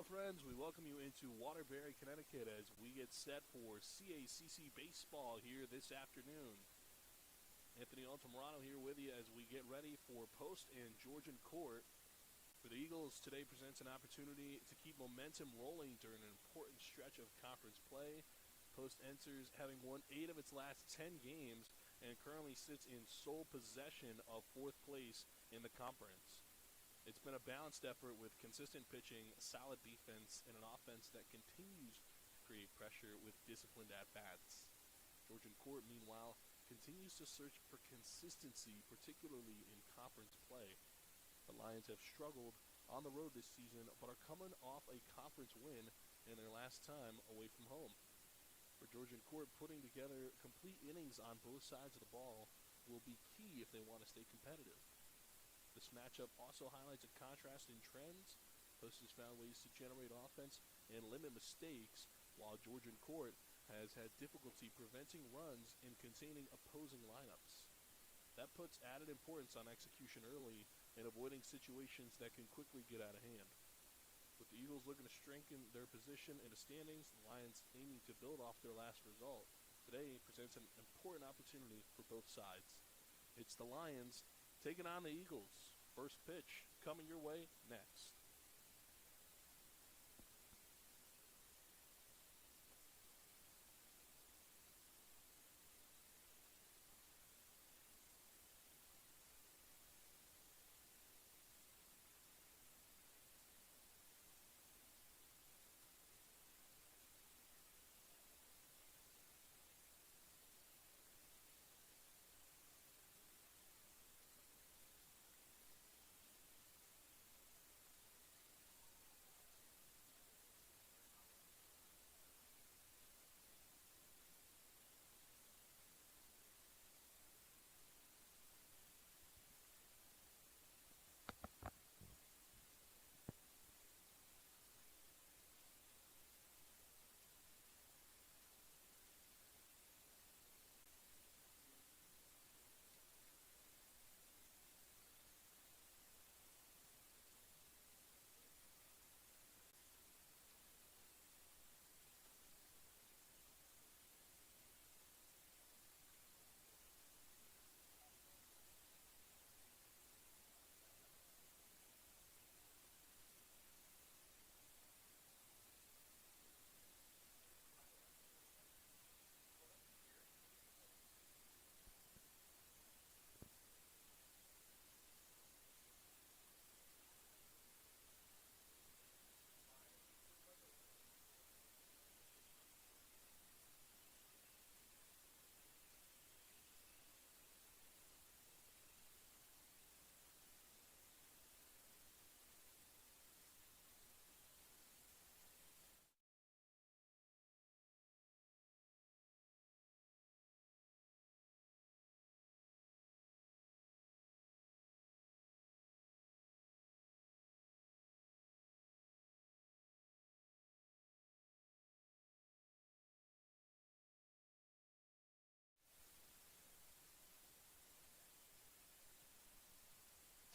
friends. We welcome you into Waterbury, Connecticut as we get set for CACC baseball here this afternoon. Anthony Altamirano here with you as we get ready for Post and Georgian Court. For the Eagles, today presents an opportunity to keep momentum rolling during an important stretch of conference play. Post enters having won 8 of its last 10 games and currently sits in sole possession of 4th place in the conference. It's been a balanced effort with consistent pitching, solid defense, and an offense that continues to create pressure with disciplined at-bats. Georgian Court, meanwhile, continues to search for consistency, particularly in conference play. The Lions have struggled on the road this season, but are coming off a conference win in their last time away from home. For Georgian Court, putting together complete innings on both sides of the ball will be key if they want to stay competitive. This matchup also highlights a contrast in trends. Post has found ways to generate offense and limit mistakes, while Georgian Court has had difficulty preventing runs and containing opposing lineups. That puts added importance on execution early and avoiding situations that can quickly get out of hand. With the Eagles looking to strengthen their position in the standings, the Lions aiming to build off their last result, today presents an important opportunity for both sides. It's the Lions taking on the Eagles. First pitch coming your way next.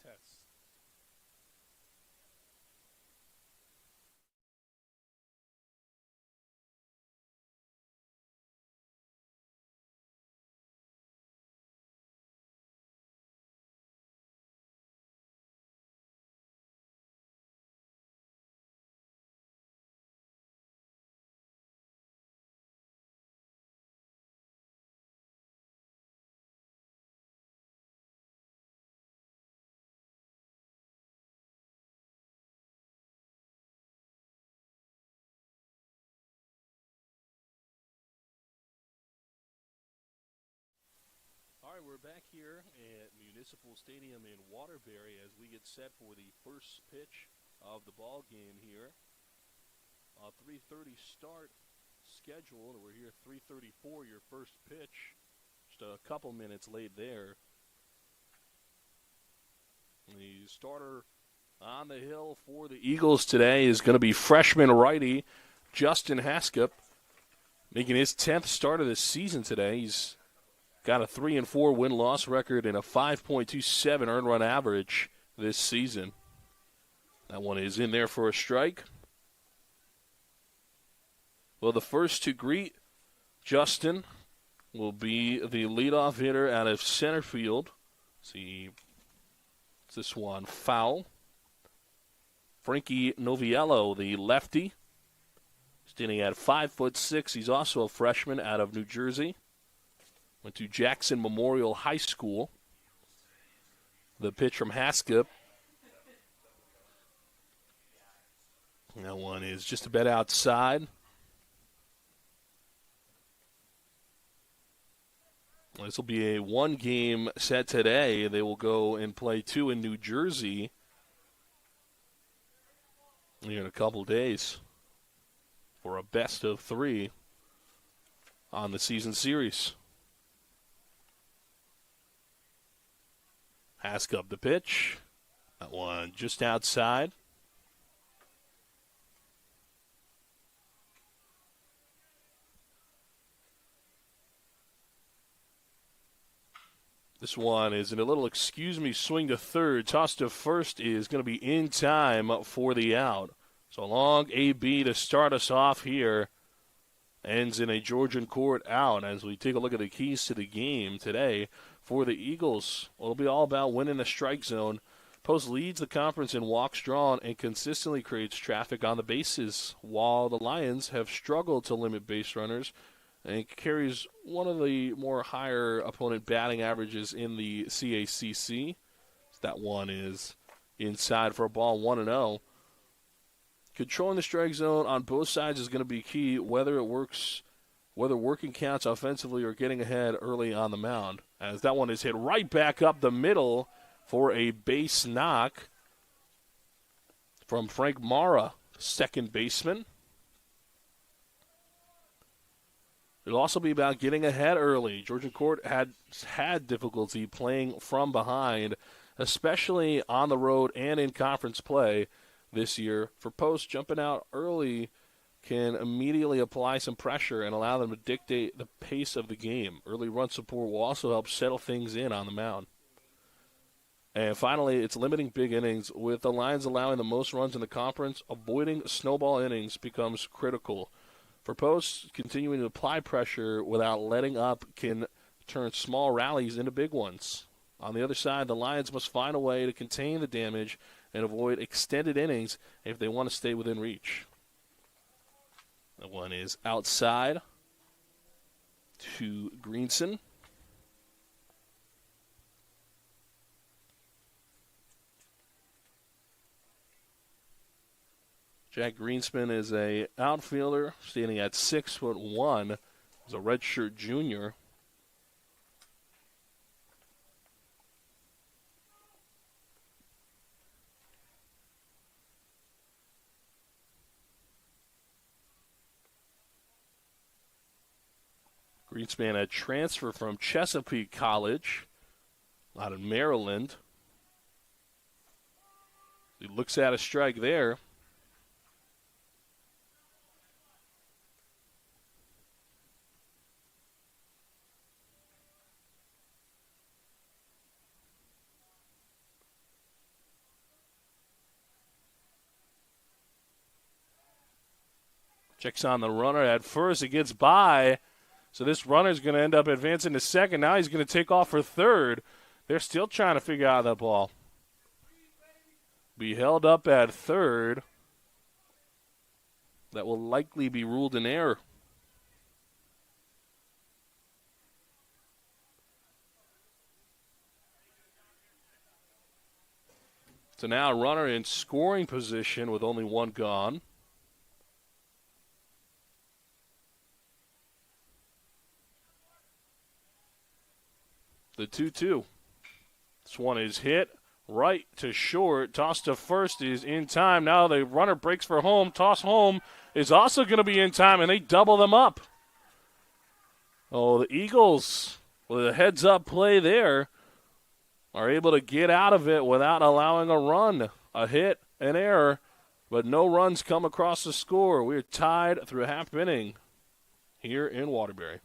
Test. All right, we're back here at Municipal Stadium in Waterbury as we get set for the first pitch of the ball game here. A 3:30 start scheduled. We're here 3:34, your first pitch. Just a couple minutes late there. The starter on the hill for the Eagles today is going to be freshman righty Justin Haskip, making his 10th start of the season today. He's got a 3-4 win-loss record and a 5.27 earned run average this season. That one is in there for a strike. Well, the first to greet Justin will be the leadoff hitter out of center field. See, this one foul. Frankie Noviello, the lefty, standing at 5'6". He's also a freshman out of New Jersey. Went to Jackson Memorial High School. The pitch from Haskip. That one is just a bit outside. This will be a one-game set today. They will go and play 2 in New Jersey here in a couple days for a best of 3 on the season series. Haskip the pitch. That one just outside. This one is in a little swing to third. Toss to first is going to be in time for the out. So a long AB to start us off here. Ends in a Georgian court out as we take a look at the keys to the game today for the Eagles. It'll be all about winning the strike zone. Post leads the conference in walks drawn and consistently creates traffic on the bases, while the Lions have struggled to limit base runners and carries one of the more higher opponent batting averages in the CACC. That one is inside for a ball, 1-0. Controlling the strike zone on both sides is going to be key, whether working counts offensively or getting ahead early on the mound. As that one is hit right back up the middle for a base knock from Frank Mara, second baseman. It'll also be about getting ahead early. Georgian Court had difficulty playing from behind, especially on the road and in conference play this year. For Post, jumping out early can immediately apply some pressure and allow them to dictate the pace of the game. Early run support will also help settle things in on the mound. And finally, it's limiting big innings. With the Lions allowing the most runs in the conference, avoiding snowball innings becomes critical. For Post, continuing to apply pressure without letting up can turn small rallies into big ones. On the other side, the Lions must find a way to contain the damage and avoid extended innings if they want to stay within reach. That one is outside to Greenson. Jack Greenspan is a outfielder standing at 6'1". He's a redshirt junior. Greenspan, a transfer from Chesapeake College out of Maryland. He looks at a strike there. Checks on the runner at first. It gets by. So this runner's going to end up advancing to second. Now he's going to take off for third. They're still trying to figure out that ball. Be held up at third. That will likely be ruled an error. So now a runner in scoring position with only one gone. The 2-2. This one is hit right to short. Toss to first is in time. Now the runner breaks for home. Toss home is also going to be in time, and they double them up. Oh, the Eagles, with a heads-up play there, are able to get out of it without allowing a run, a hit, an error, but no runs come across the score. We're tied through a half inning here in Waterbury.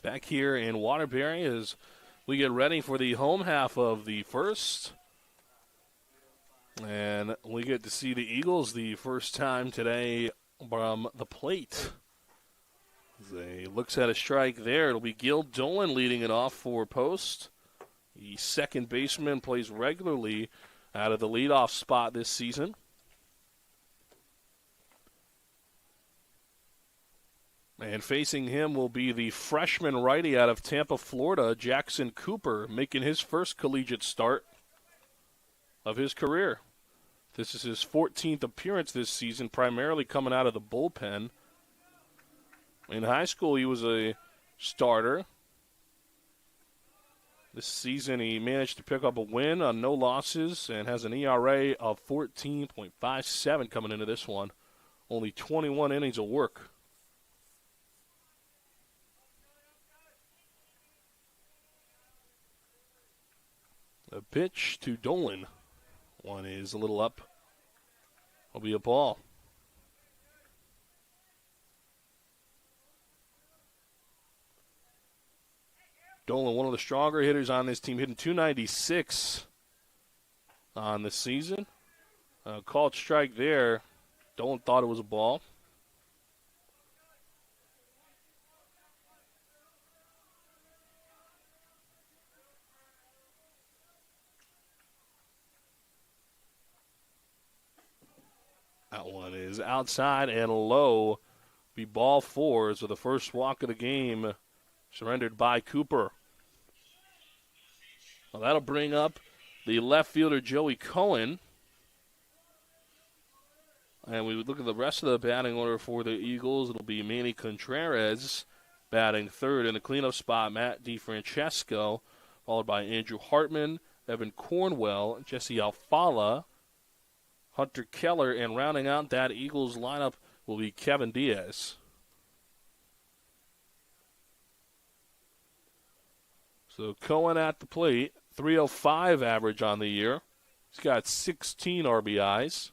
back here in Waterbury as we get ready for the home half of the first. And we get to see the Eagles the first time today from the plate. They looks at a strike there. It'll be Gil Dolan leading it off for Post. The second baseman plays regularly out of the leadoff spot this season. And facing him will be the freshman righty out of Tampa, Florida, Jackson Cooper, making his first collegiate start of his career. This is his 14th appearance this season, primarily coming out of the bullpen. In high school, he was a starter. This season, he managed to pick up a win on no losses and has an ERA of 14.57 coming into this one. Only 21 innings of work. A pitch to Dolan. One is a little up. Will be a ball. Dolan, one of the stronger hitters on this team, hitting .296 on the season. Called strike there. Dolan thought it was a ball. That one is outside and low. Be ball four, so the first walk of the game surrendered by Cooper. Well, that'll bring up the left fielder, Joey Cohen. And we would look at the rest of the batting order for the Eagles. It'll be Manny Contreras batting third in the cleanup spot, Matt DeFrancesco, followed by Andrew Hartman, Evan Cornwell, Jesse Alfala, Hunter Keller, and rounding out that Eagles lineup will be Kevin Diaz. So Cohen at the plate, .305 average on the year. He's got 16 RBIs.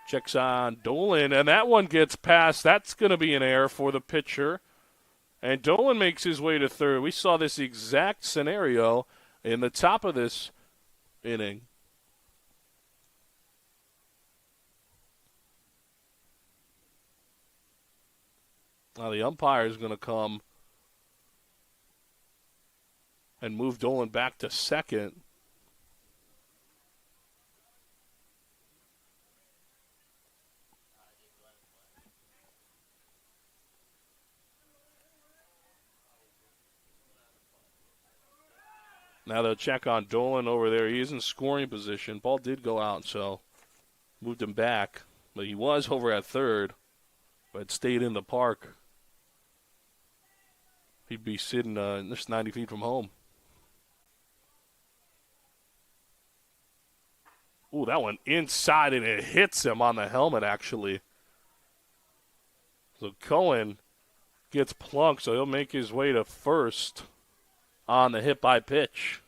Checks on Dolan, and that one gets past. That's going to be an error for the pitcher. And Dolan makes his way to third. We saw this exact scenario in the top of this inning. Now the umpire is going to come and move Dolan back to second. Now they'll check on Dolan over there. He is in scoring position. Ball did go out, so moved him back. But he was over at third, but stayed in the park. He'd be sitting just 90 feet from home. Ooh, that one inside, and it hits him on the helmet, actually. So Cohen gets plunked, so he'll make his way to first on the hit by pitch.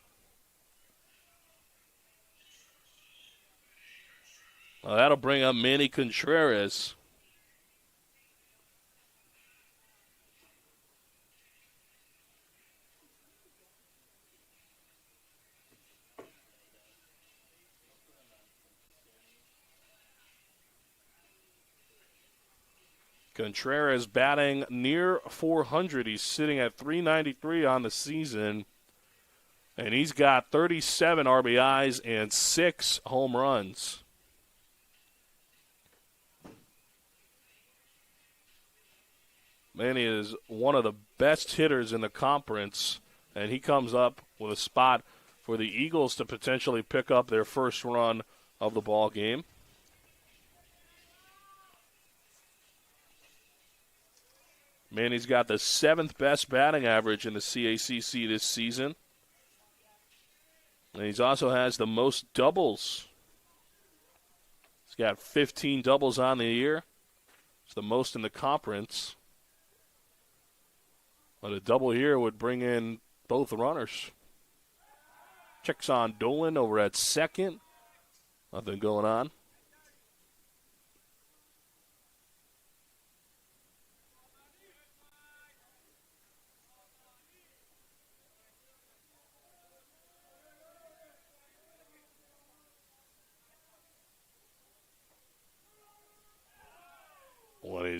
Well, that'll bring up Manny Contreras. Contreras batting near 400. He's sitting at 393 on the season. And he's got 37 RBIs and 6 home runs. Manny is one of the best hitters in the conference, and he comes up with a spot for the Eagles to potentially pick up their first run of the ball game. Manny's got the 7th best batting average in the CACC this season. And he also has the most doubles. He's got 15 doubles on the year. It's the most in the conference. But a double here would bring in both runners. Checks on Dolan over at second. Nothing going on.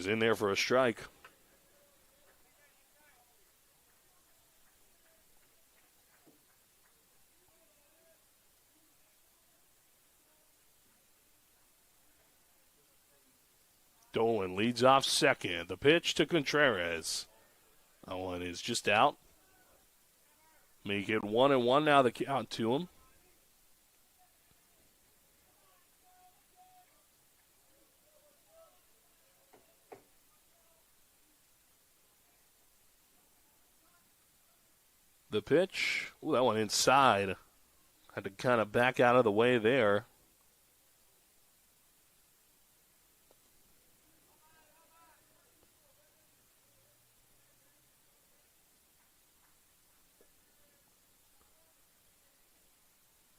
was in there for a strike. Dolan leads off second. The pitch to Contreras. That one is just out. Make it 1-1 now, the count to him. The pitch. Ooh, that one inside. Had to kind of back out of the way there.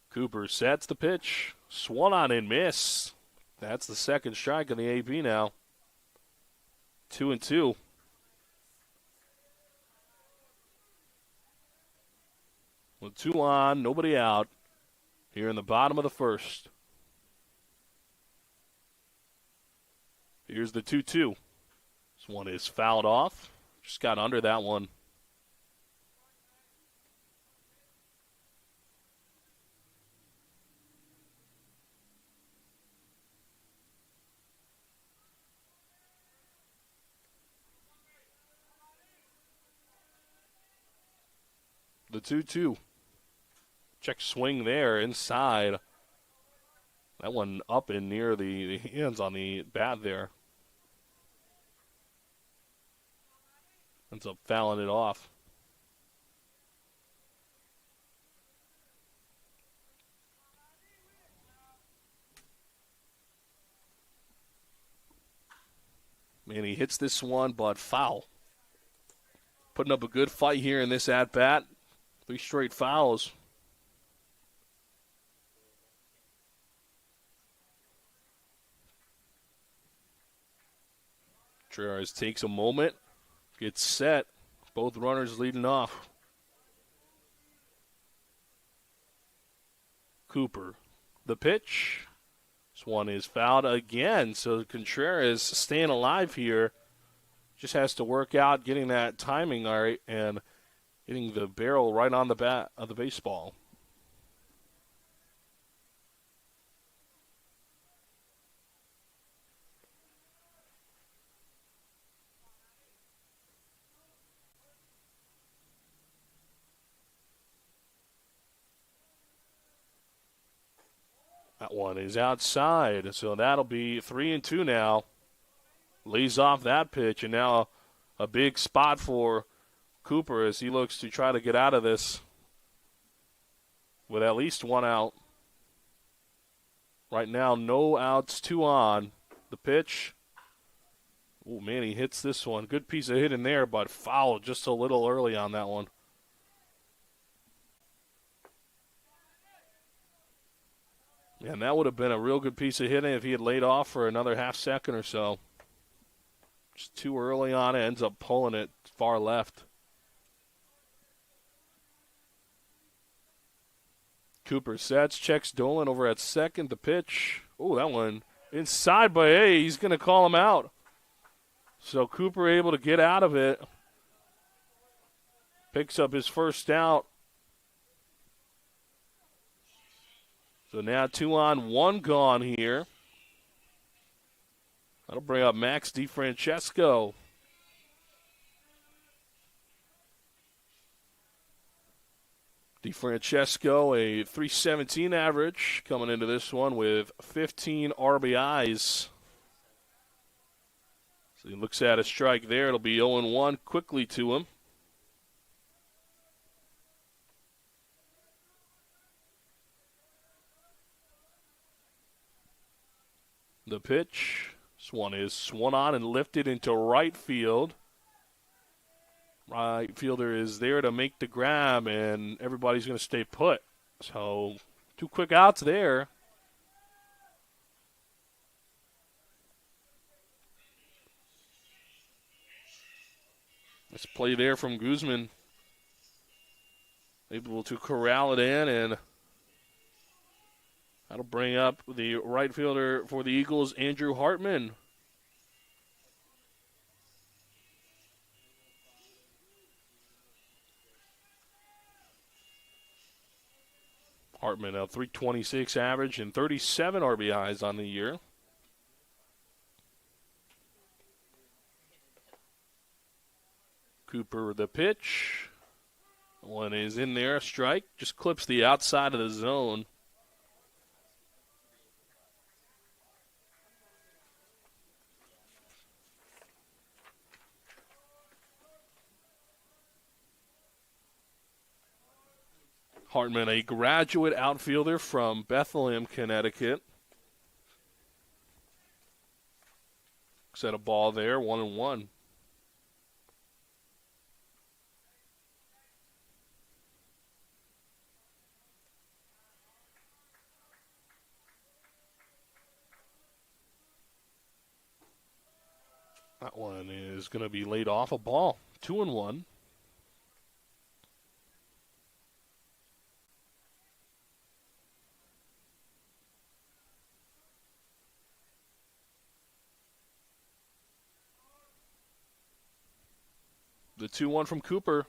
Cooper sets the pitch. Swung on and miss. That's the second strike in the AB now. 2-2. With 2 on, nobody out. Here in the bottom of the first. Here's the 2-2. This one is fouled off. Just got under that one. The 2-2. Check swing there inside. That one up and near the hands on the bat there. Ends up fouling it off. Man, he hits this one, but foul. Putting up a good fight here in this at-bat. 3 straight fouls. Contreras takes a moment, gets set. Both runners leading off. Cooper, the pitch. This one is fouled again, so Contreras staying alive here. Just has to work out getting that timing all right and hitting the barrel right on the bat of the baseball. That one is outside, so that'll be 3-2 now. Lays off that pitch, and now a big spot for Cooper as he looks to try to get out of this with at least 1 out. Right now, no outs, 2 on. The pitch. Oh, man, he hits this one. Good piece of hit in there, but foul just a little early on that one. And that would have been a real good piece of hitting if he had laid off for another half second or so. Just too early on it, ends up pulling it far left. Cooper sets, checks Dolan over at second. The pitch. Oh, that one inside, but hey, he's going to call him out. So Cooper able to get out of it. Picks up his first out. So now 2 on, 1 gone here. That'll bring up Max DiFrancesco. DiFrancesco, a .317 average, coming into this one with 15 RBIs. So he looks at a strike there. It'll be 0-1 quickly to him. The pitch. This one is swung on and lifted into right field. Right fielder is there to make the grab, and everybody's going to stay put. So 2 quick outs there. Nice play there from Guzman. Able to corral it in, and that'll bring up the right fielder for the Eagles, Andrew Hartman. Hartman, a 326 average and 37 RBIs on the year. Cooper the pitch. One is in there, strike. Just clips the outside of the zone. Hartman, a graduate outfielder from Bethlehem, Connecticut. Set a ball there, 1-1. That one is going to be laid off a ball, 2-1. The 2-1 from Cooper.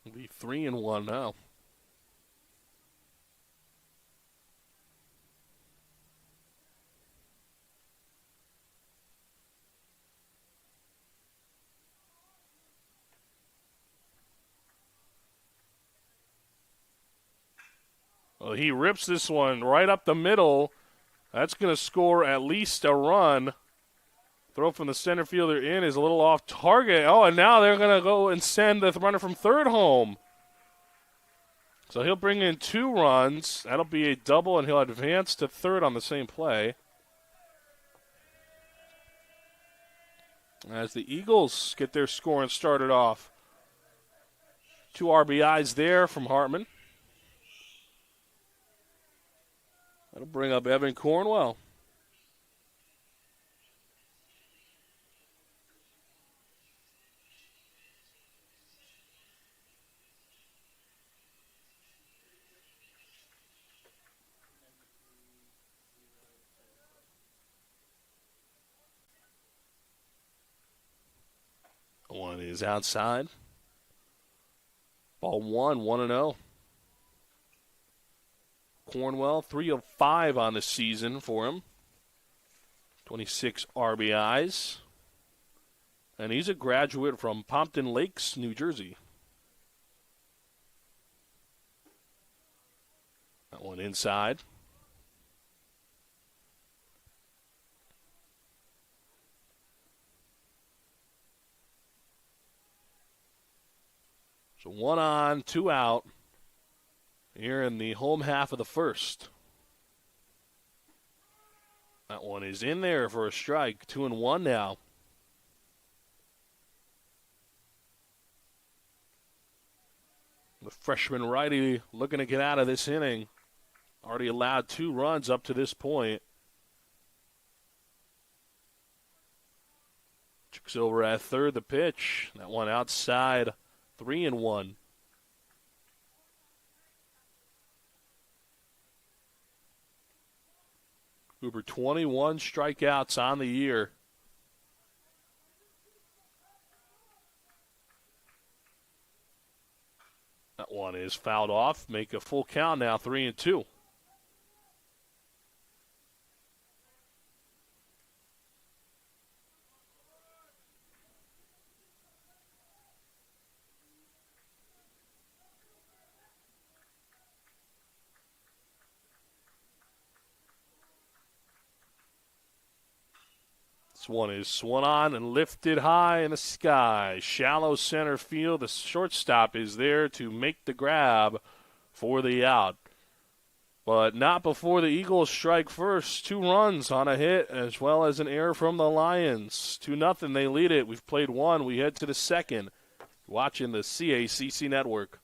It'll be 3-1 now. Well, he rips this one right up the middle. That's going to score at least a run. Throw from the center fielder in is a little off target. Oh, and now they're going to go and send the runner from third home. So he'll bring in 2 runs. That'll be a double, and he'll advance to third on the same play. As the Eagles get their scoring started off. 2 RBIs there from Hartman. That'll bring up Evan Cornwell. One is outside. Ball 1-0. Cornwell, 3 of 5 on the season for him. 26 RBIs. And he's a graduate from Pompton Lakes, New Jersey. That one inside. So 1 on, 2 out here in the home half of the first. That one is in there for a strike. 2-1 now. The freshman righty looking to get out of this inning. Already allowed 2 runs up to this point. Checks over at third, the pitch. That one outside. 3-1. Cooper, 21 strikeouts on the year. That one is fouled off. Make a full count now, 3-2. This one is swung on and lifted high in the sky. Shallow center field. The shortstop is there to make the grab for the out. But not before the Eagles strike first. 2 runs on a hit as well as an error from the Lions. 2-0, they lead it. We've played 1. We head to the second. Watching the CACC Network.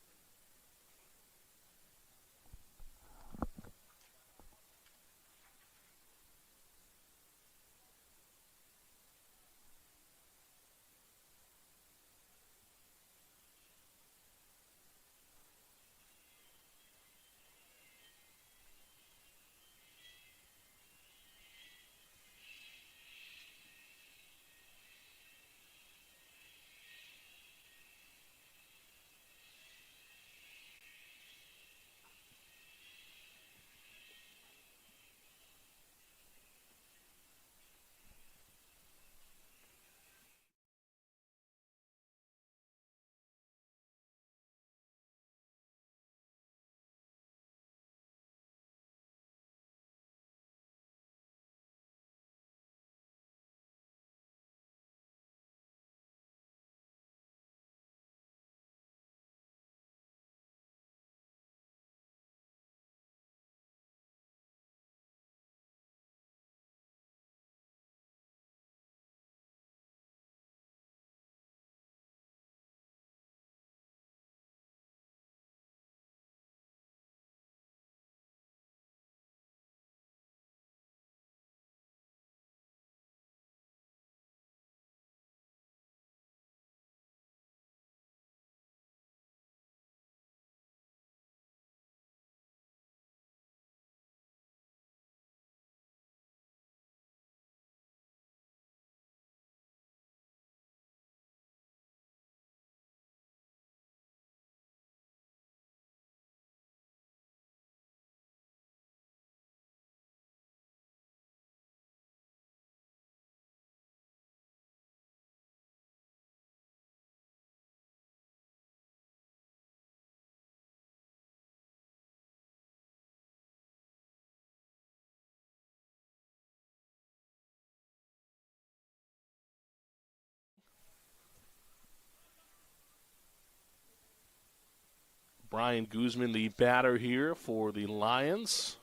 Brian Guzman, the batter here for the Lions.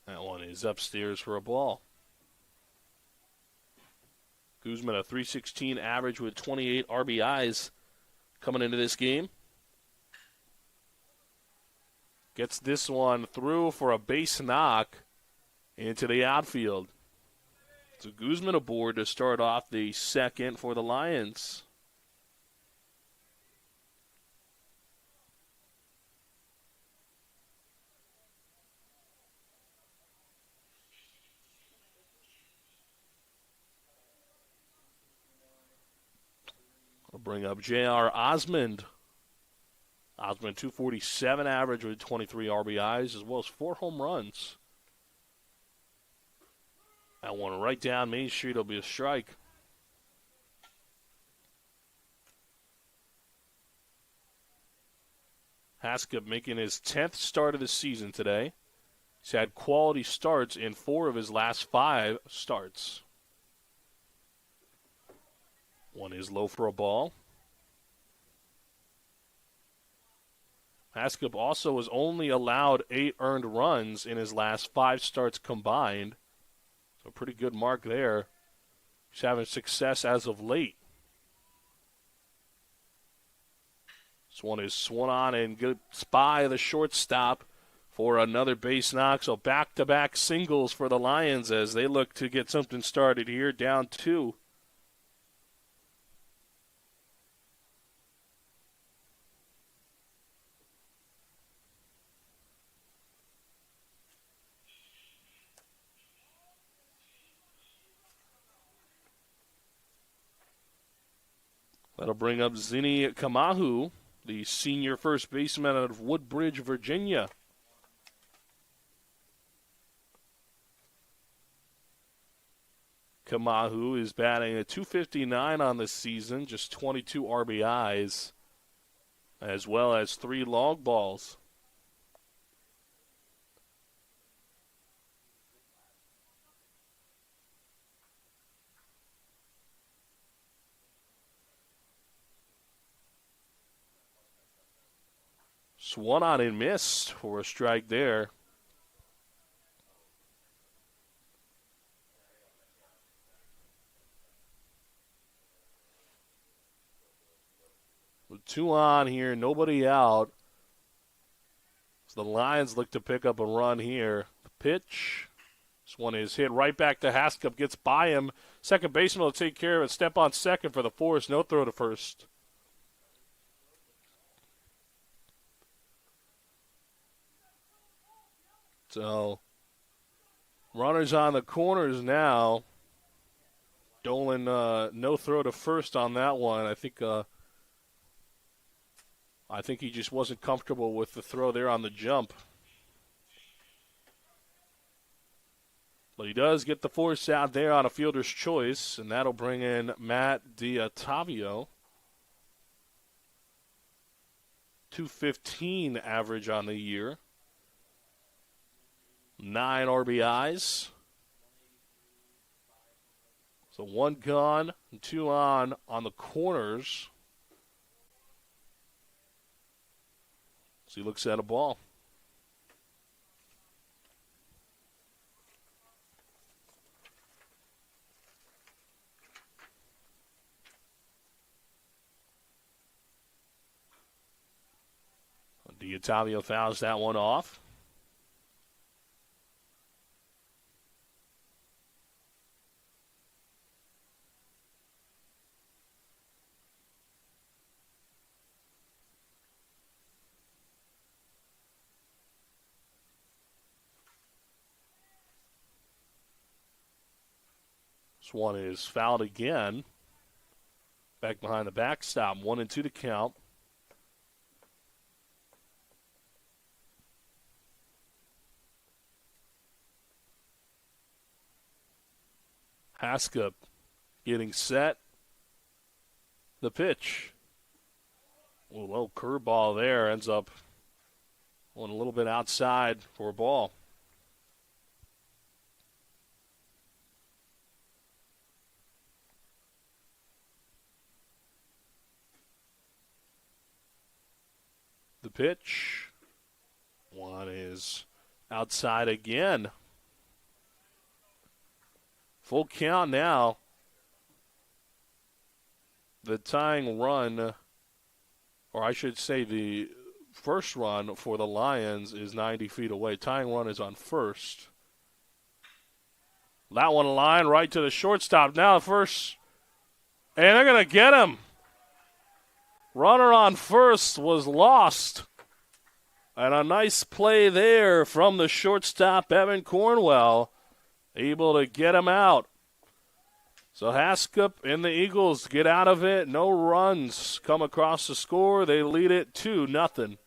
That one is upstairs for a ball. Guzman, a .316 average with 28 RBIs coming into this game. Gets this one through for a base knock into the outfield. So Guzman aboard to start off the second for the Lions. I'll bring up J.R. Osmond. Osmond, 247 average with 23 RBIs, as well as 4 home runs. That one right down Main Street will be a strike. Haskell making his 10th start of the season today. He's had quality starts in 4 of his last 5 starts. One is low for a ball. Haskell also has only allowed 8 earned runs in his last 5 starts combined. So a pretty good mark there. He's having success as of late. This one is swung on and gets by the shortstop for another base knock. So back-to-back singles for the Lions as they look to get something started here, down 2. That'll bring up Zinni Kamahu, the senior first baseman out of Woodbridge, Virginia. Kamahu is batting at .259 on the season, just 22 RBIs, as well as 3 long balls. Swung on and missed for a strike there. With 2 on here, nobody out. So the Lions look to pick up a run here. The pitch. This one is hit right back to Haskell. Gets by him. Second baseman will take care of it. Step on second for the force. No throw to first. So, runners on the corners now. Dolan, no throw to first on that one. I think he just wasn't comfortable with the throw there on the jump. But he does get the force out there on a fielder's choice, and that'll bring in Matt D'Ottavio. .215 average on the year. 9 RBIs. So 1 gone and 2 on the corners. So he looks at a ball. D'Ottavio fouls that one off. This one is fouled again. Back behind the backstop. 1-2 to count. Haskell getting set. The pitch. A low curveball there. Ends up going a little bit outside for a ball. the pitch. One is outside again. Full count now. The tying run, or I should say the first run for the Lions is 90 feet away. Tying run is on first. That one line right to the shortstop. Now first, and they're going to get him. Runner on first was lost. And a nice play there from the shortstop, Evan Cornwell, able to get him out. So Haskell and the Eagles get out of it. No runs come across the score. They lead it 2-0.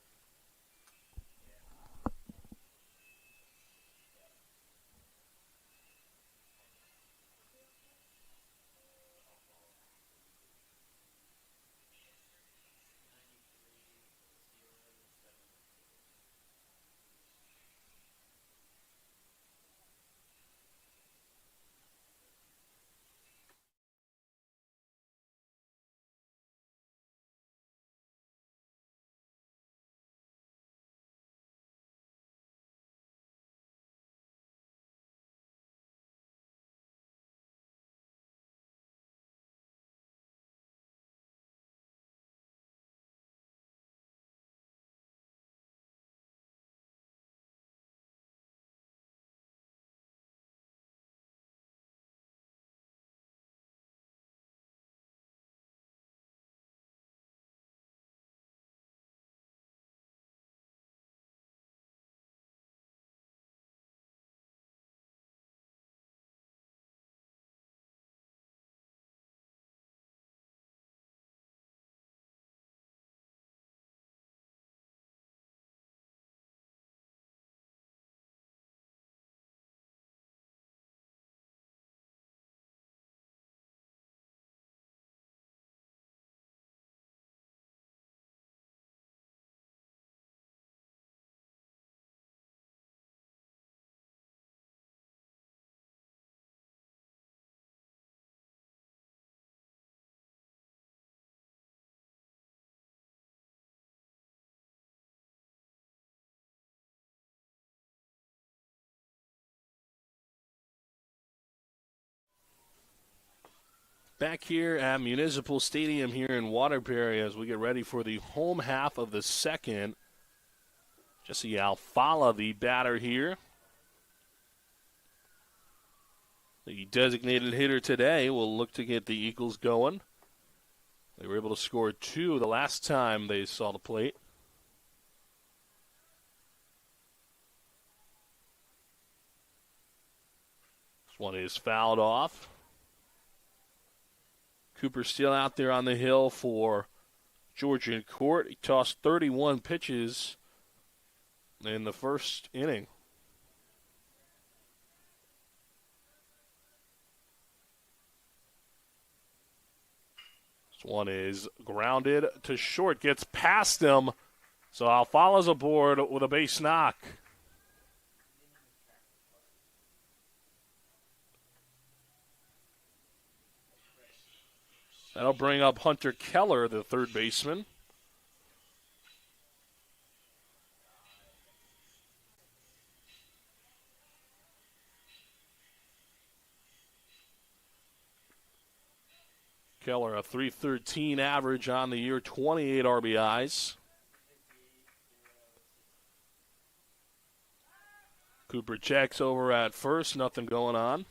Back here at Municipal Stadium here in Waterbury as we get ready for the home half of the second. Jesse Alfala, the batter here. The designated hitter today will look to get the Eagles going. They were able to score 2 the last time they saw the plate. This one is fouled off. Cooper still out there on the hill for Georgian Court. He tossed 31 pitches in the first inning. This one is grounded to short, gets past him. So Alfala's aboard with a base knock. That'll bring up Hunter Keller, the third baseman. Keller, a .313 average on the year, 28 RBIs. Cooper checks over at first, nothing going on.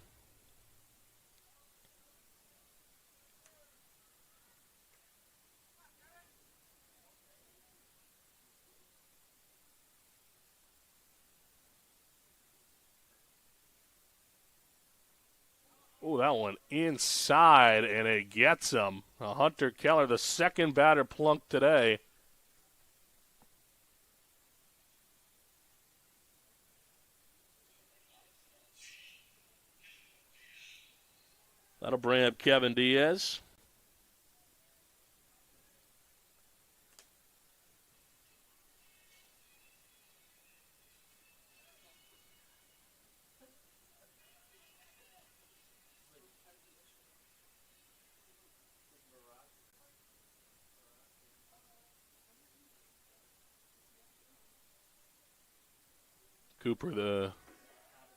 Oh, that one inside, and it gets him. Hunter Keller, the second batter plunked today. That'll bring up Kevin Diaz. Cooper, the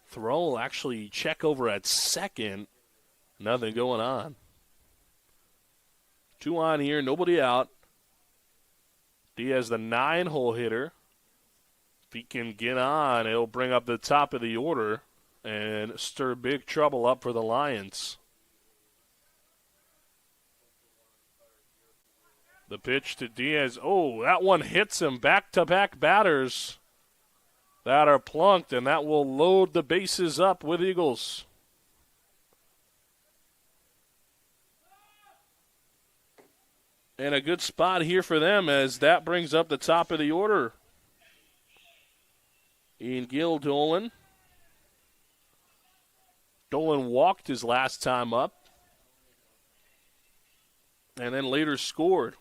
throw will actually check over at second. Nothing going on. 2 on here, nobody out. Diaz, the 9-hole hitter. If he can get on, it'll bring up the top of the order and stir big trouble up for the Lions. The pitch to Diaz. Oh, that one hits him. Back-to-back batters that are plunked, and that will load the bases up with Eagles. And a good spot here for them as that brings up the top of the order. Ian Gill Dolan. Dolan walked his last time up and then later scored.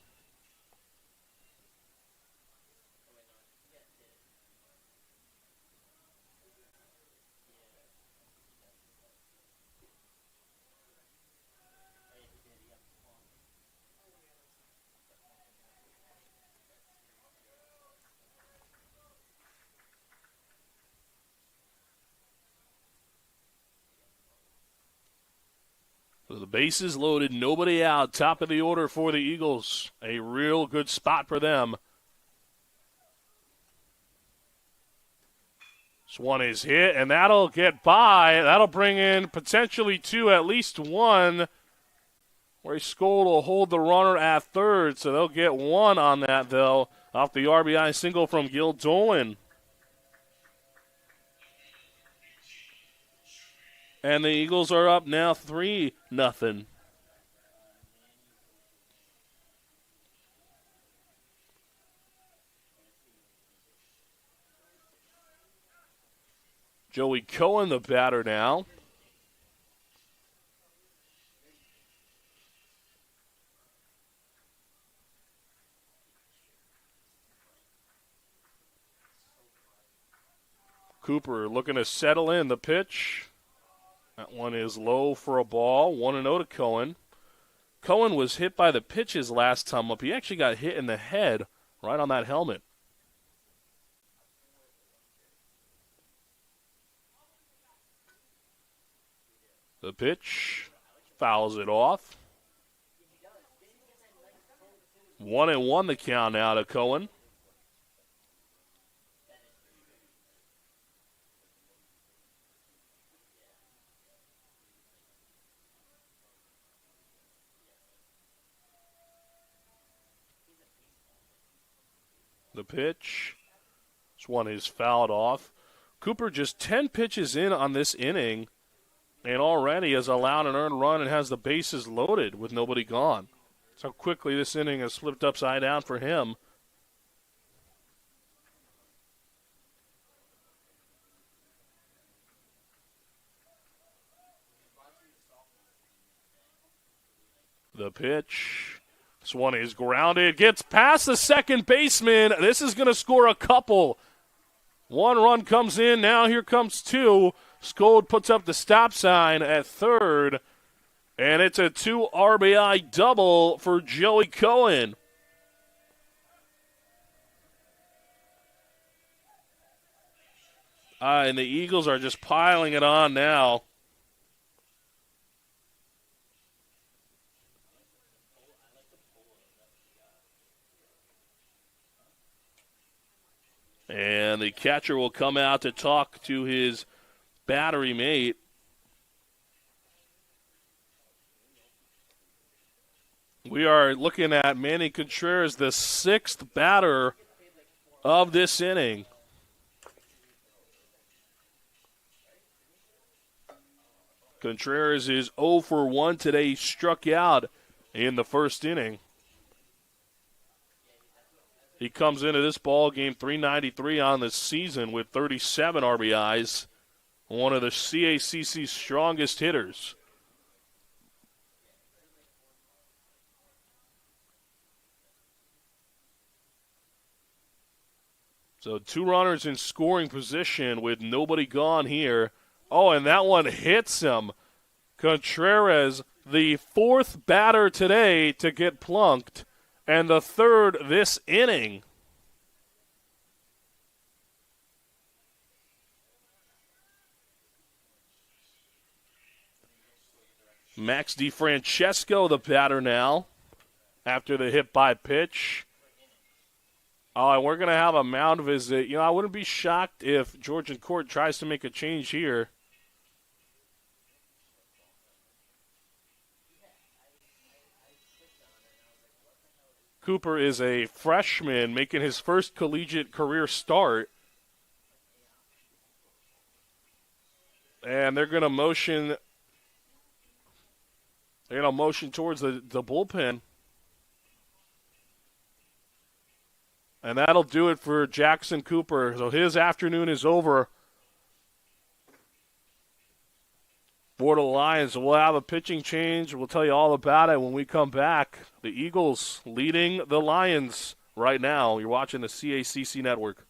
So the bases loaded, nobody out, top of the order for the Eagles. A real good spot for them. This one is hit, and that'll get by. That'll bring in potentially 2, at least 1. Ray Skold will hold the runner at third, so they'll get 1 on that, though, off the RBI single from Gil Dolan. And the Eagles are up now 3-0. Joey Cohen, the batter now. Cooper looking to settle in the pitch. That one is low for a ball. 1-0 to Cohen. Cohen was hit by the pitches last time up. He actually got hit in the head right on that helmet. The pitch fouls it off. 1-1 the count now to Cohen. The pitch. This one is fouled off. Cooper just 10 pitches in on this inning and already has allowed an earned run and has the bases loaded with nobody gone. That's how quickly this inning has flipped upside down for him. The pitch. This one is grounded, gets past the second baseman. This is going to score a couple. 1 run comes in, now here comes 2. Skold puts up the stop sign at third, and it's a 2 RBI double for Joey Cohen. And the Eagles are just piling it on now. And the catcher will come out to talk to his battery mate. We are looking at Manny Contreras, the 6th batter of this inning. Contreras is 0 for 1 today. He struck out in the first inning. He comes into this ball game 393 on the season with 37 RBIs. One of the CACC's strongest hitters. So 2 runners in scoring position with nobody gone here. Oh, and that one hits him. Contreras, the 4th batter today to get plunked, and the 3rd this inning. Max DiFrancesco, the batter now, after the hit by pitch. Oh, and we're going to have a mound visit. I wouldn't be shocked if Georgian Court tries to make a change here. Cooper is a freshman making his first collegiate career start. And they're going to motion towards the bullpen. And that'll do it for Jackson Cooper. So his afternoon is over for the Lions. We'll have a pitching change. We'll tell you all about it when we come back. The Eagles leading the Lions right now. You're watching the CACC Network.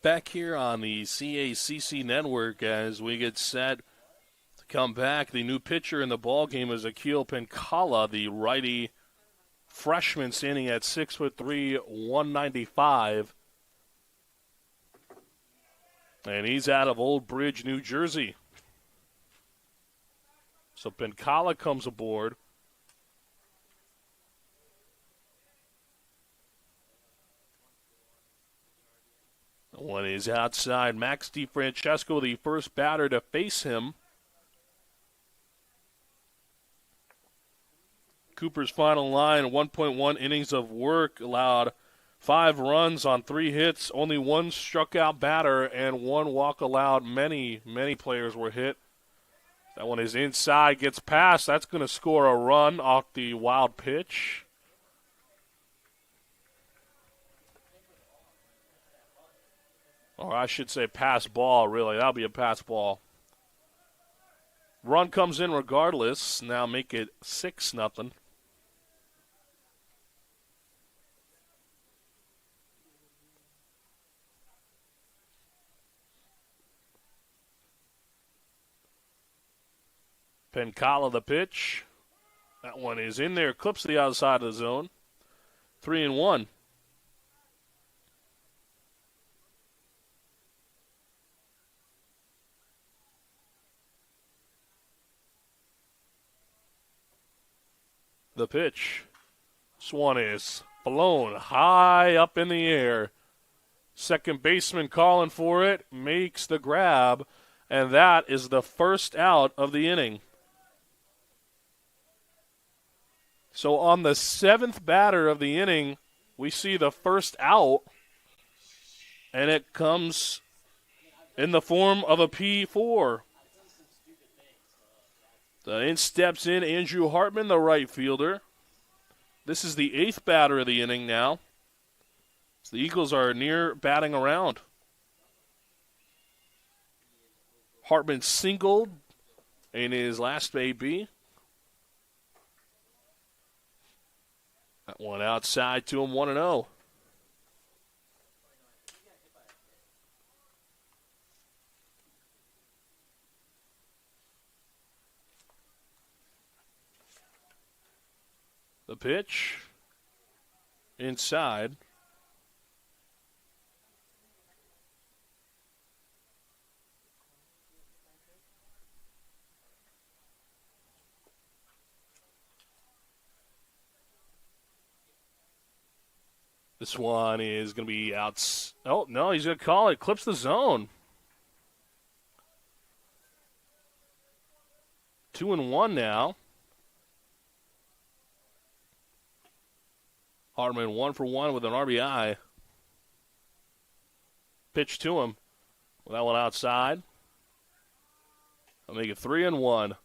Back here on the CACC network as we get set to come back. The new pitcher in the ball game is Akil Pencala, the righty freshman standing at 6'3", 195. And he's out of Old Bridge, New Jersey. So Pencala comes aboard. One is outside. Max DiFrancesco, the first batter to face him. Cooper's final line, 1.1 innings of work, allowed 5 runs on 3 hits, only 1 struck out batter, and 1 walk allowed. Many players were hit. That one is inside, gets past. That's going to score a run off the wild pitch. Or I should say pass ball, really. That'll be a pass ball. Run comes in regardless. Now make it 6-0. Pencala the pitch. That one is in there. Clips the outside of the zone. 3-1. The pitch. This one is blown high up in the air. Second baseman calling for it, makes the grab, and that is the first out of the inning. So on the 7th batter of the inning, we see the first out, and it comes in the form of a P4. In steps in Andrew Hartman, the right fielder. This is the 8th batter of the inning now. So the Eagles are near batting around. Hartman singled in his last AB. That one outside to him, 1-0. The pitch inside. This one is going to be out. Oh, no, he's going to call it. Clips the zone. 2-1 now. Hartman 1 for 1 with an RBI. Pitch to him. With that one outside. I'll make it 3-1.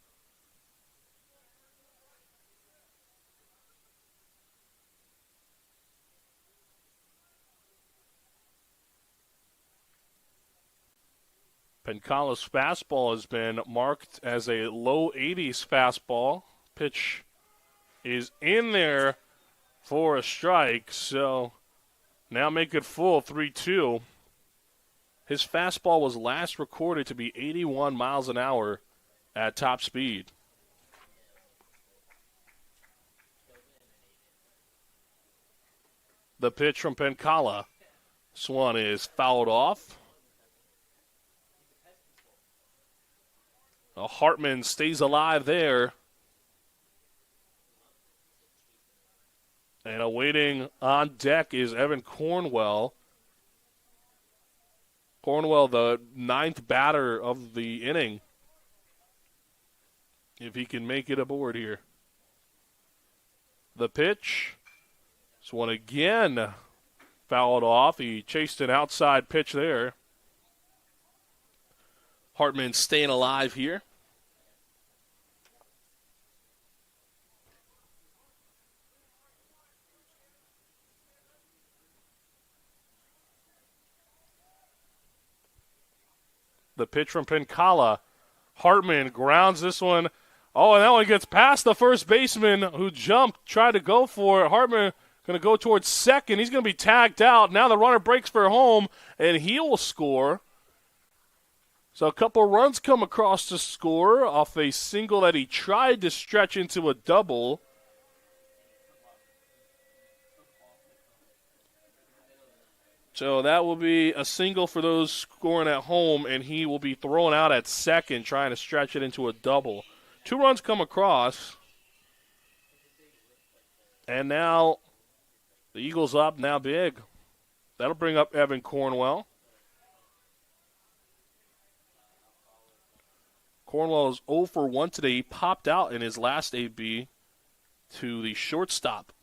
Pencala's fastball has been marked as a low 80s fastball. Pitch is in there for a strike, so now make it full, 3-2. His fastball was last recorded to be 81 miles an hour at top speed. The pitch from Pencala. This one is fouled off. Hartman stays alive there. And awaiting on deck is Evan Cornwell. Cornwell, the 9th batter of the inning. If he can make it aboard here. The pitch. This one again fouled off. He chased an outside pitch there. Hartman staying alive here. The pitch from Pencala. Hartman grounds this one. Oh, and that one gets past the first baseman who jumped, tried to go for it. Hartman Going to go towards second. He's going to be tagged out. Now the runner breaks for home, and he will score. So a couple runs come across to score off a single that he tried to stretch into a double. So that will be a single for those scoring at home, and he will be thrown out at second, trying to stretch it into a double. 2 runs come across. And now the Eagles up, now big. That'll bring up Evan Cornwell. Cornwell is 0 for 1 today. He popped out in his last AB to the shortstop.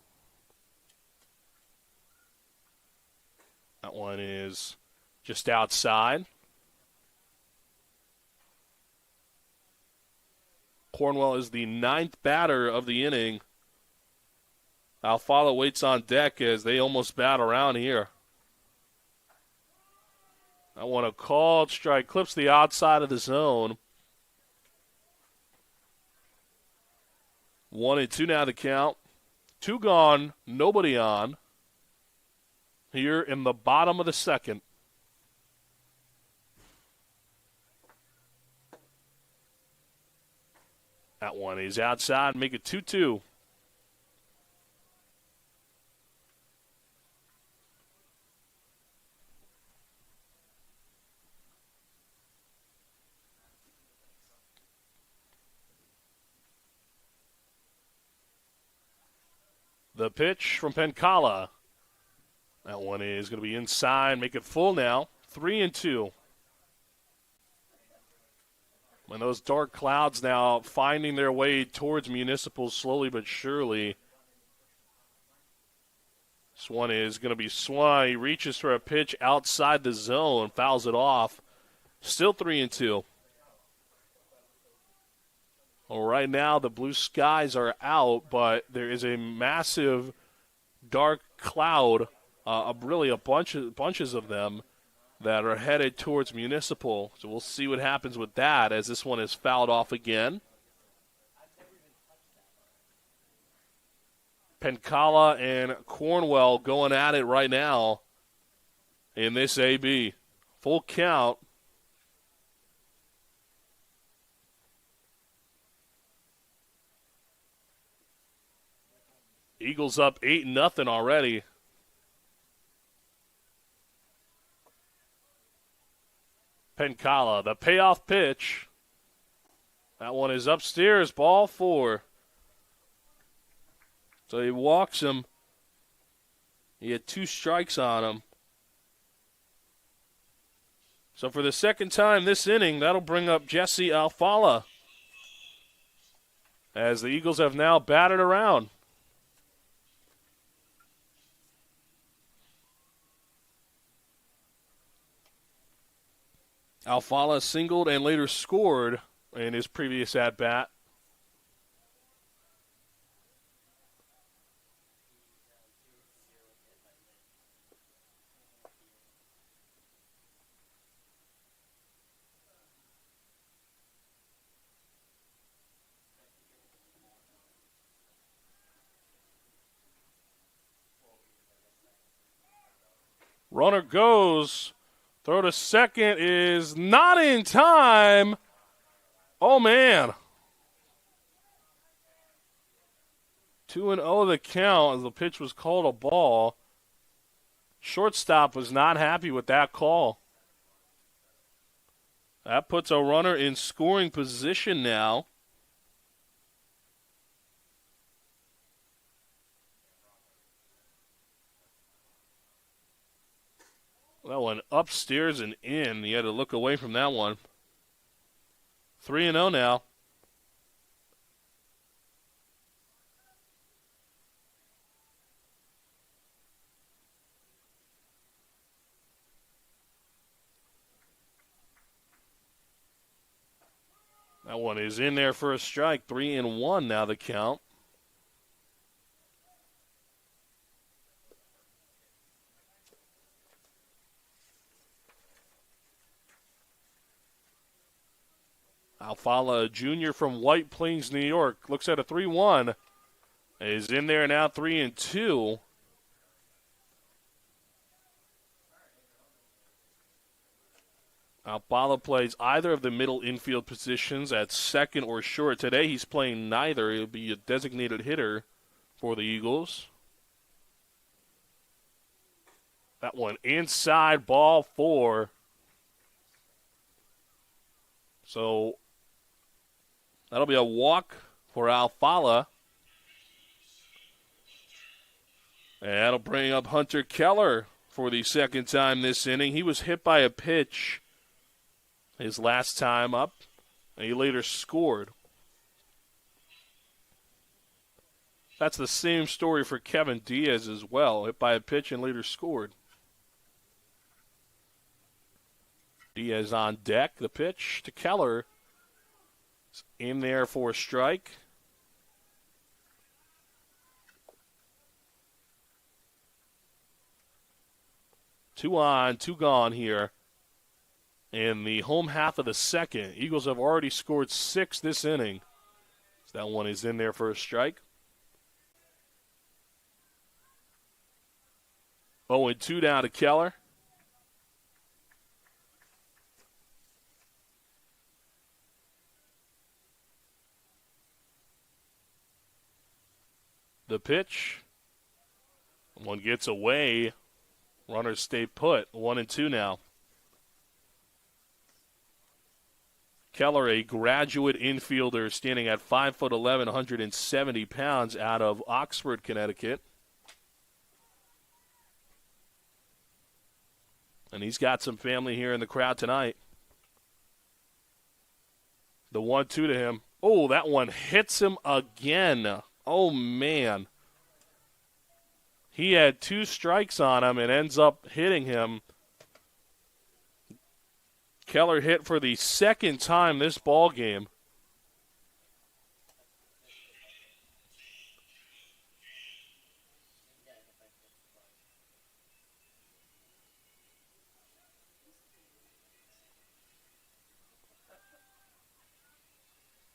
That one is just outside. Cornwell is the 9th batter of the inning. Alfalo waits on deck as they almost bat around here. That one a called strike, clips the outside of the zone. 1-2 now the count. 2 gone, nobody on. Here in the bottom of the second. That one is outside, make it 2-2. The pitch from Pencala. That one is going to be inside, make it full now. 3-2. And those dark clouds now finding their way towards Municipal slowly but surely. This one is going to be swung. He reaches for a pitch outside the zone, fouls it off. Still 3-2. Well, right now the blue skies are out, but there is a massive dark cloud, really bunches of them that are headed towards Municipal. So we'll see what happens with that as this one is fouled off again. Pencala and Cornwell going at it right now in this AB. Full count. Eagles up 8-0 already. Pencala, the payoff pitch. That one is upstairs, ball 4. So he walks him. He had 2 strikes on him. So for the second time this inning, that'll bring up Jesse Alfala, as the Eagles have now batted around. Alfala singled and later scored in his previous at-bat. Runner goes. Throw to second is not in time. Oh, man. 2-0 the count as the pitch was called a ball. Shortstop was not happy with that call. That puts a runner in scoring position now. That one upstairs and in. You had to look away from that one. 3-0 now. That one is in there for a strike. 3-1 now the count. Alfala, a junior from White Plains, New York, looks at a 3-1. Is in there now, 3-2. Alpala plays either of the middle infield positions at second or short. Today he's playing neither. He'll be a designated hitter for the Eagles. That one inside, ball 4. So that'll be a walk for Alfala. And that'll bring up Hunter Keller for the second time this inning. He was hit by a pitch his last time up, and he later scored. That's the same story for Kevin Diaz as well. Hit by a pitch and later scored. Diaz on deck. The pitch to Keller. It's in there for a strike. Two on, two gone here in the home half of the second. Eagles have already scored 6 this inning. So that one is in there for a strike. 0-2 down to Keller. The pitch. One gets away. Runners stay put. 1-2 now. Keller, a graduate infielder, standing at 5'11", 170 pounds, out of Oxford, Connecticut. And he's got some family here in the crowd tonight. The 1-2 to him. Oh, that one hits him again. Oh, man. He had 2 strikes on him and ends up hitting him. Keller hit for the second time this ball game.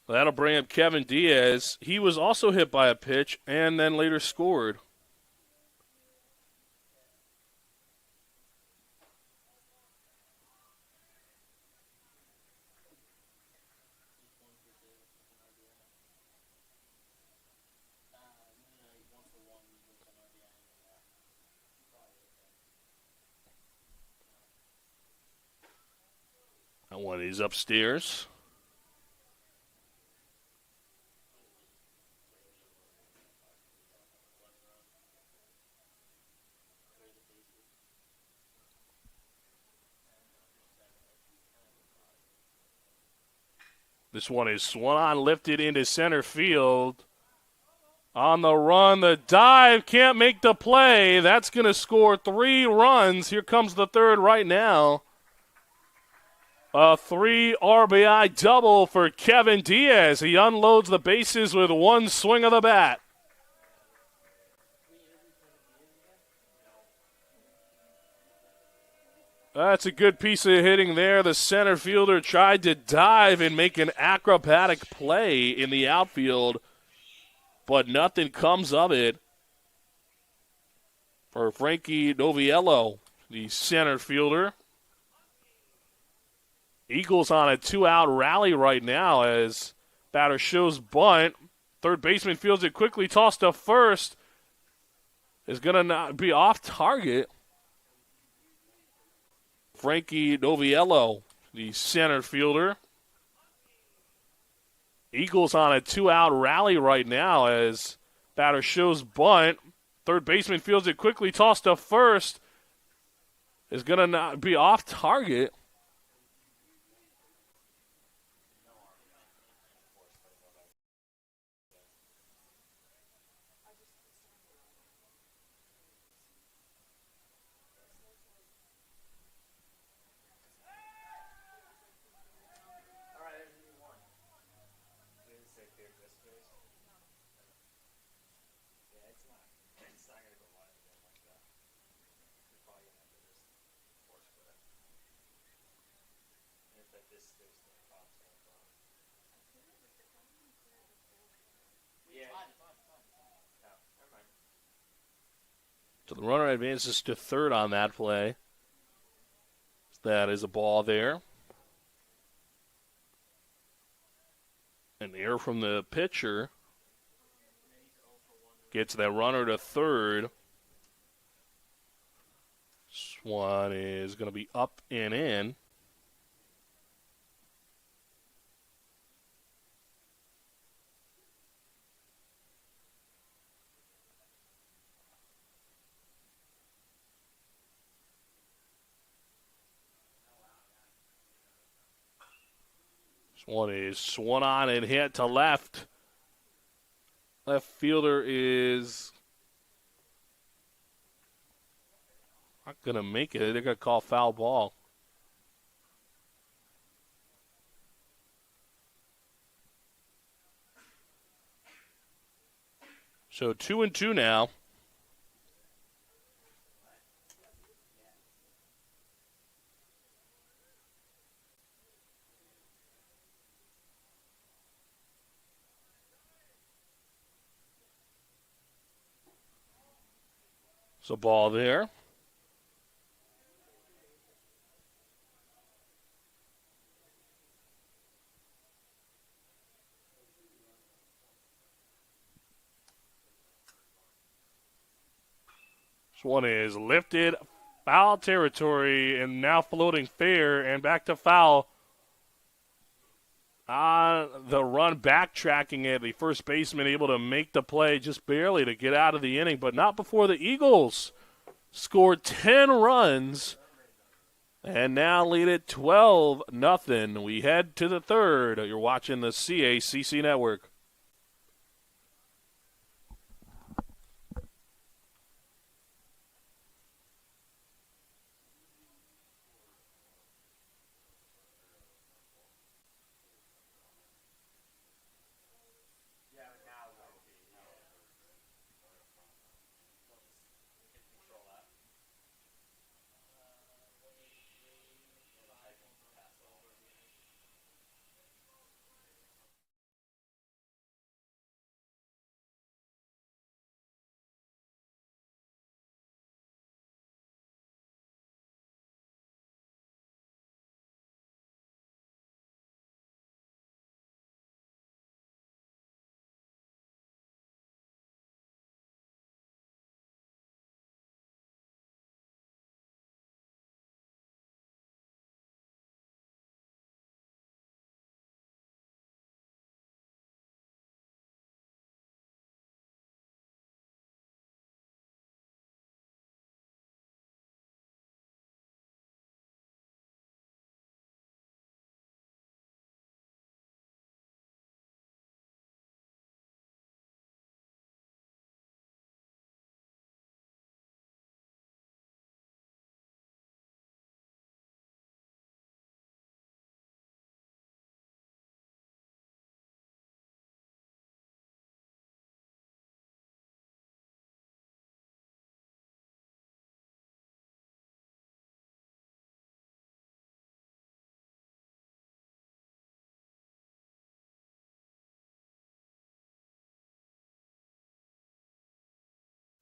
That'll bring up Kevin Diaz. He was also hit by a pitch and then later scored. That one is upstairs. This one is swung on, lifted into center field. On the run, the dive, can't make the play. That's going to score 3 runs. Here comes the third right now. A 3 RBI double for Kevin Diaz. He unloads the bases with 1 swing of the bat. That's a good piece of hitting there. The center fielder tried to dive and make an acrobatic play in the outfield, but nothing comes of it for Frankie Noviello, the center fielder. Eagles on a 2-out rally right now as batter shows bunt. Third baseman fields it quickly, tossed to first. Is going to not be off target. Frankie Noviello, the center fielder. Eagles on a 2-out rally right now as batter shows bunt. Third baseman fields it quickly, tossed to first. Is going to not be off target. So the runner advances to third on that play. That is a ball there An error from the pitcher. Gets that runner to third. This one is going to be up and in. This one is swung on and hit to left. Left fielder is not going to make it. They're going to call foul ball. So 2-2 now. So ball there. This one is lifted, foul territory, and now floating fair, and back to foul. On the run, backtracking it, the first baseman able to make the play just barely to get out of the inning, but not before the Eagles scored 10 runs and now lead it 12-0. We head to the third. You're watching the CACC Network.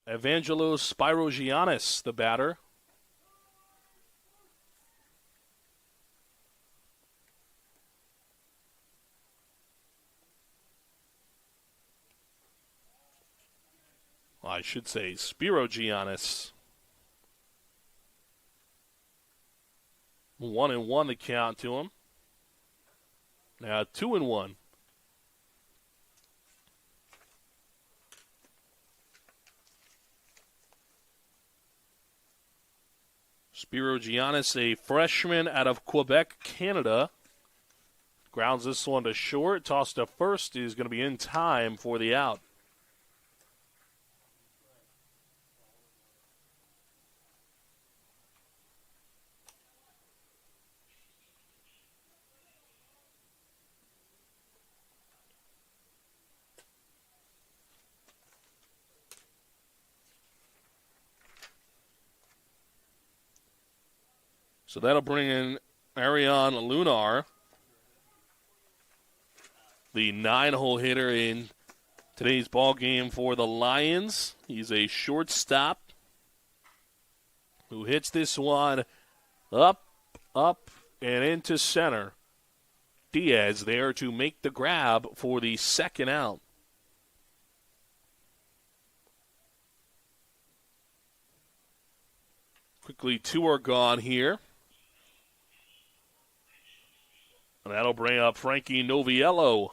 Evangelos Spirogiannis, the batter. Well, I should say Spirogiannis. 1-1 the count to him. Now 2-1. Spirogiannis, a freshman out of Quebec, Canada. Grounds this one to short. Toss to first. Is going to be in time for the out. So that'll bring in Arion Lunar, the 9-hole hitter in today's ball game for the Lions. He's a shortstop who hits this one up, and into center. Diaz there to make the grab for the second out. Quickly, 2 are gone here. And that'll bring up Frankie Noviello.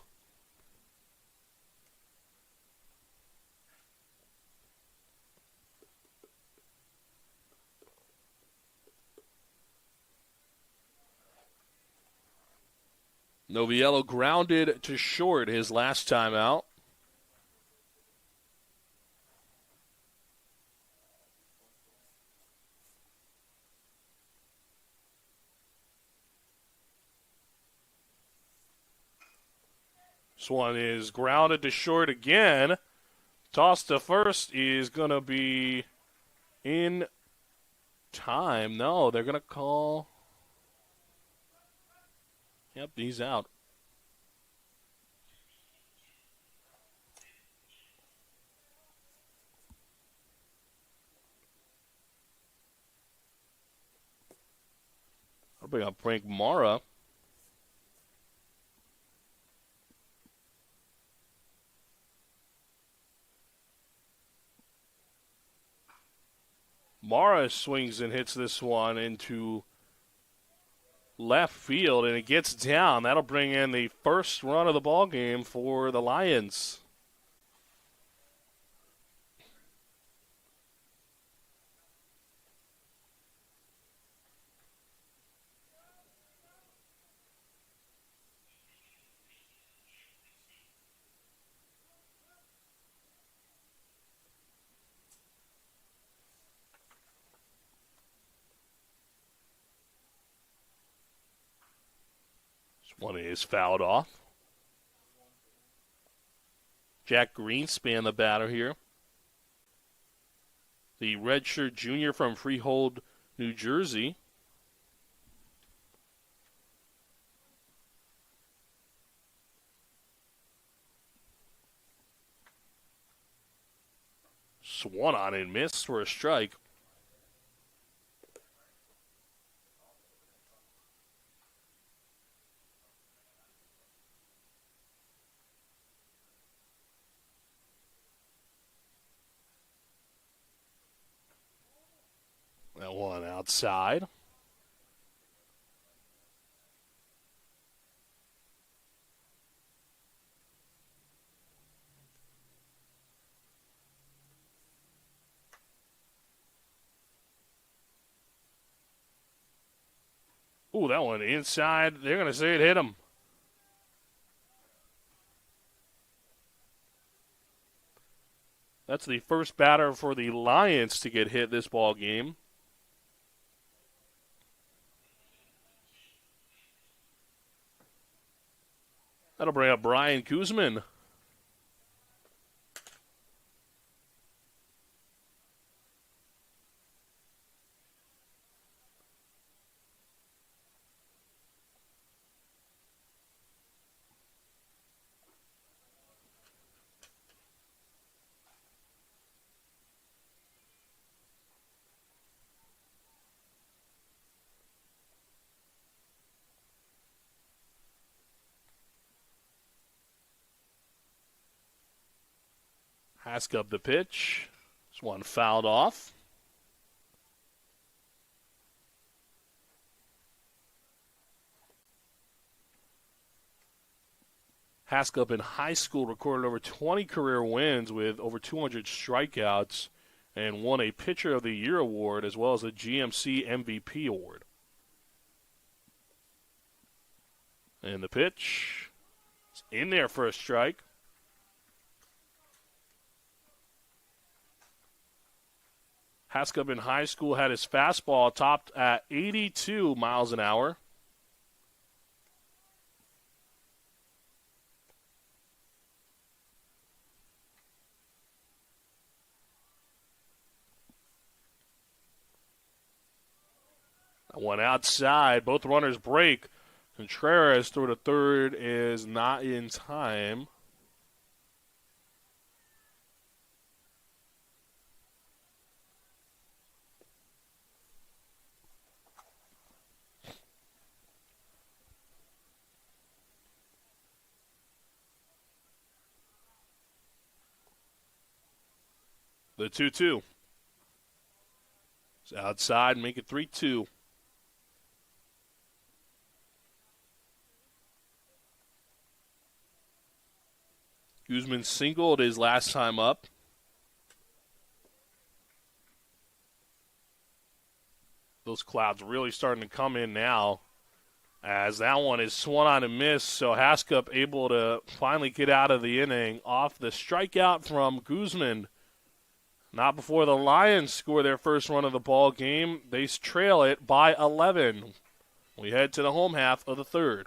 Noviello grounded to short his last time out. This one is grounded to short again. Toss to first is going to be in time. No, they're going to call. Yep, he's out. I'll bring up Frank Mara. Mara swings and hits this one into left field, and it gets down. That'll bring in the first run of the ball game for the Lions. One is fouled off. Jack Greenspan, the batter here. The redshirt junior from Freehold, New Jersey. Swung on and missed for a strike. That one outside. Ooh, that one inside. They're going to say it hit him. That's the first batter for the Lions to get hit this ball game. That'll bring up Brian Kuzman. Haskell the pitch. This one fouled off. Haskell in high school recorded over 20 career wins with over 200 strikeouts and won a Pitcher of the Year award as well as a GMC MVP award. And the pitch is in there for a strike. Haskell in high school had his fastball topped at 82 miles an hour. That one outside. Both runners break. Contreras through to third is not in time. The 2-2. It's outside, make it 3-2. Guzman singled his last time up. Those clouds really starting to come in now, as that one is swung on and missed. So Haskell able to finally get out of the inning off the strikeout from Guzman. Not before the Lions score their first run of the ball game. They trail it by 11. We head to the home half of the third.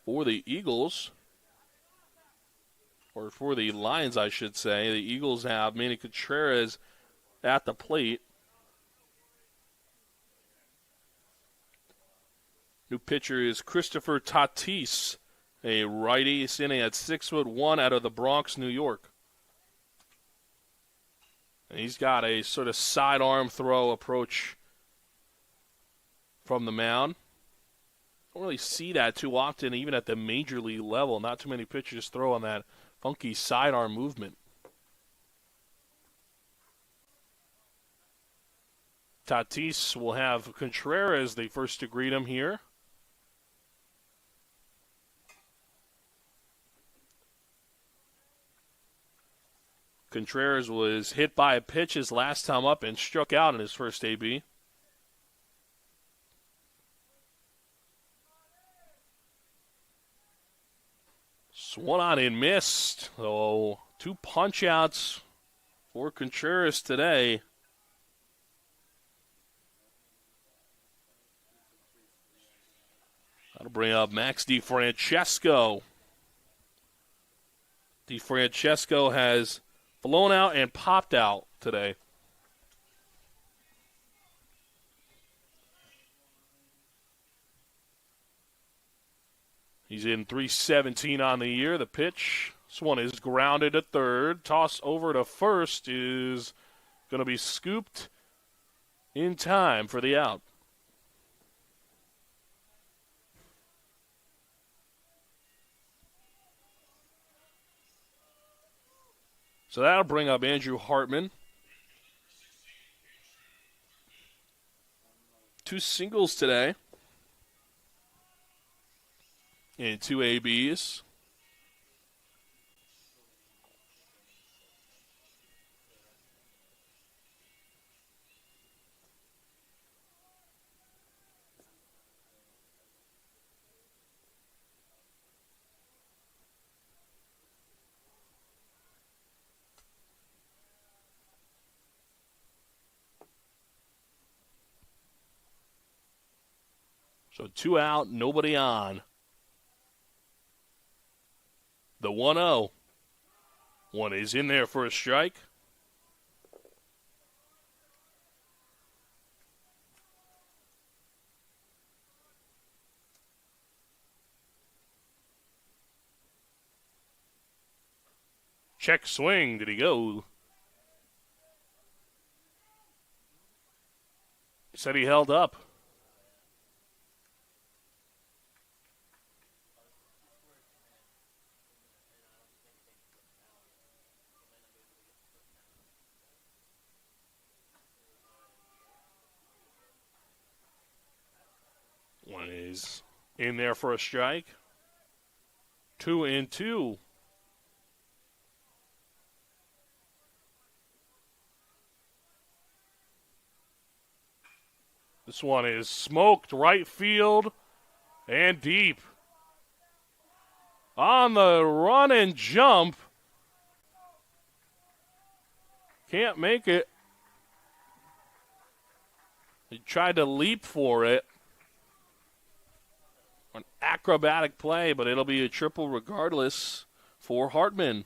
For the Eagles, or for the Lions, I should say, the Eagles have Manny Contreras at the plate. New pitcher is Christopher Tatis, a righty sitting at 6'1" out of the Bronx, New York. And he's got a sort of sidearm throw approach from the mound. Don't really see that too often, even at the major league level. Not too many pitchers throw on that funky sidearm movement. Tatis will have Contreras the first to greet him here. Contreras was hit by a pitch his last time up and struck out in his first AB. Swung on and missed. So 2 punch-outs for Contreras today. That'll bring up Max DeFrancesco. DeFrancesco has blown out and popped out today. He's in 317 on the year. The pitch, this one is grounded at third. Toss over to first is going to be scooped in time for the out. So that'll bring up Andrew Hartman. 2 singles today. And 2 ABs. So 2 out, nobody on. The 1-0. One is in there for a strike. Check swing. Did he go? He said he held up. One is in there for a strike. 2-2. This one is smoked right field and deep. On the run and jump. Can't make it. He tried to leap for it. An acrobatic play, but it'll be a triple regardless for Hartman.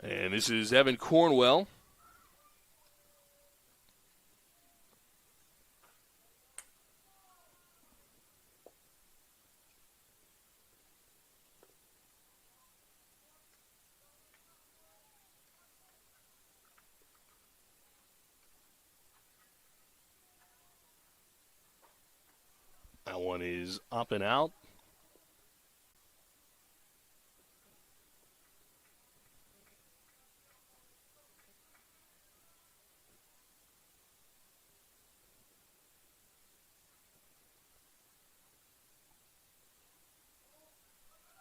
And this is Evan Cornwell. That one is up and out.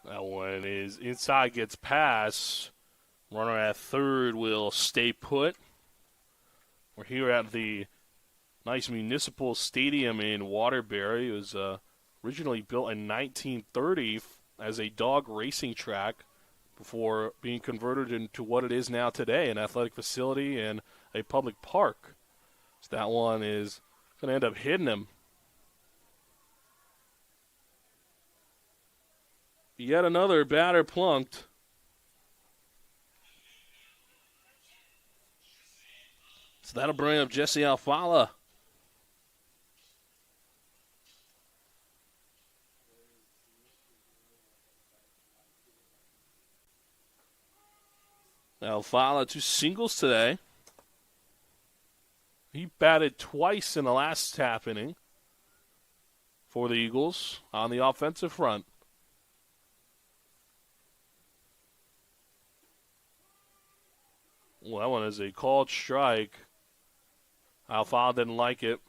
That one is inside, gets past. Runner at third will stay put. We're here at the nice municipal stadium in Waterbury. It was originally built in 1930 as a dog racing track before being converted into what it is now today, an athletic facility and a public park. So that one is going to end up hitting him. Yet another batter plunked. So that'll bring up Jesse Alfala. Alfala 2 singles today. He batted twice in the last half inning for the Eagles on the offensive front. Well, that one is a called strike. Alfala didn't like it.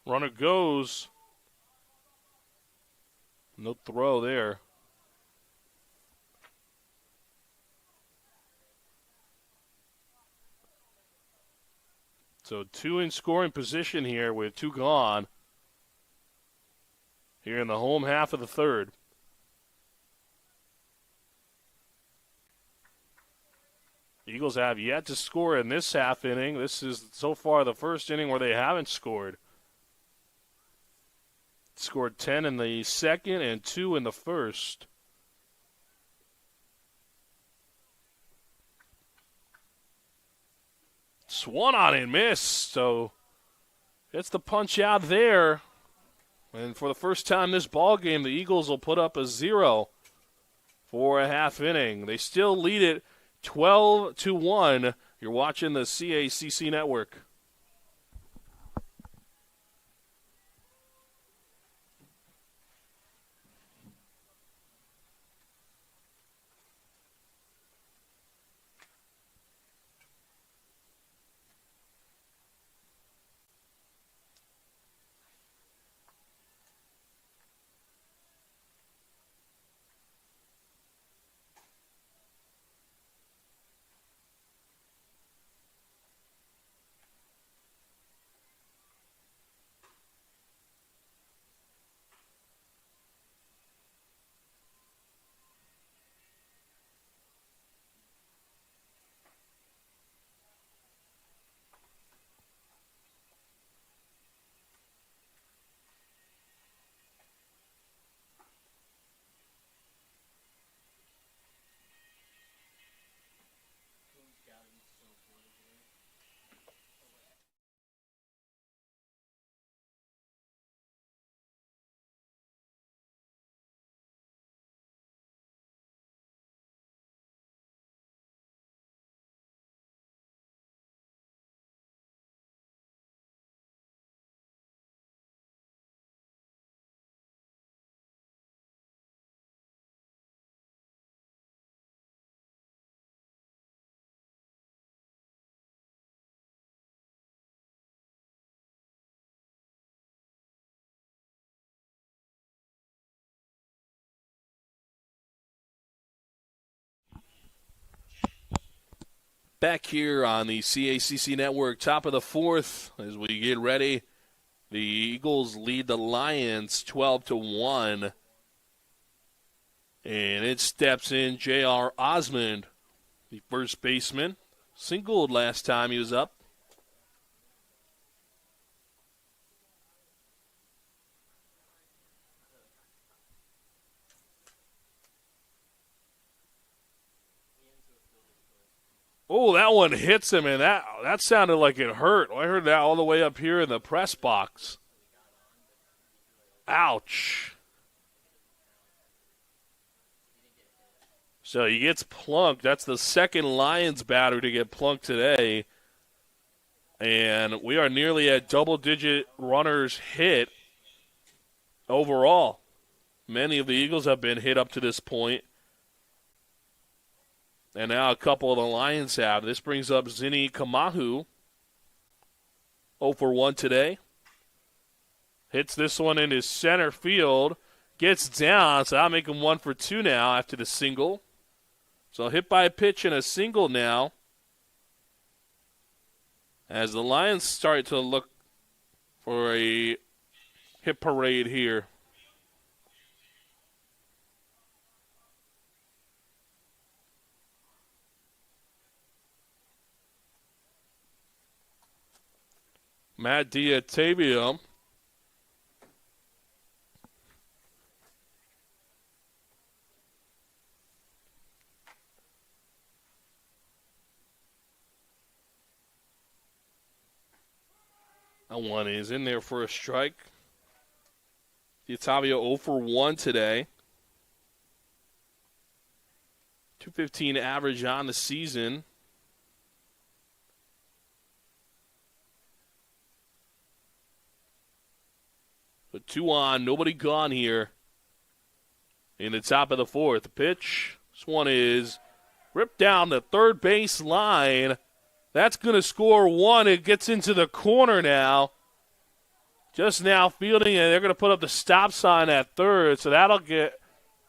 Runner goes. No throw there. So 2 in scoring position here with 2 gone. Here in the home half of the third. Eagles have yet to score in this half inning. This is so far the first inning where they haven't scored. Scored 10 in the second and 2 in the first. Swung on and missed, so it's the punch out there. And for the first time this ball game, the Eagles will put up a 0 for a half inning. They still lead it 12-1. You're watching the CACC Network. Back here on the CACC Network, top of the fourth, as we get ready. The Eagles lead the Lions 12-1. And it steps in J.R. Osmond, the first baseman. Singled last time he was up. Oh, that one hits him, and that sounded like it hurt. I heard that all the way up here in the press box. Ouch. So he gets plunked. That's the second Lions batter to get plunked today. And we are nearly at double-digit runners hit overall. Many of the Eagles have been hit up to this point. And now a couple of the Lions have. This brings up Zinni Kamahu. 0 for 1 today. Hits this one into center field. Gets down, so I'll make him 1 for 2 now after the single. So hit by a pitch and a single now. As the Lions start to look for a hit parade here. Matt Diatavio. That one is in there for a strike. Diatavio 0 for 1 today. 215 average on the season. But 2 on, nobody gone here in the top of the fourth. The pitch, this one is ripped down the third base line. That's going to score 1. It gets into the corner now. Just now fielding, and they're going to put up the stop sign at third. So that'll get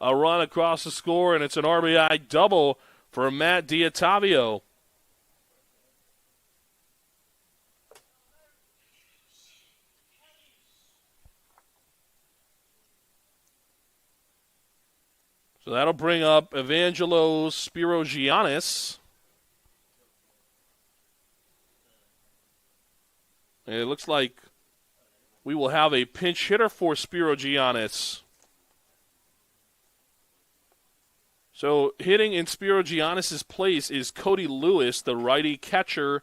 a run across the score, and it's an RBI double for Matt Diatavio. So that'll bring up Evangelos Spirogiannis. And it looks like we will have a pinch hitter for Spirogiannis. So hitting in Spirogiannis' place is Cody Lewis, the righty catcher,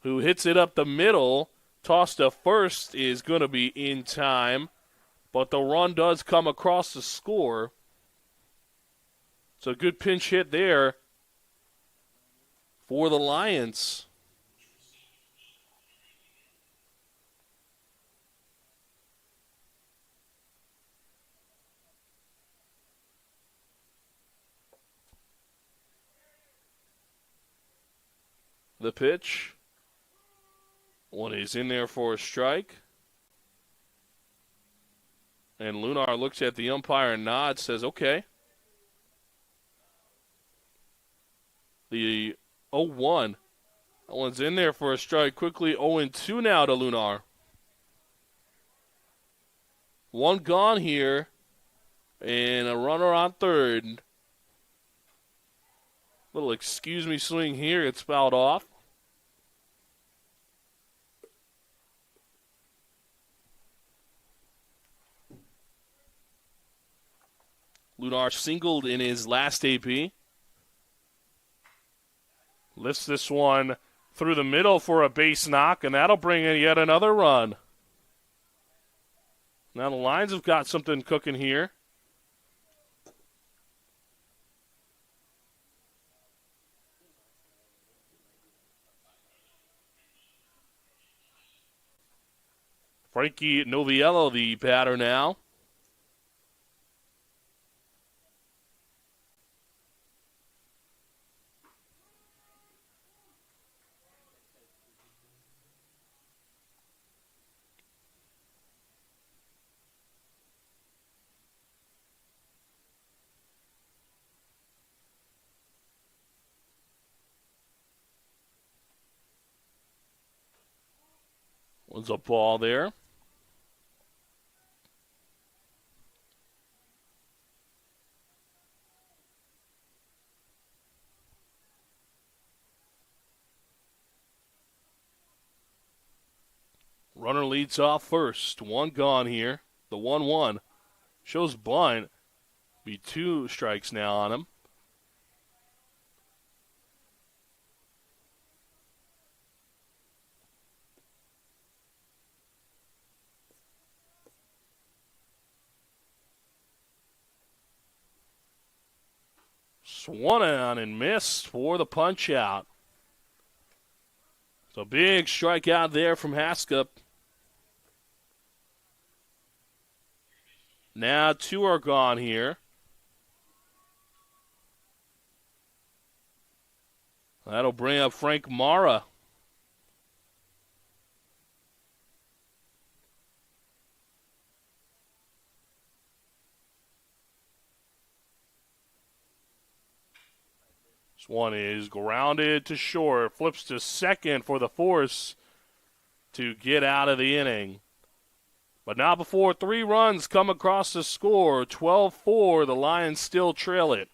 who hits it up the middle. Toss to first is going to be in time, but the run does come across the score. So good pinch hit there for the Lions. The pitch. One is in there for a strike. And Lunar looks at the umpire and nods, says, okay. The 0-1. That one's in there for a strike. Quickly 0-2 now to Lunar. One gone here. And a runner on third. Little excuse me swing here. It's fouled off. Lunar singled in his last AP. Lifts this one through the middle for a base knock, and that'll bring in yet another run. Now the Lions have got something cooking here. Frankie Noviello, the batter now. Was a ball there. Runner leads off first. One gone here. The 1-1 shows bunt. Be 2 strikes now on him. Swung on and missed for the punch out. So big strikeout there from Haskell. Now 2 are gone here. That'll bring up Frank Mara. This one is grounded to short. Flips to second for the force to get out of the inning. But not before 3 runs come across the score. 12-4, the Lions still trail it.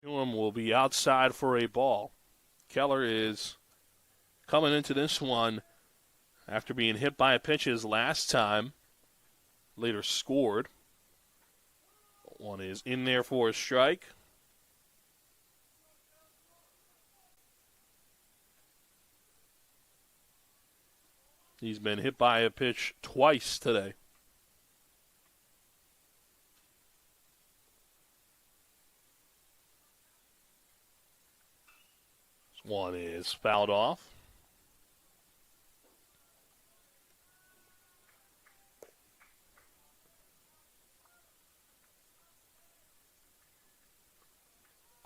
Newham will be outside for a ball. Keller is coming into this one after being hit by pitches last time. Later scored. One is in there for a strike. He's been hit by a pitch twice today. This one is fouled off.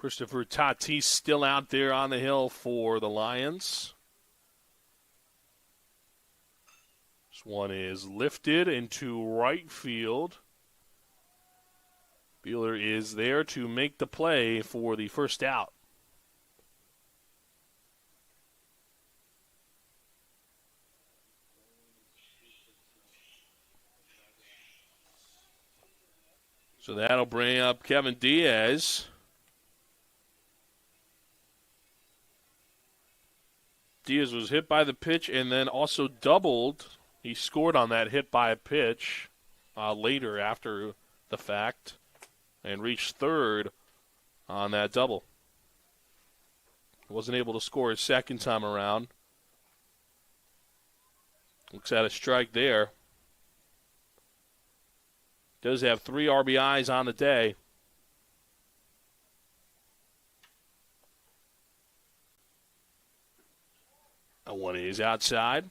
Christopher Tatis still out there on the hill for the Lions. This one is lifted into right field. Beeler is there to make the play for the first out. So that'll bring up Kevin Diaz. Diaz was hit by the pitch and then also doubled. He scored on that hit by a pitch later after the fact and reached third on that double. Wasn't able to score his second time around. Looks at a strike there. Does have 3 RBIs on the day. That one is outside.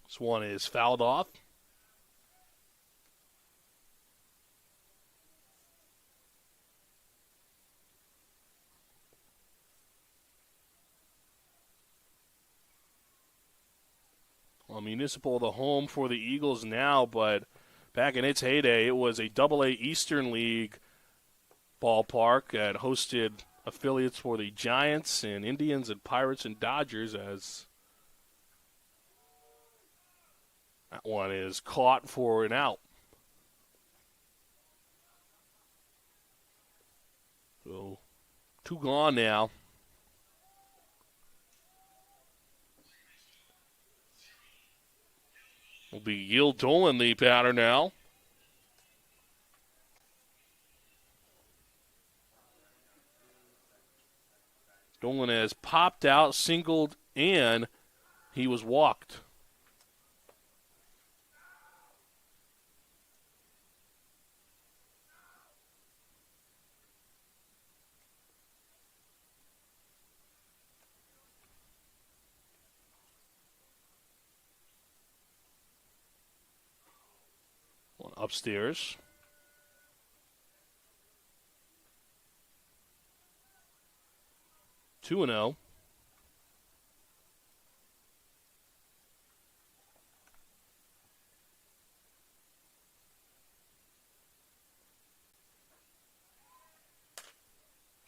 This one is fouled off. Well, Municipal, the home for the Eagles now, but back in its heyday, it was a Double-A Eastern League ballpark that hosted affiliates for the Giants and Indians and Pirates and Dodgers. As that one is caught for an out. So 2 gone now. Will be Yil Dolan the batter now. Dolan has popped out, singled, and he was walked. One upstairs. Two and 0.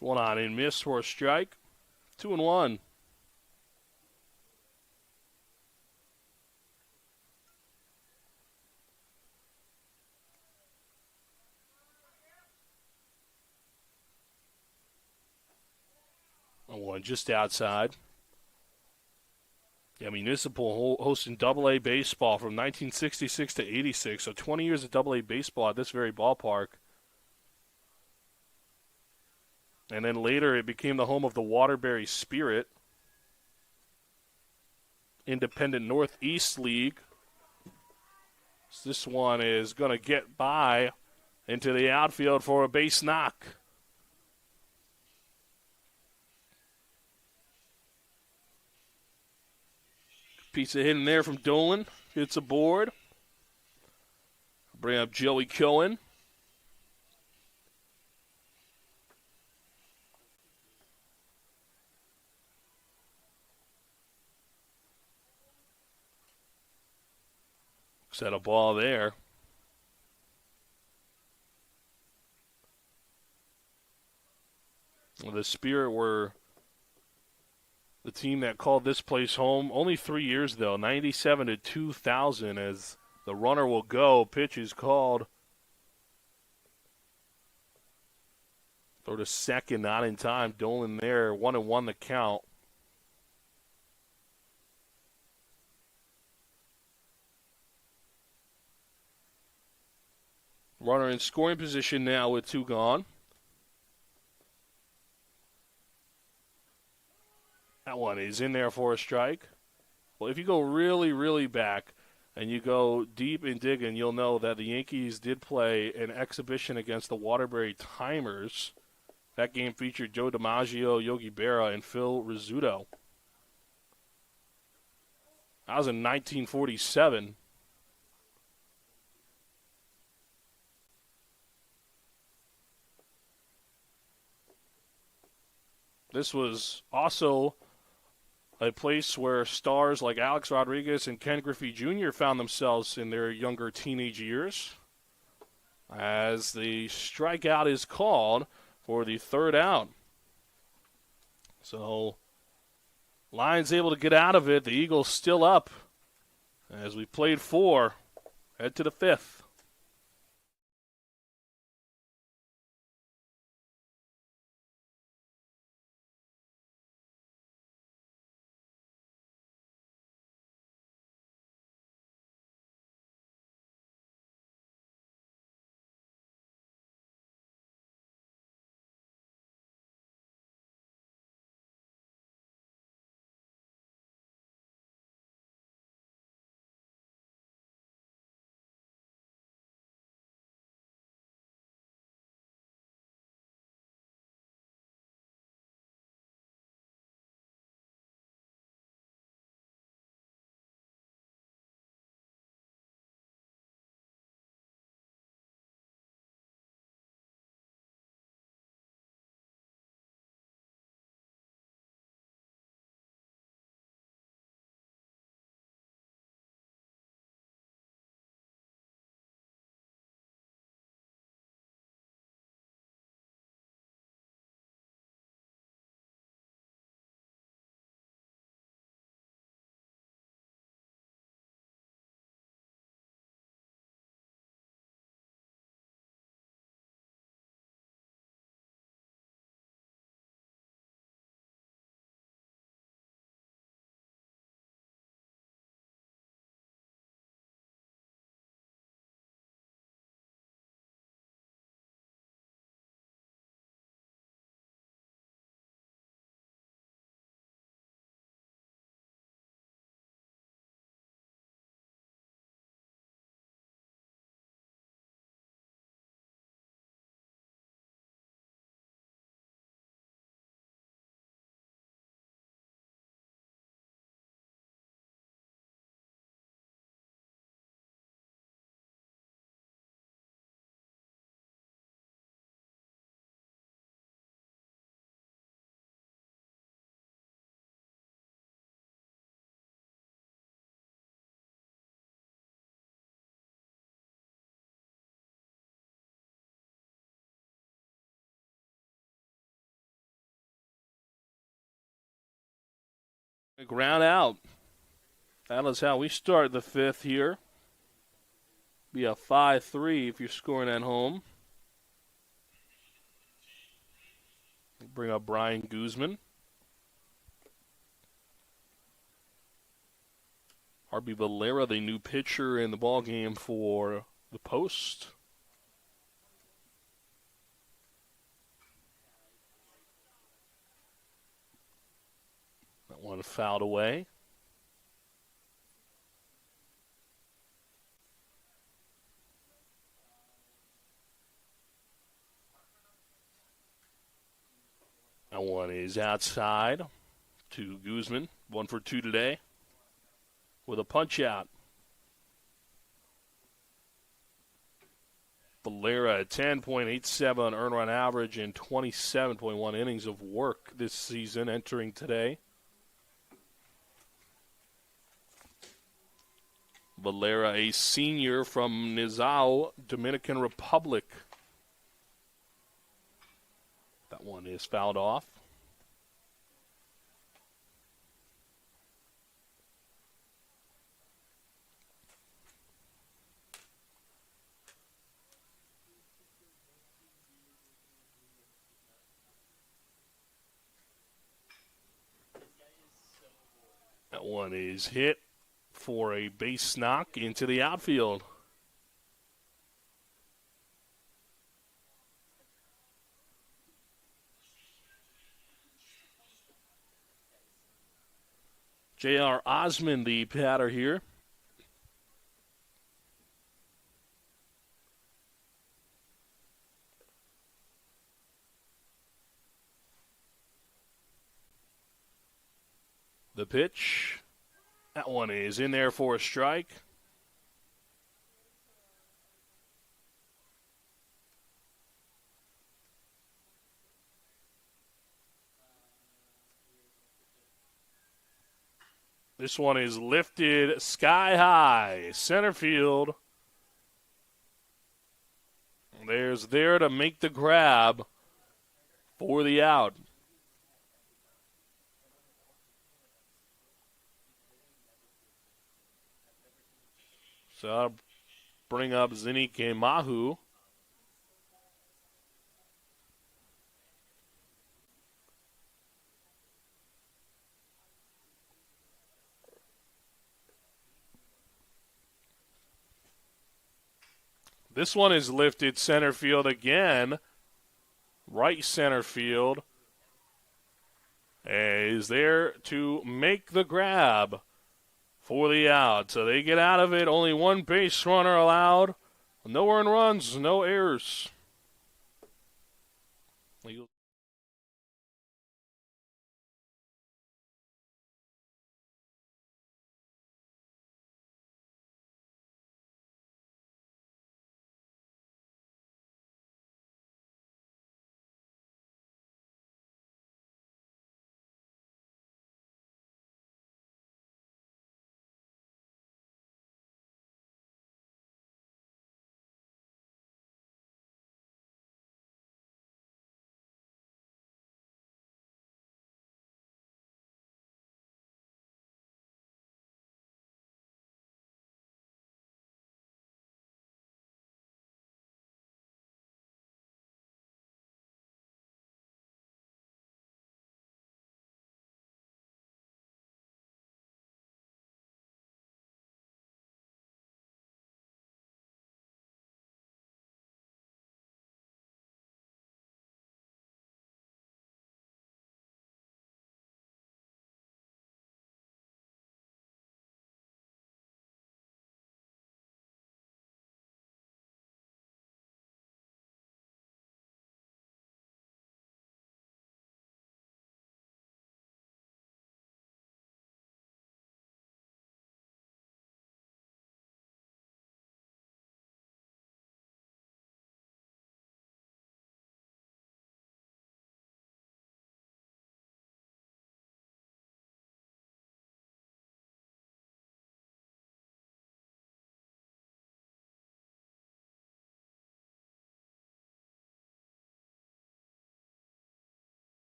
One on in, miss for a strike. 2-1. One just outside. Yeah, Municipal hosting Double-A baseball from 1966 to 86, so 20 years of Double-A baseball at this very ballpark. And then later it became the home of the Waterbury Spirit, Independent Northeast League. So this one is going to get by into the outfield for a base knock. Piece of hitting there from Dolan. Hits a board. Bring up Joey Cohen. Set a ball there. The Spirit were the team that called this place home. Only 3 years, though, 97 to 2000, as the runner will go. Pitch is called. Throw to second, not in time. Dolan there, 1-1 the count. Runner in scoring position now with 2 gone. That one is in there for a strike. Well, if you go really, really back, and you go deep in digging, you'll know that the Yankees did play an exhibition against the Waterbury Timers. That game featured Joe DiMaggio, Yogi Berra, and Phil Rizzuto. That was in 1947. This was also a place where stars like Alex Rodriguez and Ken Griffey Jr. found themselves in their younger teenage years. As the strikeout is called for the third out. So, Lions able to get out of it. The Eagles still up as we played 4. Head to the 5th. Ground out. That is how we start the 5th here. Be a 5-3 if you're scoring at home. Bring up Brian Guzman. RB Valera, the new pitcher in the ball game for the Post. That one fouled away. That one is outside to Guzman. 1 for 2 today with a punch out. Valera at 10.87 earned run average and 27.1 innings of work this season entering today. Valera, a senior from Nizao, Dominican Republic. That one is fouled off. That one is hit for a base knock into the outfield. J.R. Osmond, the batter here. The pitch. That one is in there for a strike. This one is lifted sky high. Center field. There's there to make the grab for the out. So I'll bring up Zinike Mahu. This one is lifted center field again. Right center field. Is there to make the grab for the out. So they get out of it. Only one base runner allowed. No earned runs, no errors.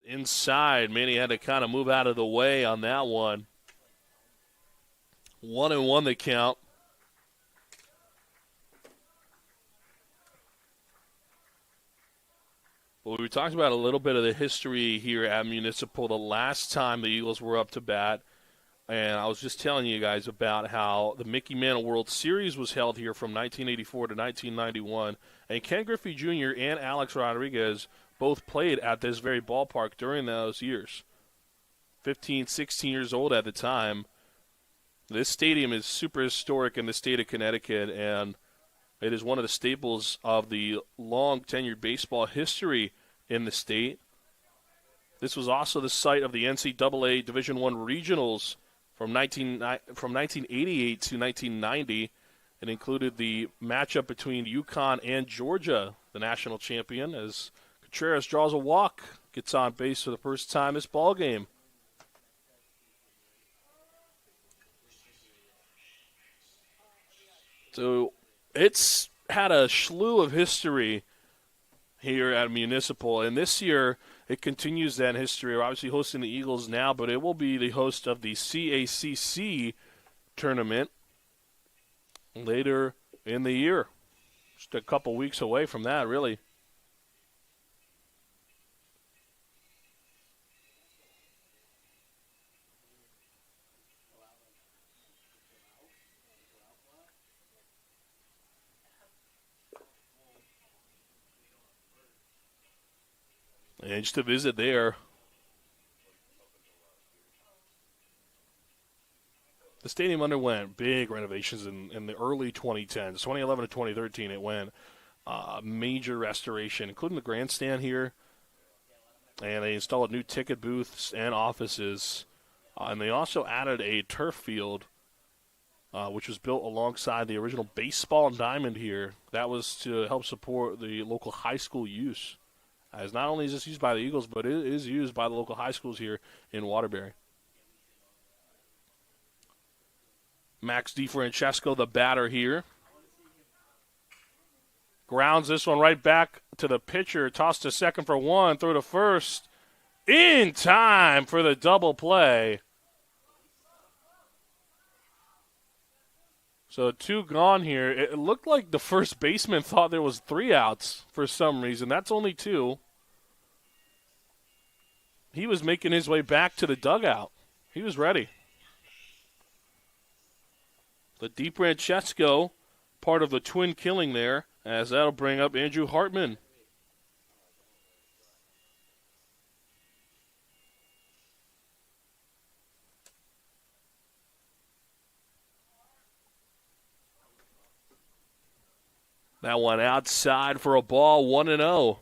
Inside, Manny had to kind of move out of the way on that one. 1-1 the count. Well, we talked about a little bit of the history here at Municipal the last time the Eagles were up to bat. And I was just telling you guys about how the Mickey Mantle World Series was held here from 1984 to 1991. And Ken Griffey Jr. and Alex Rodriguez both played at this very ballpark during those years. 15, 16 years old at the time. This stadium is super historic in the state of Connecticut, and it is one of the staples of the long tenured baseball history in the state. This was also the site of the NCAA Division I regionals from 1988 to 1990. It included the matchup between UConn and Georgia, the national champion, as Contreras draws a walk, gets on base for the first time this ball game. So it's had a slew of history here at Municipal. And this year, it continues that history. We're obviously hosting the Eagles now, but it will be the host of the CACC tournament later in the year. Just a couple weeks away from that, really. And just a visit there. The stadium underwent big renovations in the early 2010s. 2011 to 2013, it went major restoration, including the grandstand here. And they installed new ticket booths and offices. And they also added a turf field, which was built alongside the original baseball diamond here. That was to help support the local high school use. As not only is this used by the Eagles, but it is used by the local high schools here in Waterbury. Max DiFrancesco, the batter here. Grounds this one right back to the pitcher. Tossed to second for one. Throw to first. In time for the double play. So 2 gone here. It looked like the first baseman thought there was 3 outs for some reason. That's only 2. He was making his way back to the dugout. He was ready. The DiFrancesco, part of the twin killing there, as that'll bring up Andrew Hartman. That one outside for a ball, 1-0.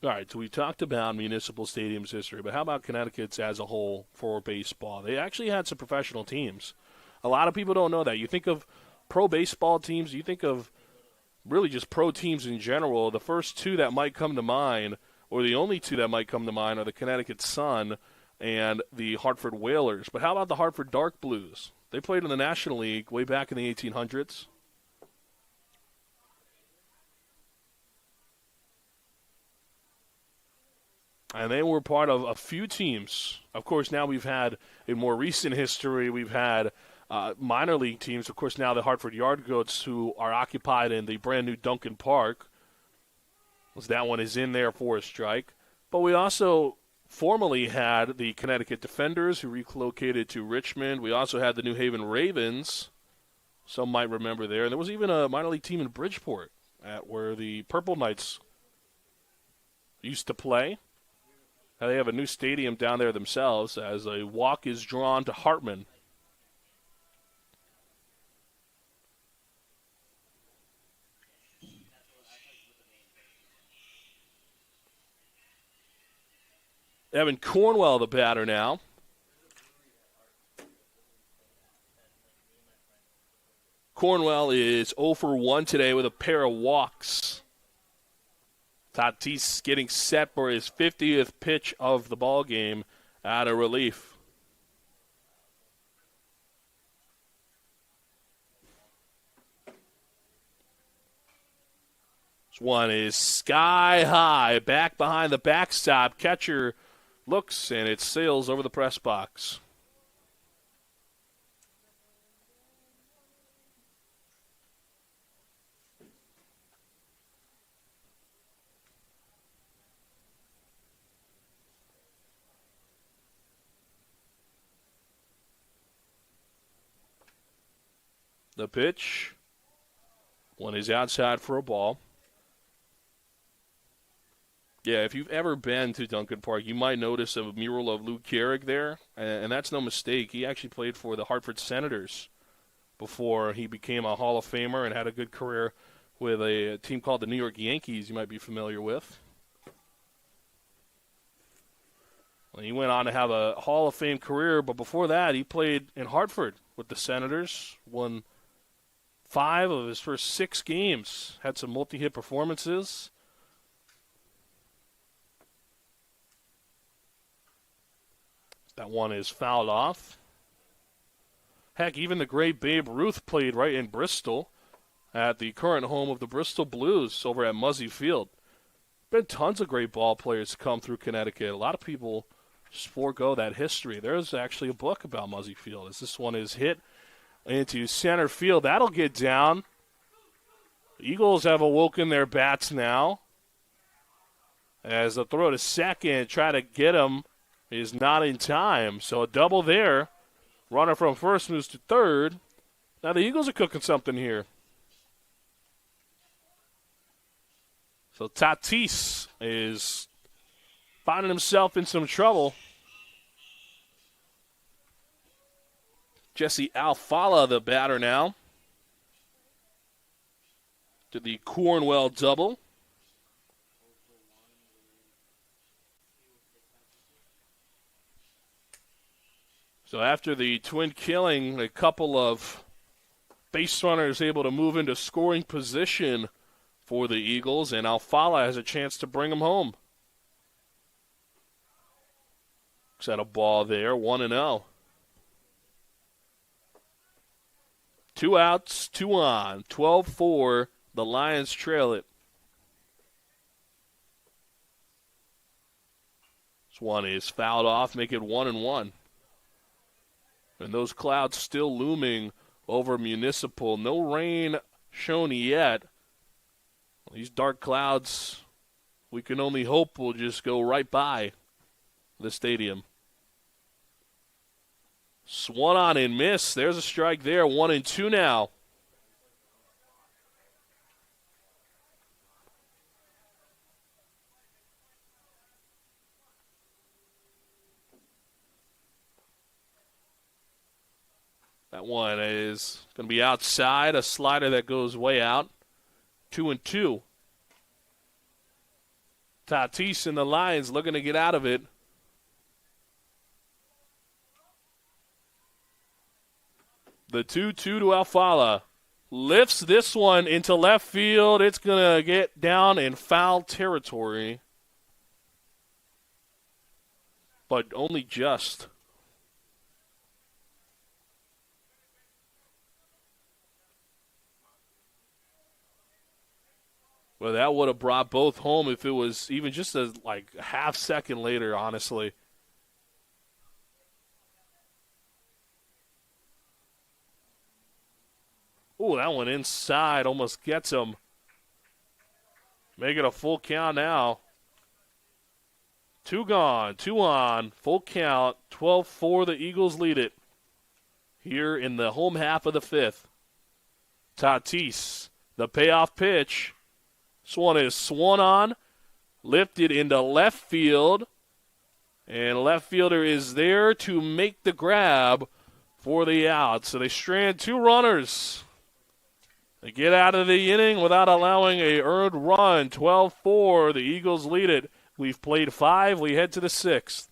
All right, so we talked about Municipal Stadium's history, but how about Connecticut's as a whole for baseball? They actually had some professional teams. A lot of people don't know that. You think of pro baseball teams, you think of really just pro teams in general. The first 2 that might come to mind, or the only 2 that might come to mind, are the Connecticut Sun and the Hartford Whalers. But how about the Hartford Dark Blues? They played in the National League way back in the 1800s. And they were part of a few teams. Of course, now we've had, in more recent history, we've had minor league teams. Of course, now the Hartford Yard Goats, who are occupied in the brand-new Duncan Park. That one is in there for a strike. But we also formerly had the Connecticut Defenders, who relocated to Richmond. We also had the New Haven Ravens. Some might remember there. And there was even a minor league team in Bridgeport where the Purple Knights used to play. Now they have a new stadium down there themselves as a walk is drawn to Hartman. Evan Cornwell, the batter now. Cornwell is 0 for 1 today with a pair of walks. Tatis getting set for his 50th pitch of the ball game out of relief. This one is sky high, back behind the backstop. Catcher looks, and it sails over the press box. The pitch. One is outside for a ball. Yeah, if you've ever been to Duncan Park, you might notice a mural of Lou Gehrig there, and that's no mistake. He actually played for the Hartford Senators before he became a Hall of Famer and had a good career with a team called the New York Yankees you might be familiar with. Well, he went on to have a Hall of Fame career, but before that he played in Hartford with the Senators, won 5 of his first 6 games, had some multi-hit performances. That one is fouled off. Heck, even the great Babe Ruth played right in Bristol at the current home of the Bristol Blues over at Muzzy Field. Been tons of great ball players come through Connecticut. A lot of people just forego that history. There's actually a book about Muzzy Field as this one is hit into center field. That'll get down. Eagles have awoken their bats now. As the throw to second, try to get him, is not in time. So a double there. Runner from first moves to third. Now the Eagles are cooking something here. So Tatis is finding himself in some trouble. Jesse Alfala, the batter now, to the Cornwell double. So after the twin killing, a couple of base runners able to move into scoring position for the Eagles, and Alfala has a chance to bring them home. Set a ball there, 1-0. 2 outs, 2 on, 12-4. The Lions trail it. This one is fouled off, make it 1-1. And those clouds still looming over Municipal. No rain shown yet. These dark clouds, we can only hope will just go right by the stadium. Swung on and missed. There's a strike there. 1-2 now. That one is going to be outside. A slider that goes way out. 2-2. Tatis and the Lions looking to get out of it. The 2-2 to Alfala. Lifts this one into left field. It's going to get down in foul territory. But only just. Well, that would have brought both home if it was even just a half second later, honestly. Ooh, that one inside almost gets him. Make it a full count now. 2 gone, 2 on, full count, 12-4. The Eagles lead it here in the home half of the 5th. Tatis, the payoff pitch. This one is swung on, lifted into left field, and left fielder is there to make the grab for the out. So they strand 2 runners. They get out of the inning without allowing a earned run. 12-4, the Eagles lead it. We've played 5. We head to the 6th.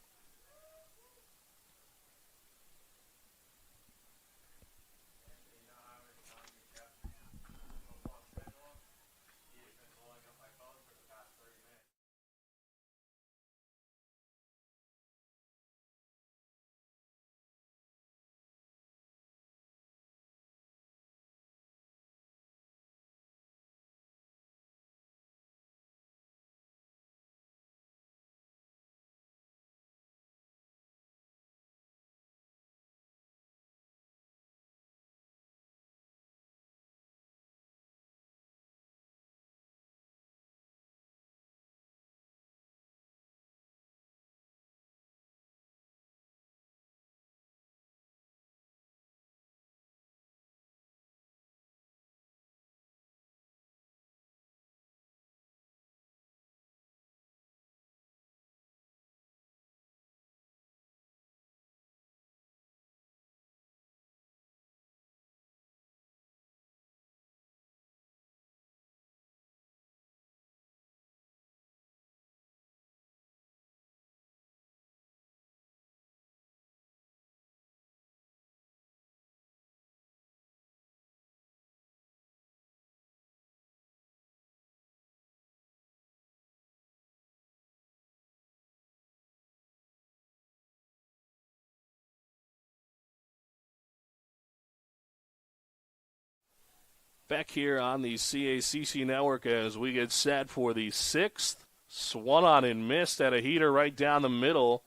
Back here on the CACC network as we get set for the sixth. Swung on and missed at a heater right down the middle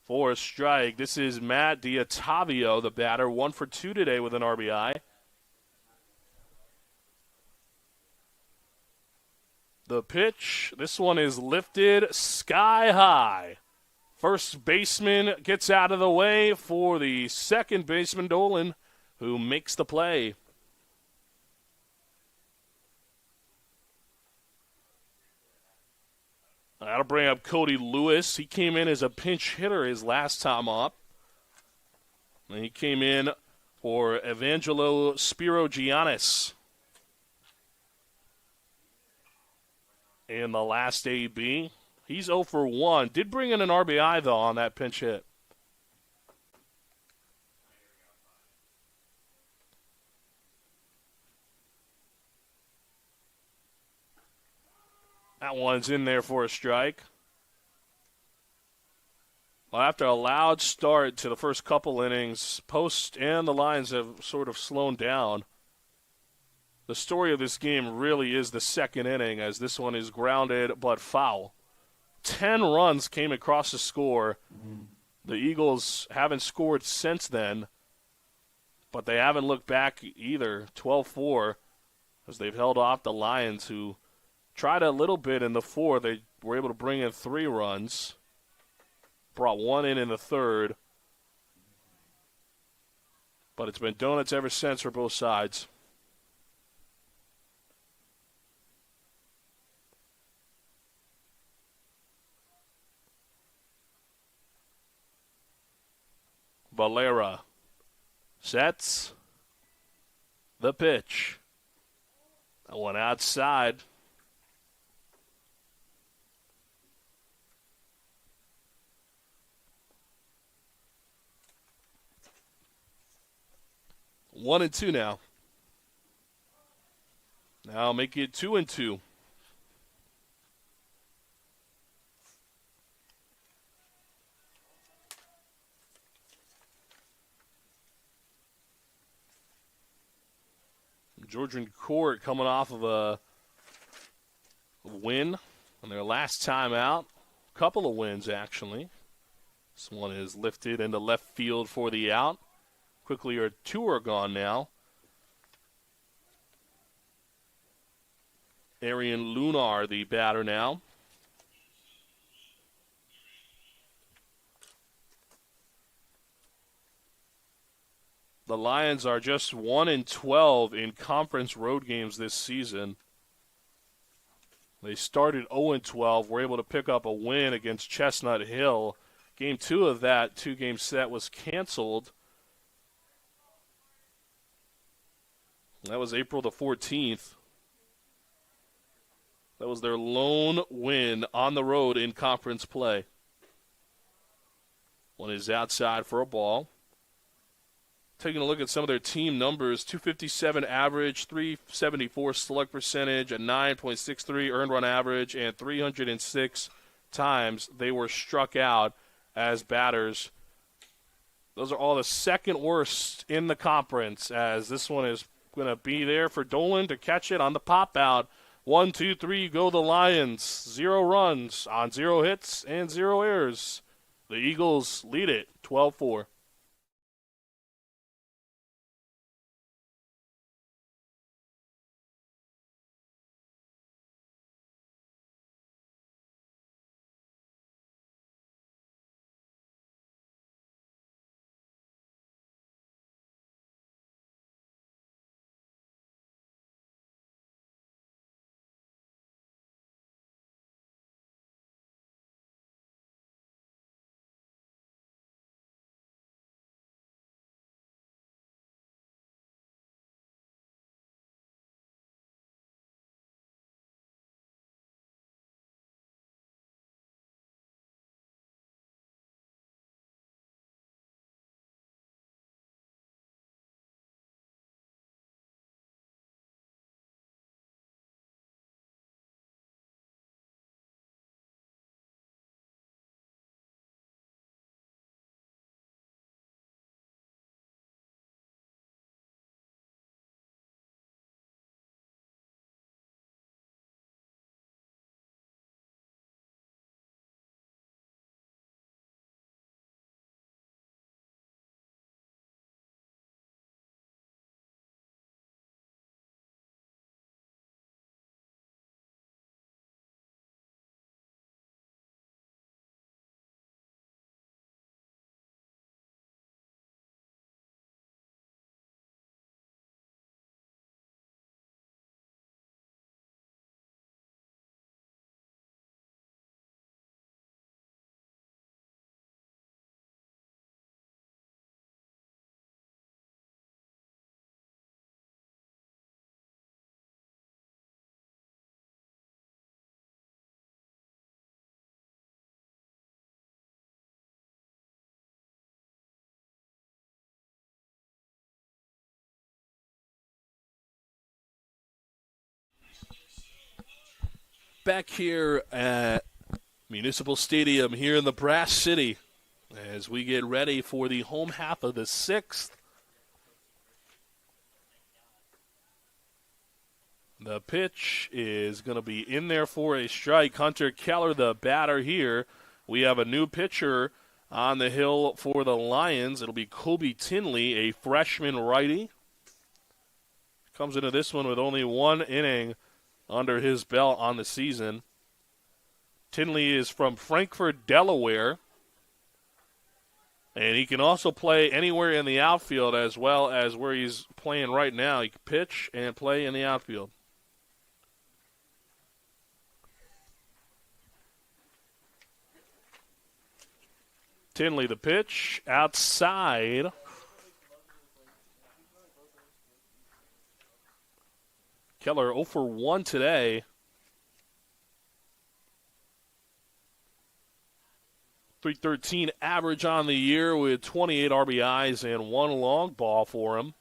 for a strike. This is Matt D'Ottavio, the batter, 1 for 2 today with an RBI. The pitch, this one is lifted sky high. First baseman gets out of the way for the second baseman, Dolan, who makes the play. That'll bring up Cody Lewis. He came in as a pinch hitter his last time up. And he came in for Evangelo Spirogiannis in the last AB. He's 0 for 1. Did bring in an RBI, though, on that pinch hit. That one's in there for a strike. Well, after a loud start to the first couple innings, Post and the Lions have sort of slowed down. The story of this game really is the second inning, as this one is grounded but foul. 10 runs came across the score. The Eagles haven't scored since then, but they haven't looked back either. 12-4, as they've held off the Lions, who tried a little bit in the fourth. They were able to bring in 3 runs. Brought one in the third. But it's been donuts ever since for both sides. Valera sets the pitch. That one outside. One and two now. Now make it 2-2. Georgian Court coming off of a win on their last time out. Couple of wins, actually. This one is lifted into left field for the out. Quickly, 2 are gone now. Arian Lunar, the batter now. The Lions are just 1-12 in conference road games this season. They started 0-12, were able to pick up a win against Chestnut Hill. Game 2 of that 2-game set was canceled. That was April the 14th. That was their lone win on the road in conference play. One is outside for a ball. Taking a look at some of their team numbers, 257 average, 374 slug percentage, a 9.63 earned run average, and 306 times they were struck out as batters. Those are all the second worst in the conference, as this one is going to be there for Dolan to catch it on the pop out. 1, 2, 3, go the Lions. 0 runs on 0 hits and 0 errors. The Eagles lead it 12-4. Back here at Municipal Stadium here in the Brass City as we get ready for the home half of the 6th. The pitch is going to be in there for a strike. Hunter Keller, the batter here. We have a new pitcher on the hill for the Lions. It'll be Kobe Tinley, a freshman righty. Comes into this one with only 1 inning under his belt on the season. Tinley is from Frankfort, Delaware. And he can also play anywhere in the outfield as well as where he's playing right now. He can pitch and play in the outfield. Tinley, the pitch, outside. Keller 0 for 1 today. .313 average on the year with 28 RBIs and 1 long ball for him.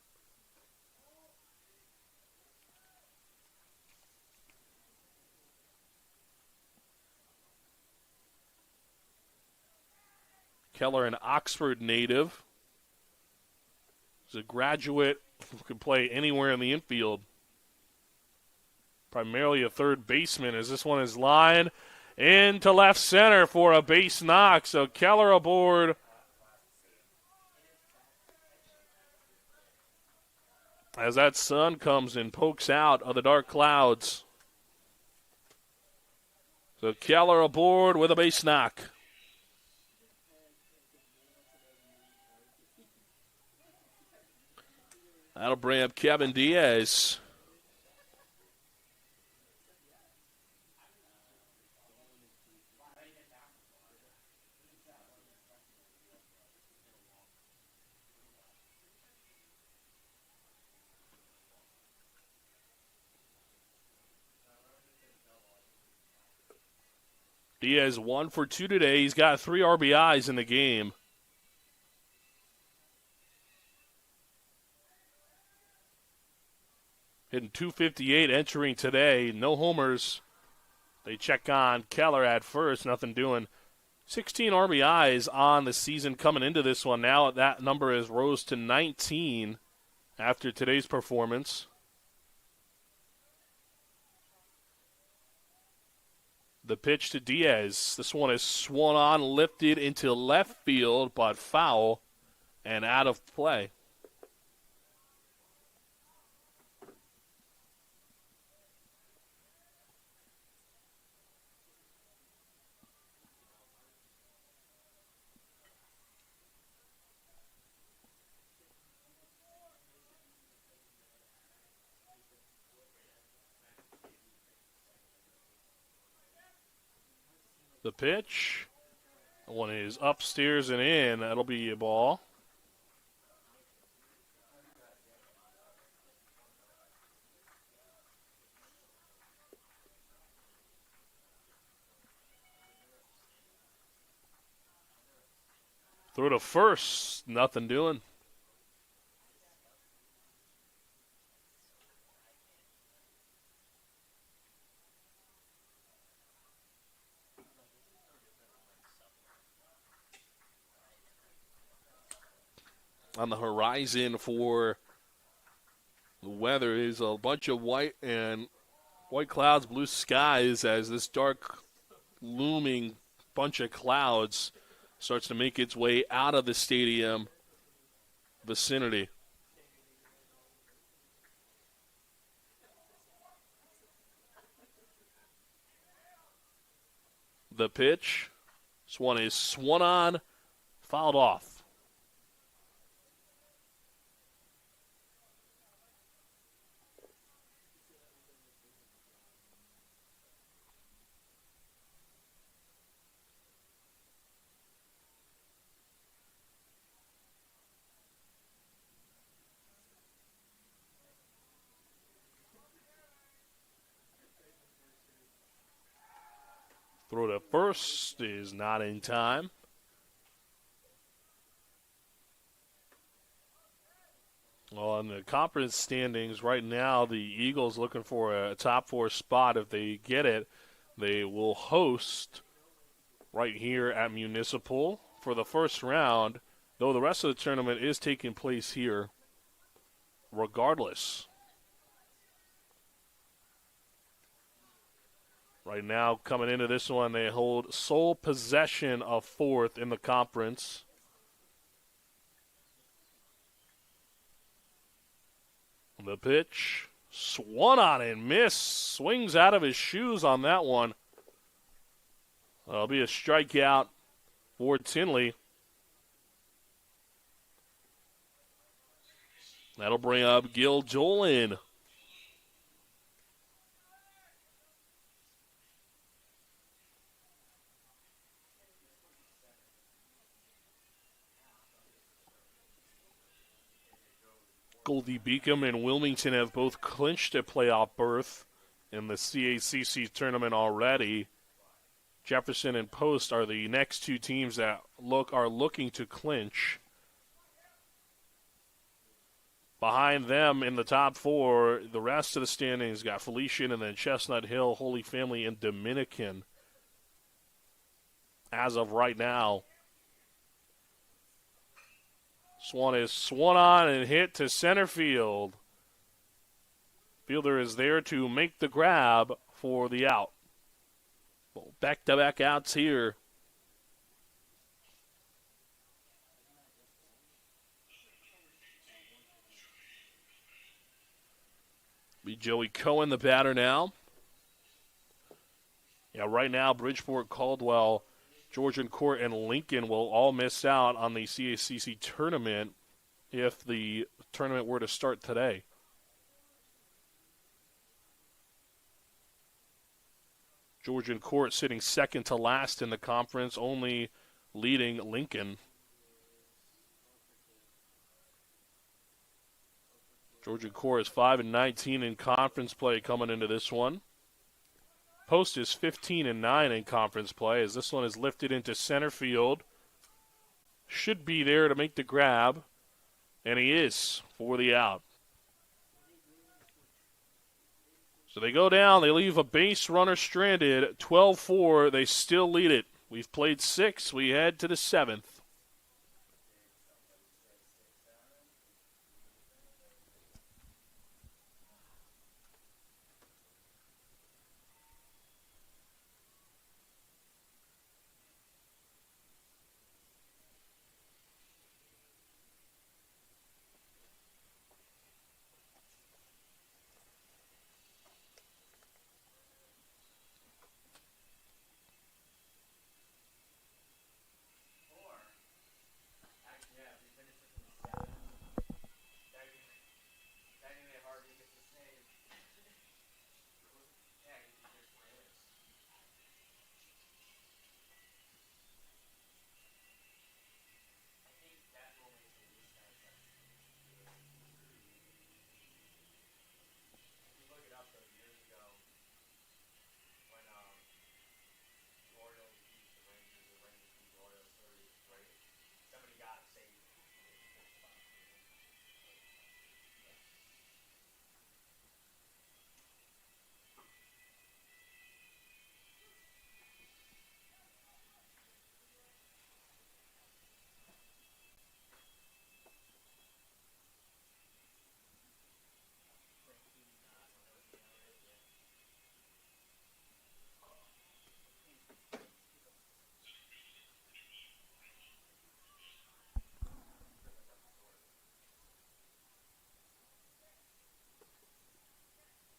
Keller, an Oxford native. He's a graduate who can play anywhere in the infield. Primarily a third baseman as this one is lined into left center for a base knock. So Keller aboard. As that sun comes and pokes out of the dark clouds. So Keller aboard with a base knock. That'll bring up Kevin Diaz. Diaz 1 for 2 today. He's got 3 RBIs in the game. Hitting .258 entering today. No homers. They check on Keller at first. Nothing doing. 16 RBIs on the season coming into this one. Now that number has rose to 19 after today's performance. The pitch to Diaz. This one is swung on, lifted into left field, but foul and out of play. The pitch. That one is upstairs and in. That'll be a ball. Throw to first. Nothing doing. On the horizon for the weather is a bunch of white clouds, blue skies as this dark looming bunch of clouds starts to make its way out of the stadium vicinity. The pitch. This one is swung on, fouled off. Throw to first is not in time. Well, in the conference standings right now, the Eagles looking for a top 4 spot. If they get it, They will host right here at Municipal for the first round, though the rest of the tournament is taking place here regardless. Right now, coming into this one, they hold sole possession of fourth in the conference. The pitch, swung on and missed. Swings out of his shoes on that one. That'll be a strikeout for Tinley. That'll bring up Gil Dolan. Goldie Beacom and Wilmington have both clinched a playoff berth in the CACC tournament already. Jefferson and Post are the next two teams that are looking to clinch. Behind them in the top four, the rest of the standings got Felician and then Chestnut Hill, Holy Family, and Dominican as of right now. Swan is swung on and hit to center field. Fielder is there to make the grab for the out. Well, back-to-back outs here. Be Joey Cohen, the batter now. Yeah, right now, Bridgeport, Caldwell, Georgian Court, and Lincoln will all miss out on the CACC tournament if the tournament were to start today. Georgian Court sitting second to last in the conference, only leading Lincoln. Georgian Court is 5-19 in conference play coming into this one. Post is 15-9 in conference play as this one is lifted into center field. Should be there to make the grab, and he is for the out. So they go down, they leave a base runner stranded, 12-4, they still lead it. We've played 6, we head to the 7th.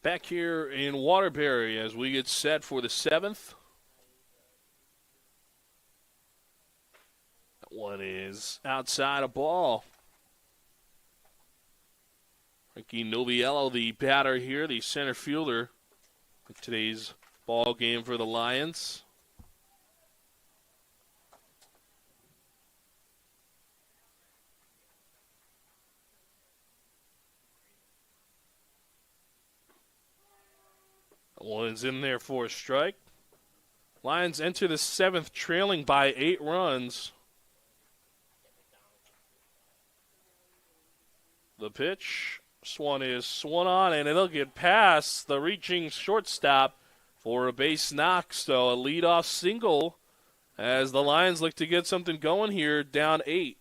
Back here in Waterbury as we get set for the 7th. That one is outside a ball. Ricky Noviello, the batter here, the center fielder for today's ball game for the Lions. One's in there for a strike. Lions enter the 7th trailing by 8 runs. The pitch. Swan is swung on, and it'll get past the reaching shortstop. for a base knock. So a leadoff single as the Lions look to get something going here, down 8.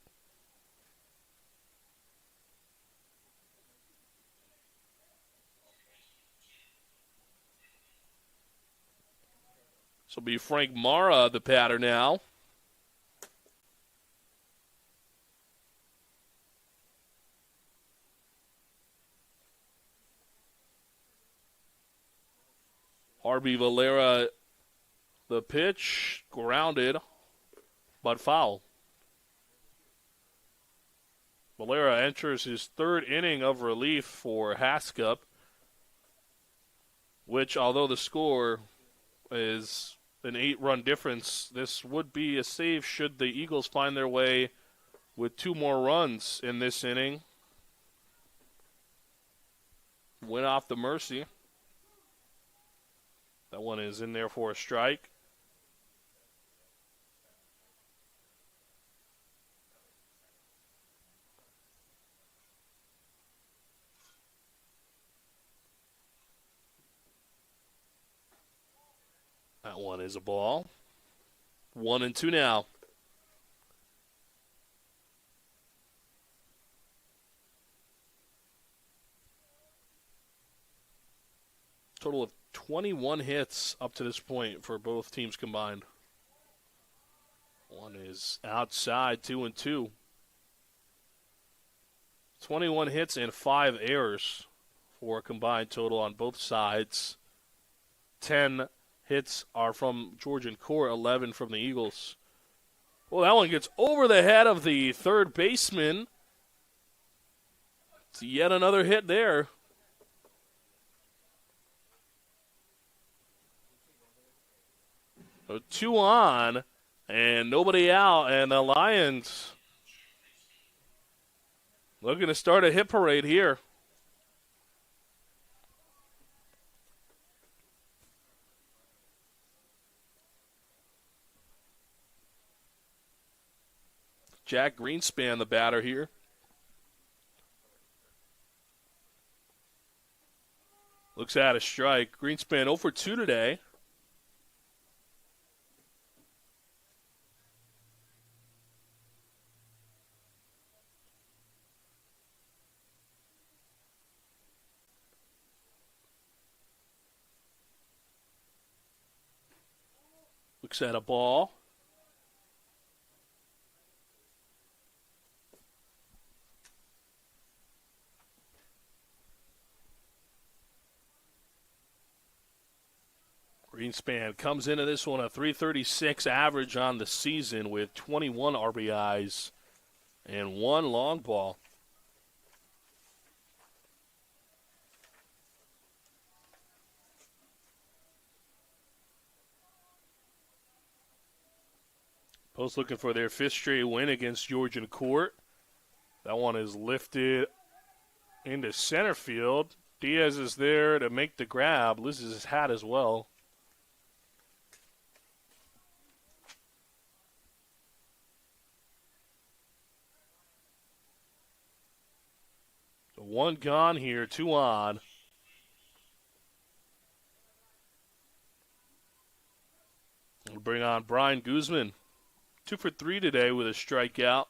This will be Frank Mara, the batter now. Harvey Valera, the pitch, grounded, but foul. Valera enters his 3rd inning of relief for Haskup, which, although the score is an 8-run difference, this would be a save should the Eagles find their way with 2 more runs in this inning. Win off the mercy. That one is in there for a strike. That one is a ball. 1-2 now. Total of 21 hits up to this point for both teams combined. One is outside, 2-2. 21 hits and 5 errors for a combined total on both sides. 10 hits are from Georgian Court, 11 from the Eagles. Well, that one gets over the head of the third baseman. It's yet another hit there. So 2 on and nobody out, and the Lions looking to start a hit parade here. Jack Greenspan, the batter here. Looks at a strike. Greenspan 0 for 2 today. Looks at a ball. Greenspan comes into this one a .336 average on the season with 21 RBIs and 1 long ball. Post looking for their 5th straight win against Georgian Court. That one is lifted into center field. Diaz is there to make the grab. Loses his hat as well. So 1 gone here, 2 on. We'll bring on Brian Guzman. 2 for 3 today with a strikeout.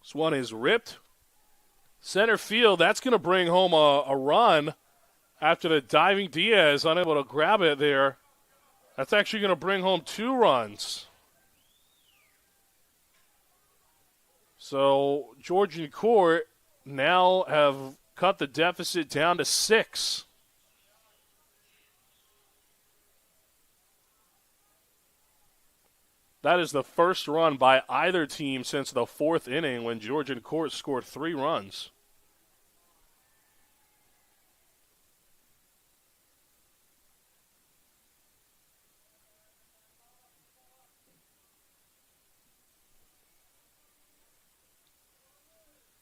This one is ripped. Center field, that's going to bring home a run after the diving Diaz, unable to grab it there. That's actually going to bring home 2 runs. So Georgian Court now have cut the deficit down to 6. That is the first run by either team since the 4th inning when Georgian Court scored 3 runs.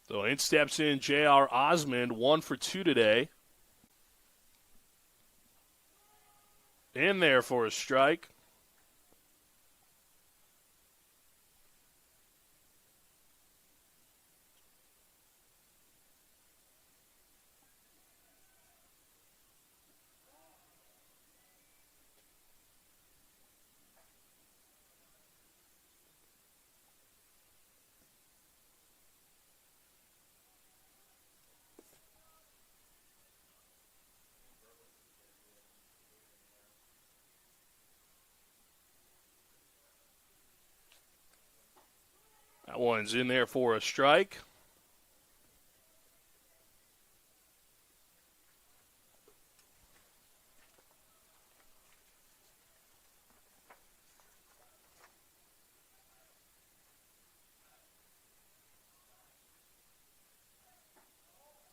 So in steps in J.R. Osmond, 1 for 2 today. In there for a strike. That one's in there for a strike.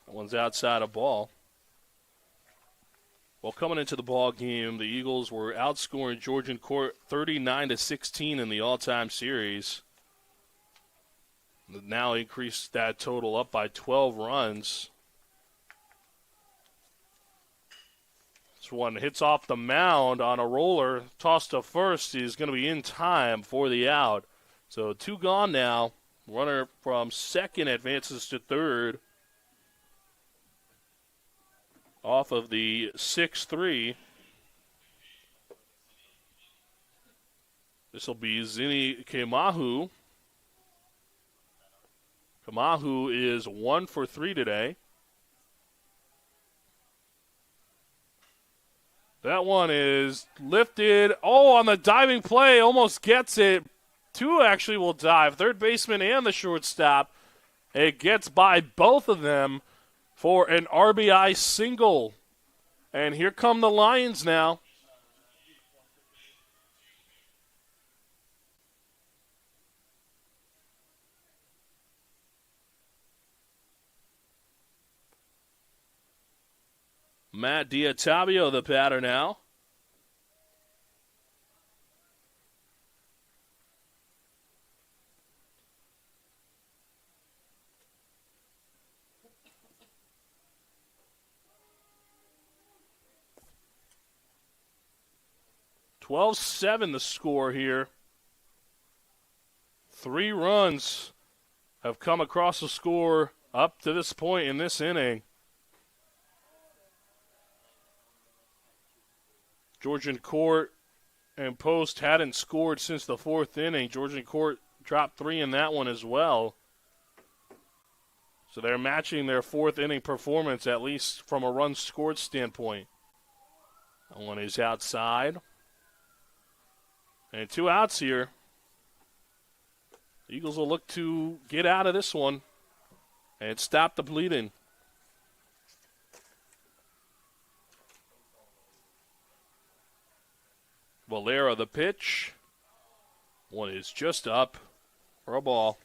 That one's outside of ball. Well, coming into the ball game, the Eagles were outscoring Georgian Court 39-16 in the all-time series. Now increased that total up by 12 runs. This one hits off the mound on a roller, tossed to first. Is going to be in time for the out. So 2 gone now. Runner from second advances to third. Off of the 6-3. This will be Zini Kemahu. Kemahu is 1 for 3 today. That one is lifted. Oh, on the diving play, almost gets it. 2 actually will dive. Third baseman and the shortstop. It gets by both of them for an RBI single. And here come the Lions now. Matt Diatabio, the batter now. "12-7 the score here. 3 runs have come across the score up to this point in this inning. Georgian Court and Post hadn't scored since the 4th inning. Georgian Court dropped 3 in that one as well. So they're matching their 4th inning performance, at least from a run scored standpoint. That one is outside. And 2 outs here. The Eagles will look to get out of this one and stop the bleeding. Valera the pitch. One is just up for a ball.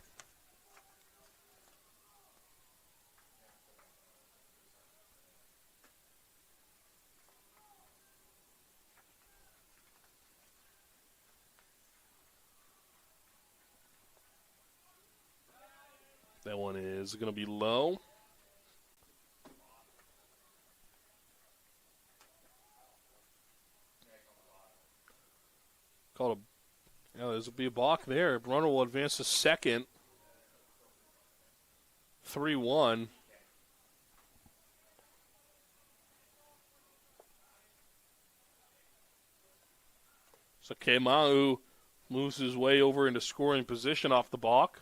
That one is going to be low. Called a, there's be a balk there. Runner will advance to second. 3-1. So Kemau moves his way over into scoring position off the balk.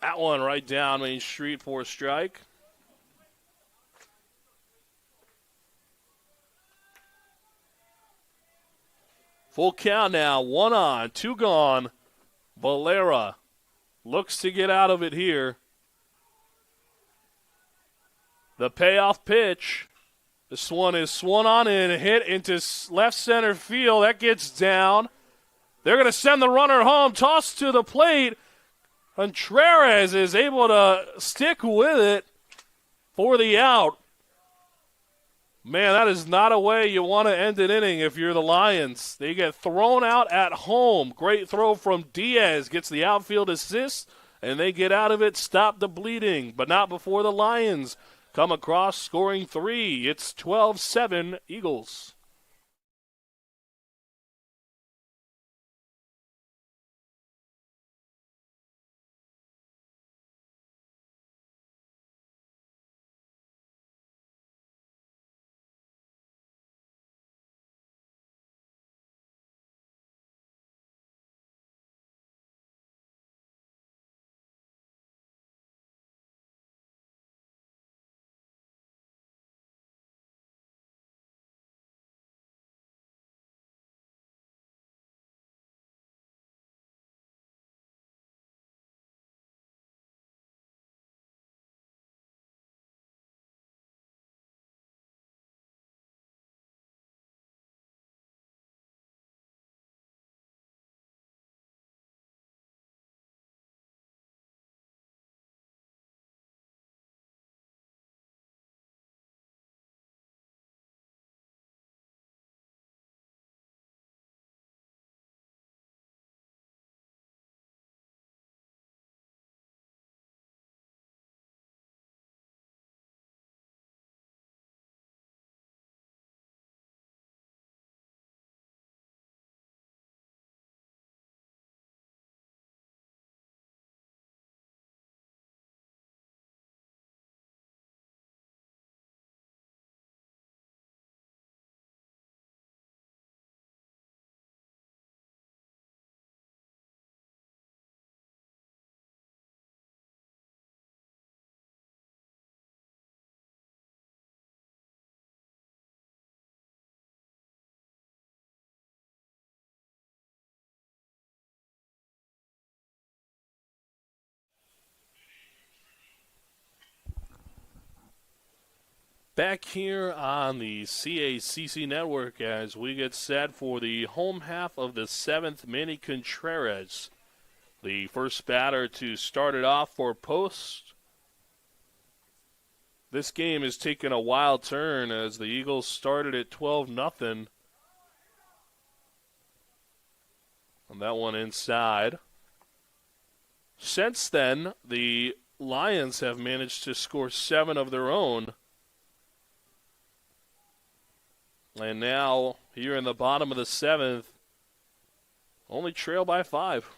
That one right down Main Street for a strike. Full count now, 1 on, 2 gone. Valera looks to get out of it here. The payoff pitch. This one is swung on and hit into left center field. That gets down. They're going to send the runner home. Toss to the plate. Contreras is able to stick with it for the out. Man, that is not a way you want to end an inning if you're the Lions. They get thrown out at home. Great throw from Diaz. Gets the outfield assist, and they get out of it, stop the bleeding. But not before the Lions come across scoring 3. It's 12-7 Eagles. Back here on the CACC network as we get set for the home half of the seventh, Manny Contreras, the first batter to start it off for Post. This game has taken a wild turn as the Eagles started at 12-0. And that one inside. Since then, the Lions have managed to score 7 of their own. And now, here in the bottom of the seventh, only trail by 5.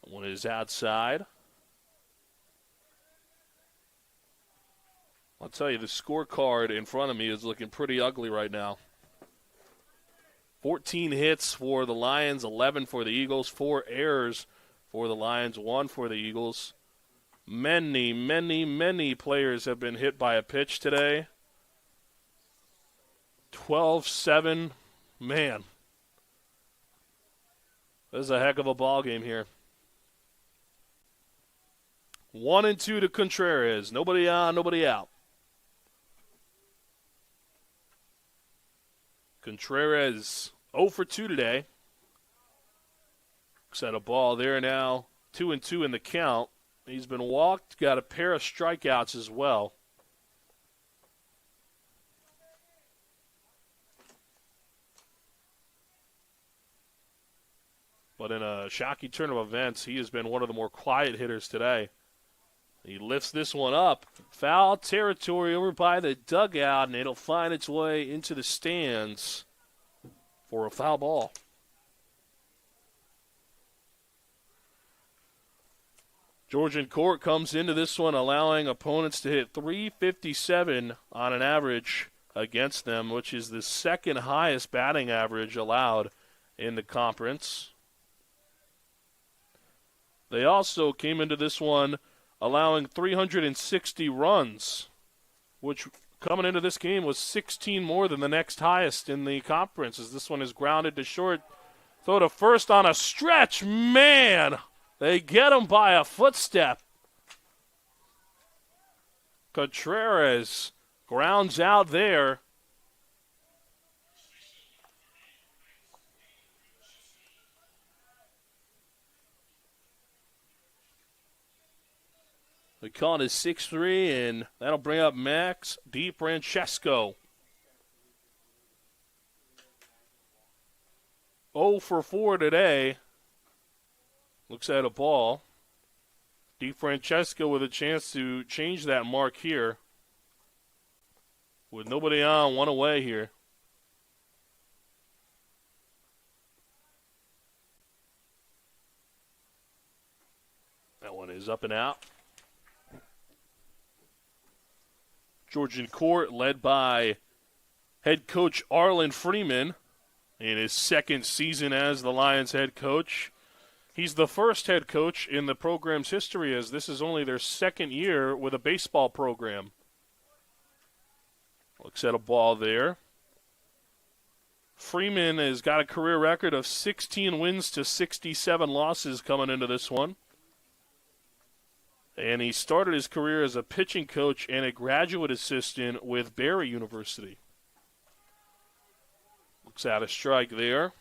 One is outside. I'll tell you, the scorecard in front of me is looking pretty ugly right now. 14 hits for the Lions, 11 for the Eagles, 4 errors for the Lions, 1 for the Eagles. Many players have been hit by a pitch today. 12-7. Man, this is a heck of a ball game here. 1-2 to Contreras. Nobody on, nobody out. Contreras 0 for 2 today. Set a ball there now. 2-2 in the count. He's been walked, got a pair of strikeouts as well. But in a shocking turn of events, he has been one of the more quiet hitters today. He lifts this one up. Foul territory over by the dugout, and it'll find its way into the stands for a foul ball. Georgian court comes into this one allowing opponents to hit .357 on an average against them, which is the second highest batting average allowed in the conference. They also came into this one allowing 360 runs, which coming into this game was 16 more than the next highest in the conference, as this one is grounded to short. Throw to first on a stretch. Man, they get him by a footstep. Contreras grounds out there. The count is 6-3, and that'll bring up Max DiFrancesco. 0 for 4 today. Looks at a ball. DiFrancesco with a chance to change that mark here. With nobody on, one away here. That one is up and out. Georgian court led by head coach Arlen Freeman in his second season as the Lions head coach. He's the first head coach in the program's history, as this is only their second year with a baseball program. Looks at a ball there. Freeman has got a career record of 16 wins to 67 losses coming into this one. And he started his career as a pitching coach and a graduate assistant with Barry University. Looks at a strike there.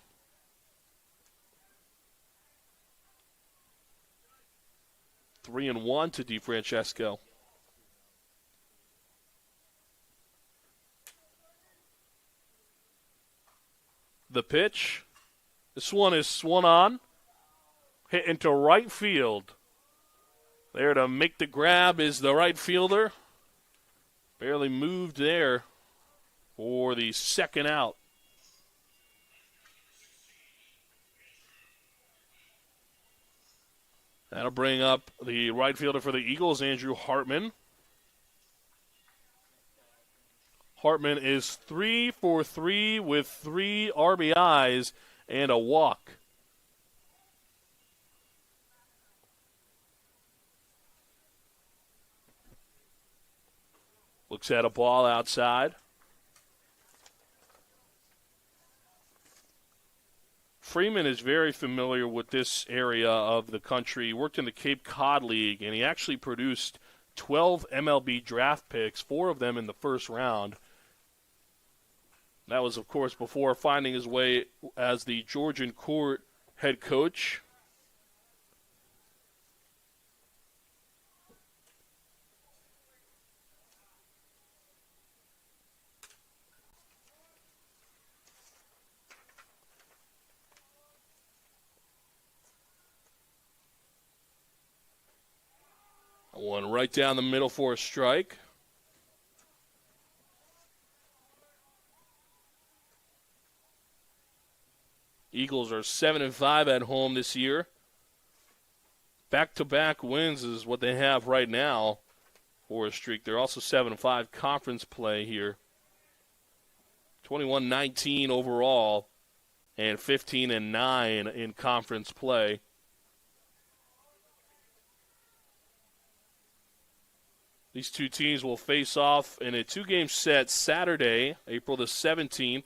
Three and 1 to DiFrancesco. The pitch. This one is swung on. Hit into right field. There to make the grab is the right fielder. Barely moved there for the second out. That'll bring up the right fielder for the Eagles, Andrew Hartman. Hartman is 3 for 3 with 3 RBIs and a walk. Looks at a ball outside. Freeman is very familiar with this area of the country. He worked in the Cape Cod League, and he actually produced 12 MLB draft picks, 4 of them in the first round. That was, of course, before finding his way as the Georgian court head coach. One right down the middle for a strike. Eagles are 7-5 at home this year. Back-to-back wins is what they have right now for a streak. They're also 7-5 conference play here. 21-19 overall and 15-9 in conference play. These two teams will face off in a 2-game set Saturday, April the 17th,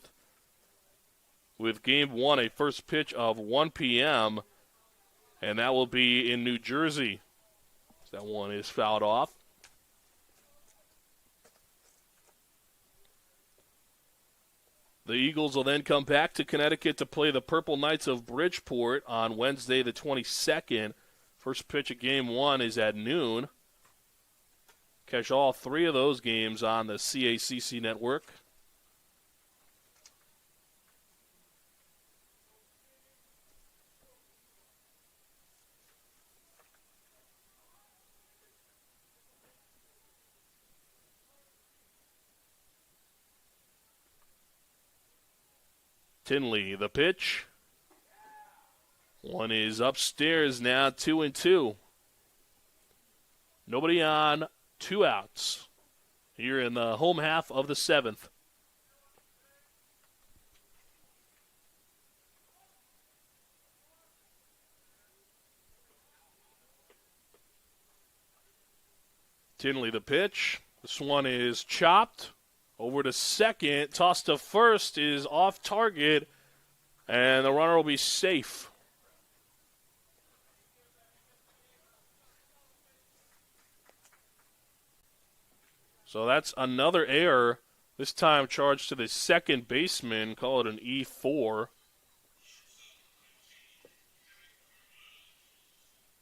with Game 1, a first pitch of 1 p.m., and that will be in New Jersey. That one is fouled off. The Eagles will then come back to Connecticut to play the Purple Knights of Bridgeport on Wednesday the 22nd. First pitch of Game 1 is at noon. Catch all 3 of those games on the CACC network. Tinley, the pitch. One is upstairs now, 2-2. Nobody on, 2 outs here in the home half of the 7th. Tinley, the pitch. This one is chopped. Over to second, tossed to first is off target, and the runner will be safe. So that's another error, this time charged to the second baseman, call it an E4.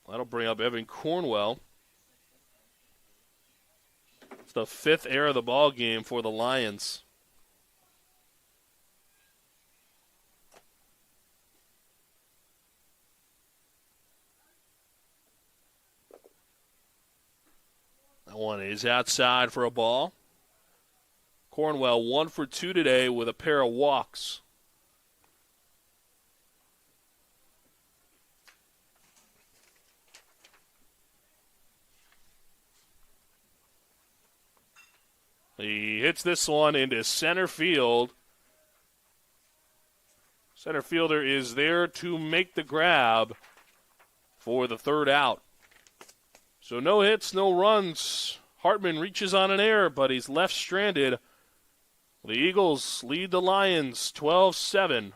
That'll bring up Evan Cornwell. It's the 5th error of the ball game for the Lions. That one is outside for a ball. Cornwell 1 for 2 today with a pair of walks. He hits this one into center field. Center fielder is there to make the grab for the 3rd out. So no hits, no runs. Hartman reaches on an error, but he's left stranded. The Eagles lead the Lions 12-7.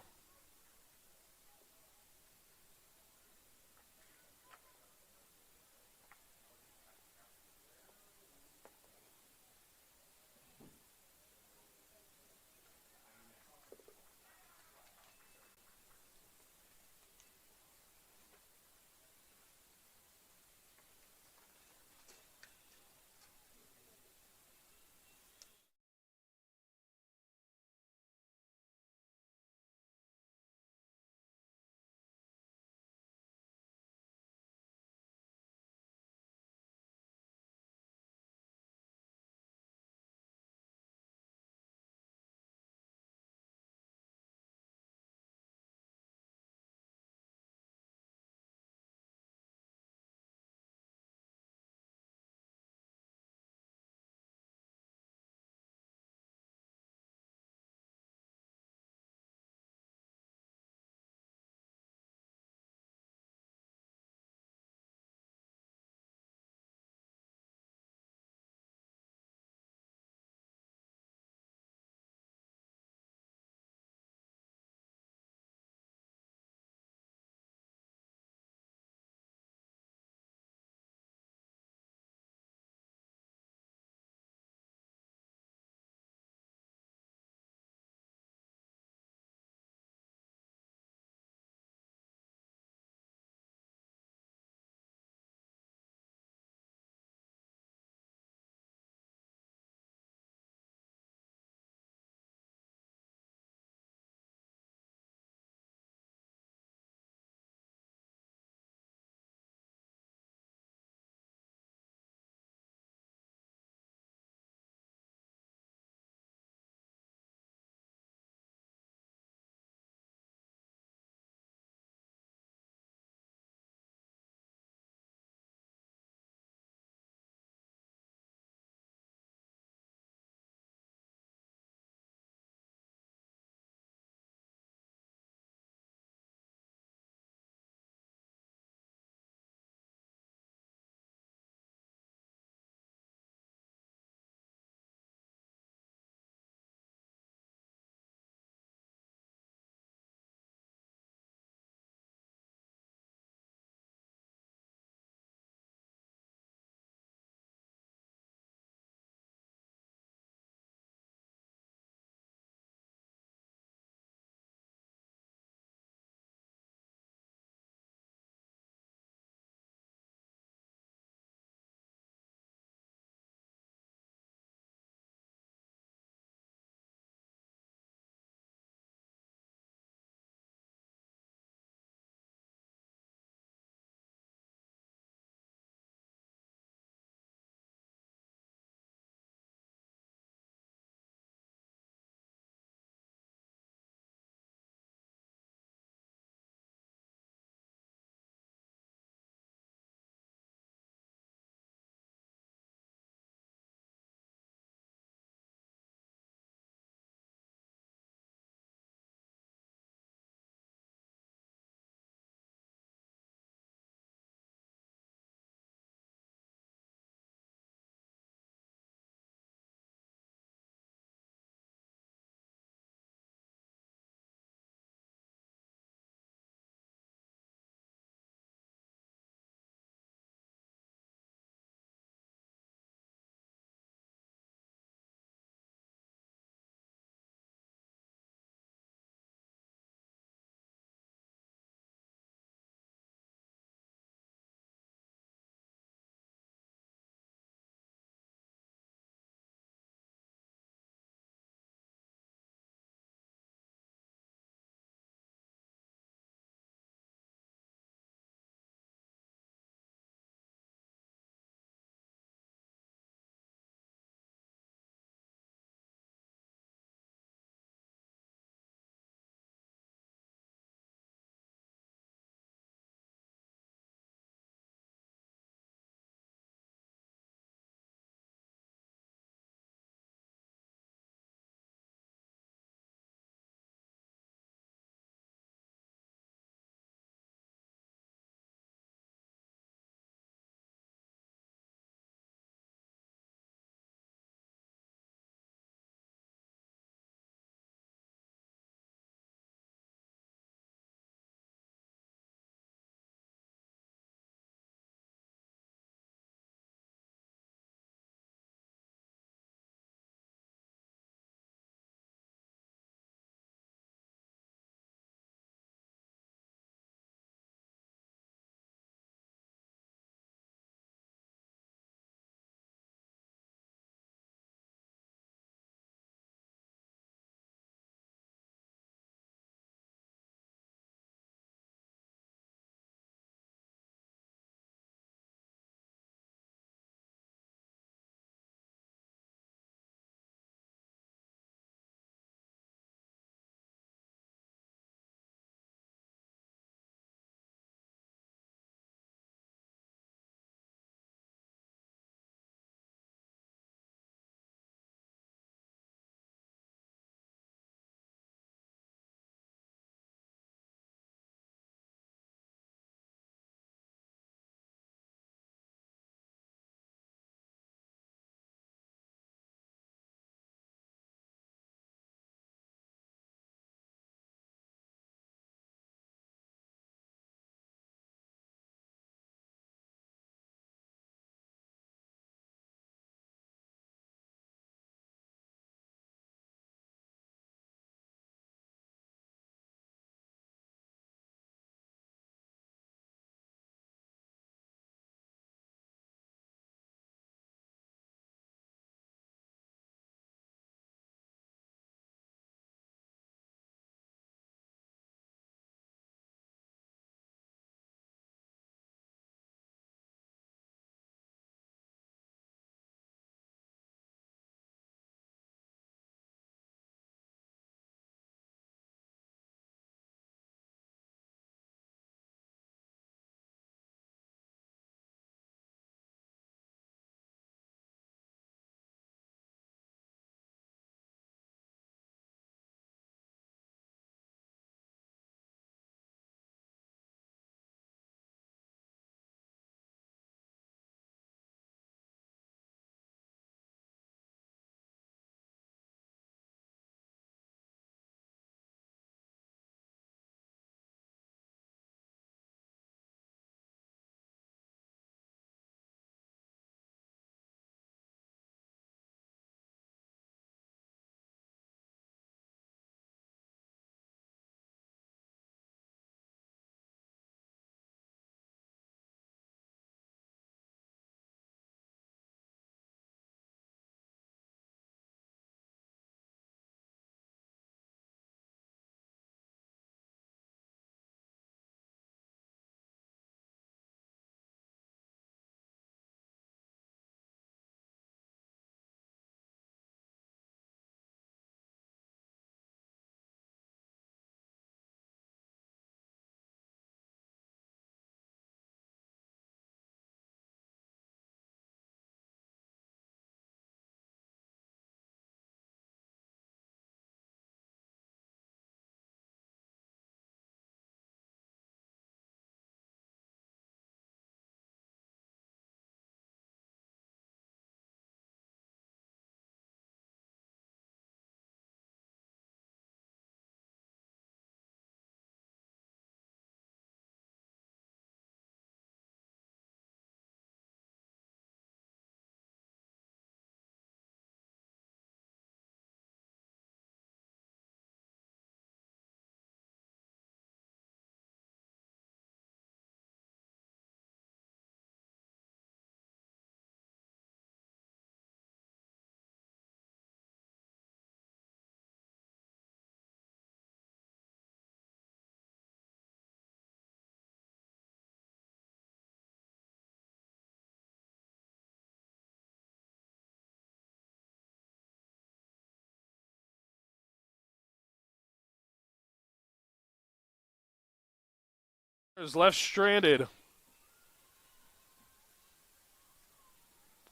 Is left stranded.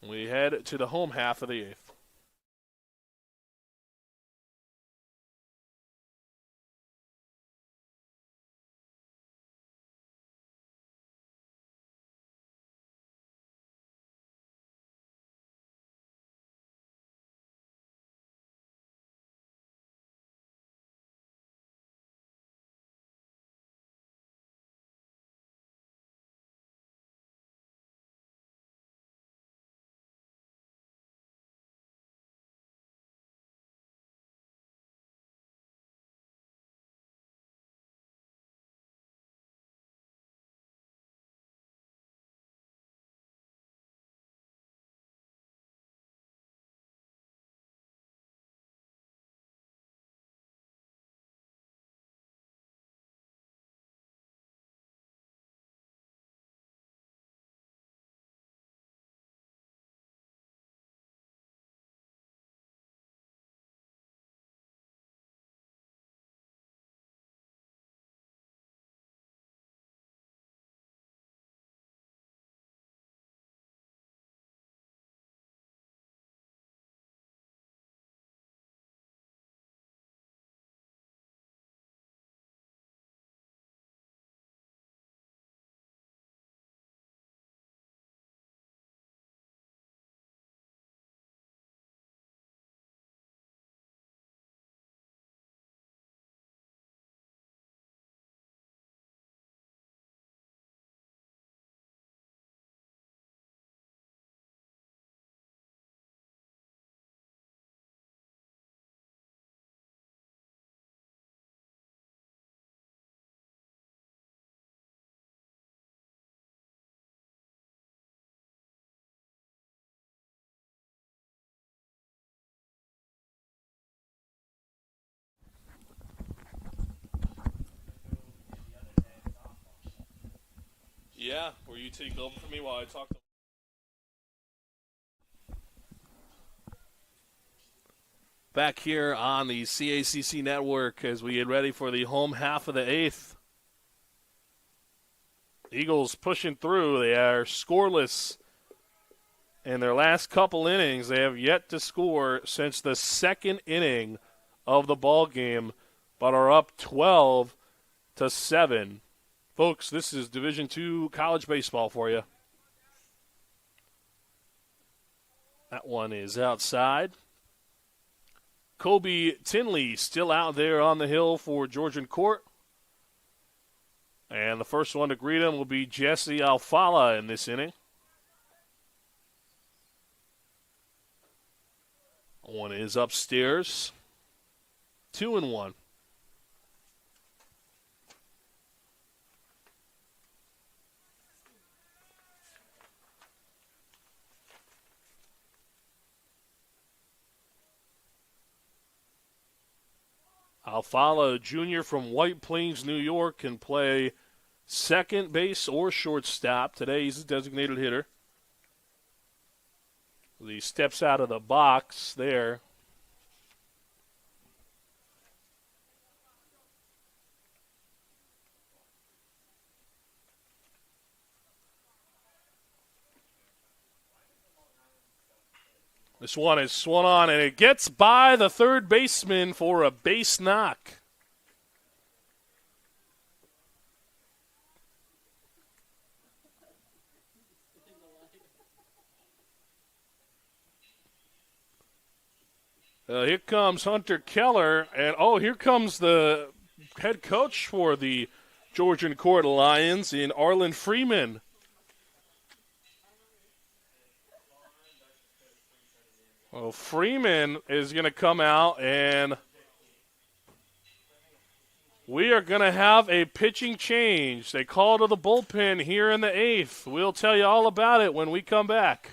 We head to the home half of the eighth. Yeah, where you take over for me while I talk. Back here on the CACC network as we get ready for the home half of the eighth. Eagles pushing through. They are scoreless in their last couple innings. They have yet to score since the second inning of the ball game, but are up 12-7. Folks, this is Division II college baseball for you. That one is outside. Kobe Tinley still out there on the hill for Georgian Court. And the first one to greet him will be Jesse Alfala in this inning. One is upstairs. 2-1. Alfala, junior from White Plains, New York, can play second base or shortstop. Today he's a designated hitter. He steps out of the box there. This one is swung on, and it gets by the third baseman for a base knock. Here comes Hunter Keller, and here comes the head coach for the Georgian Court Lions in Arlen Freeman. Well, Freeman is going to come out, and we are going to have a pitching change. They call to the bullpen here in the eighth. We'll tell you all about it when we come back.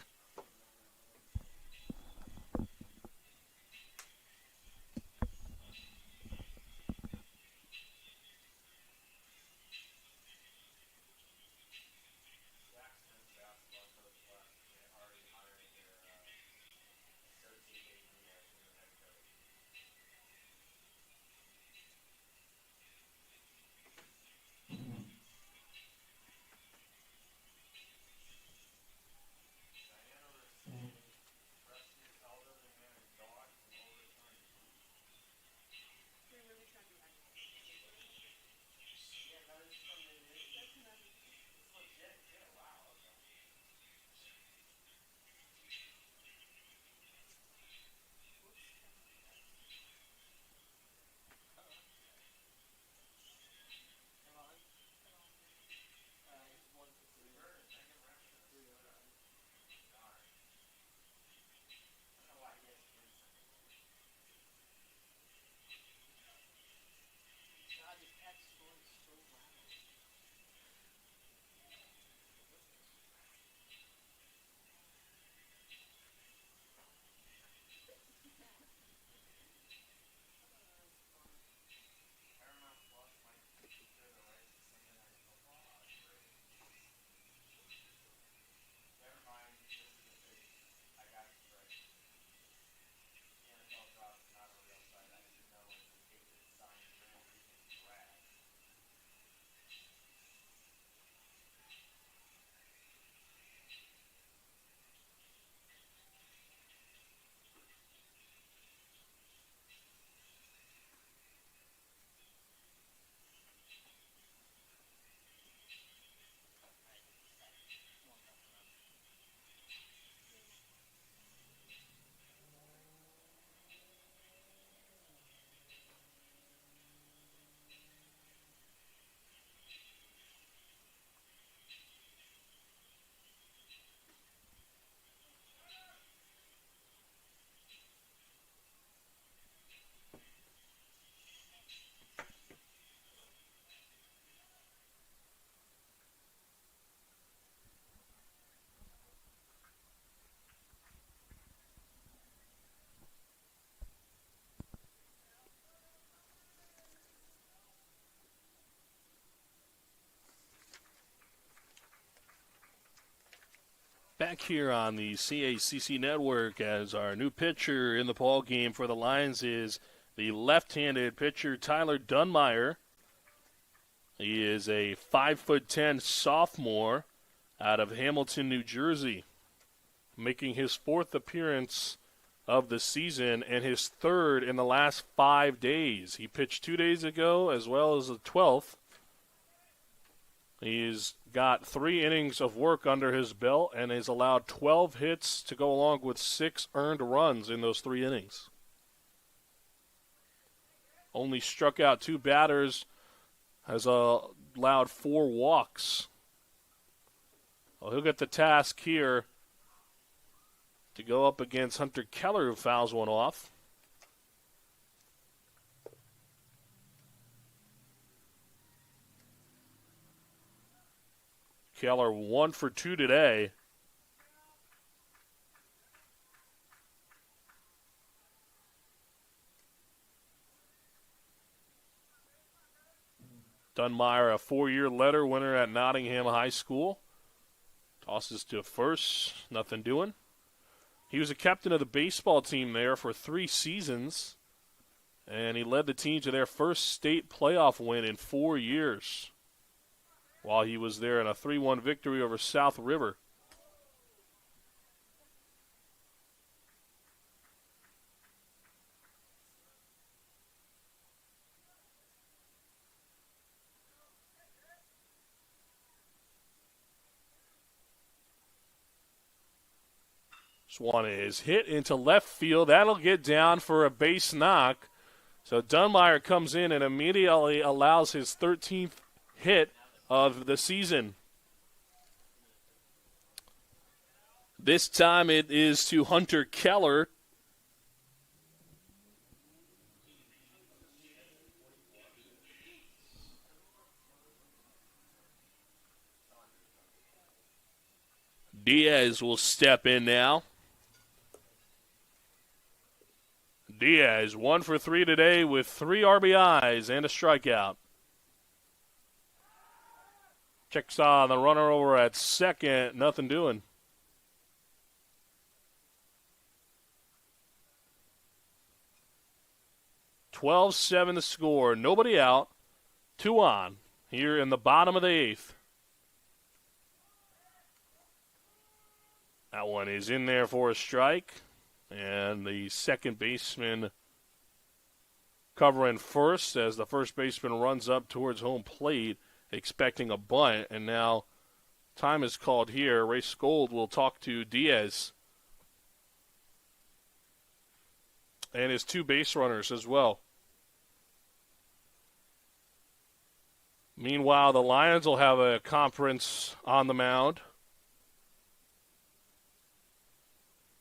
Back here on the CACC network as our new pitcher in the ball game for the Lions is the left-handed pitcher Tyler Dunmeyer. He is a 5'10" sophomore out of Hamilton, New Jersey, making his 4th appearance of the season and his 3rd in the last 5 days. He pitched 2 days ago as well as the 12th. He's got 3 innings of work under his belt and has allowed 12 hits to go along with 6 earned runs in those 3 innings. Only struck out 2 batters, has allowed 4 walks. Well, he'll get the task here to go up against Hunter Keller, who fouls one off. Keller 1 for 2 today. Dunmeyer, a 4-year letter winner at Nottingham High School. Tosses to first, nothing doing. He was a captain of the baseball team there for 3 seasons, and he led the team to their first state playoff win in 4 years while he was there in a 3-1 victory over South River. This one is hit into left field. That'll get down for a base knock. So Dunmeyer comes in and immediately allows his 13th hit of the season. This time it is to Hunter Keller. Diaz will step in now. Diaz, 1 for 3 today with 3 RBIs and a strikeout. Checks on the runner over at second, nothing doing. "12-7 the score, nobody out, 2 on here in the bottom of the 8th. That one is in there for a strike. And the second baseman covering first as the first baseman runs up towards home plate, expecting a bunt. And now time is called here. Ray Skold will talk to Diaz and his 2 base runners as well. Meanwhile, the Lions will have a conference on the mound.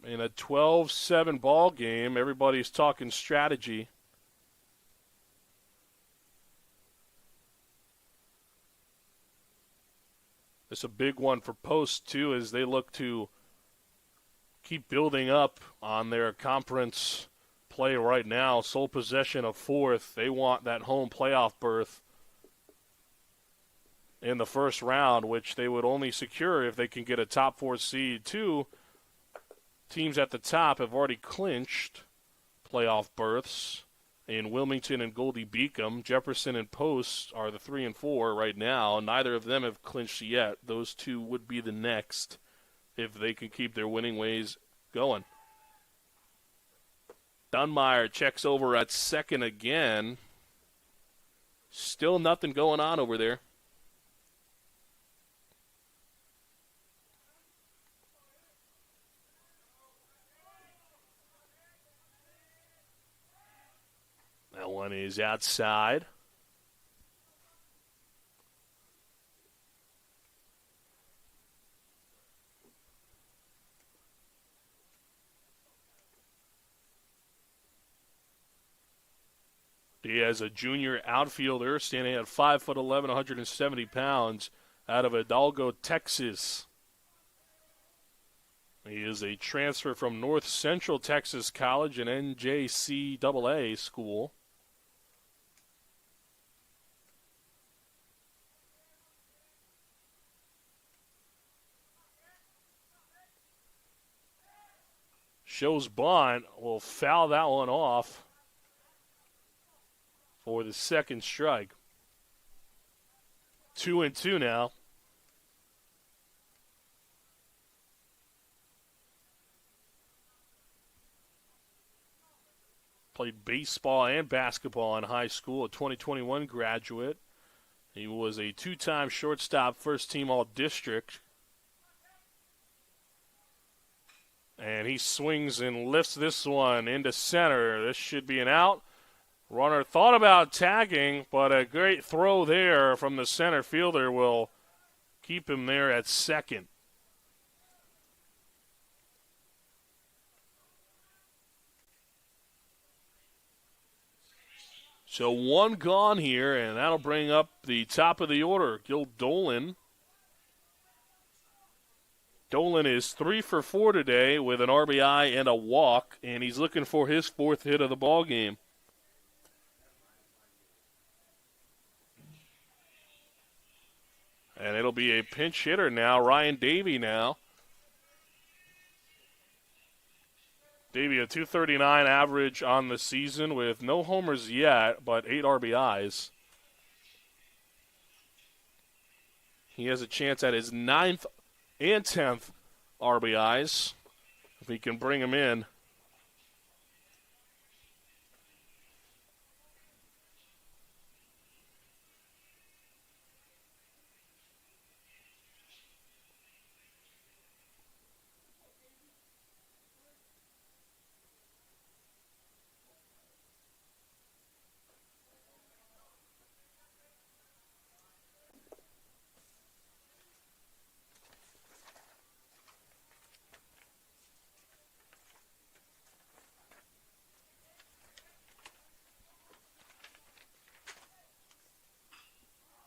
In a 12-7 ball game, everybody's talking strategy. It's a big one for Post, too, as they look to keep building up on their conference play right now. Sole possession of 4th. They want that home playoff berth in the first round, which they would only secure if they can get a top 4 seed, too. Teams at the top have already clinched playoff berths in Wilmington and Goldie Beacom. Jefferson and Post are the 3 and 4 right now. Neither of them have clinched yet. Those 2 would be the next if they can keep their winning ways going. Dunmeyer checks over at second again. Still nothing going on over there. That one is outside. Diaz, a junior outfielder, standing at 5'11", 170 pounds, out of Hidalgo, Texas. He is a transfer from North Central Texas College, an NJCAA school. Shows bunt. Will foul that one off for the second strike. 2-2 now. Played baseball and basketball in high school, a 2021 graduate. He was a two-time shortstop, first-team All-District. And he swings and lifts this one into center. This should be an out. Runner thought about tagging, but a great throw there from the center fielder will keep him there at second. So one gone here, and that'll bring up the top of the order, Gil Dolan. Dolan is 3 for 4 today with an RBI and a walk, and he's looking for his fourth hit of the ball game. And it'll be a pinch hitter now, Ryan Davey now. Davey, a 239 average on the season with no homers yet, but 8 RBIs. He has a chance at his 9th and 10th RBIs if he can bring him in.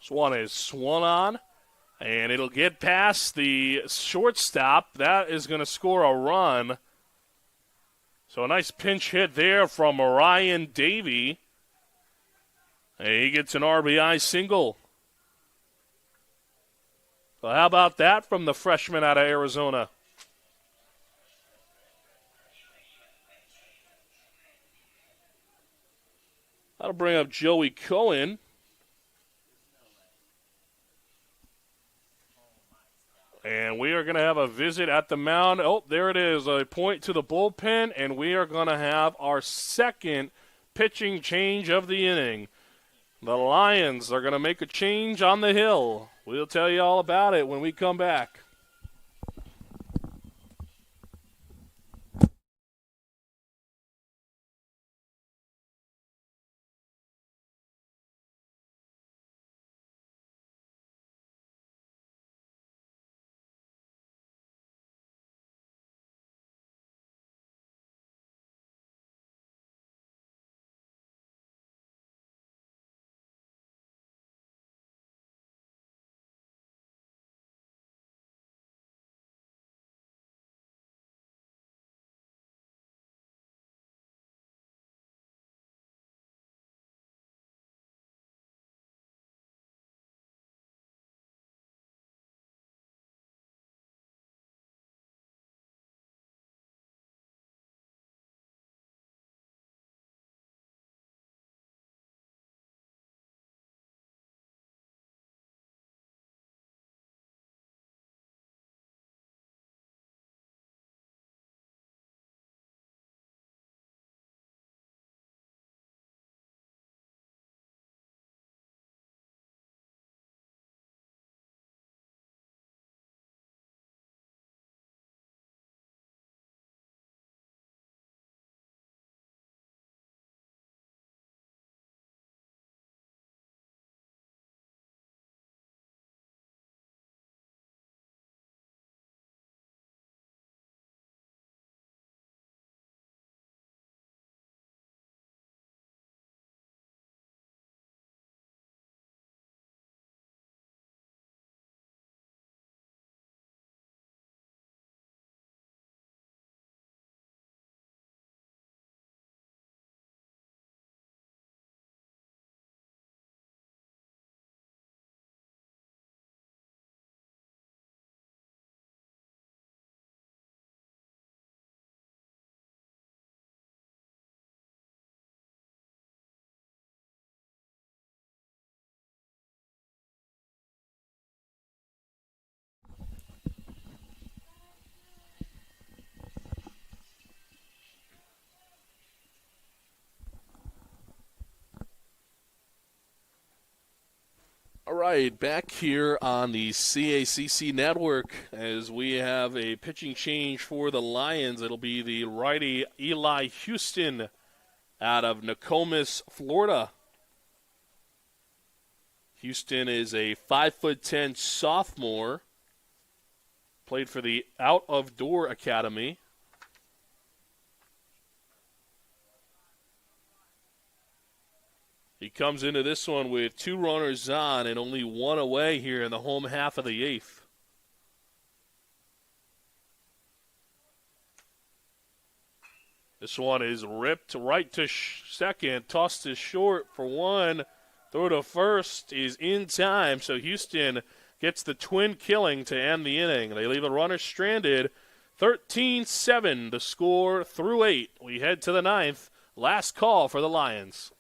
This one is swung on, and it'll get past the shortstop. That is going to score a run. So a nice pinch hit there from Ryan Davey. And he gets an RBI single. Well, how about that from the freshman out of Arizona? That'll bring up Joey Cohen. And we are going to have a visit at the mound. Oh, there it is, a point to the bullpen, and we are going to have our second pitching change of the inning. The Lions are going to make a change on the hill. We'll tell you all about it when we come back. right, back here on the CACC network as we have a pitching change for the Lions. It'll be the righty Eli Houston out of Nokomis, Florida. Houston is a 5'10" sophomore. Played for the Out of Door Academy. He comes into this one with 2 runners on and only 1 away here in the home half of the 8th. This one is ripped right to second, tossed to short for 1. Throw to first is in time, so Houston gets the twin killing to end the inning. They leave a runner stranded. 13-7 the score through 8. We head to the 9th. Last call for the Lions.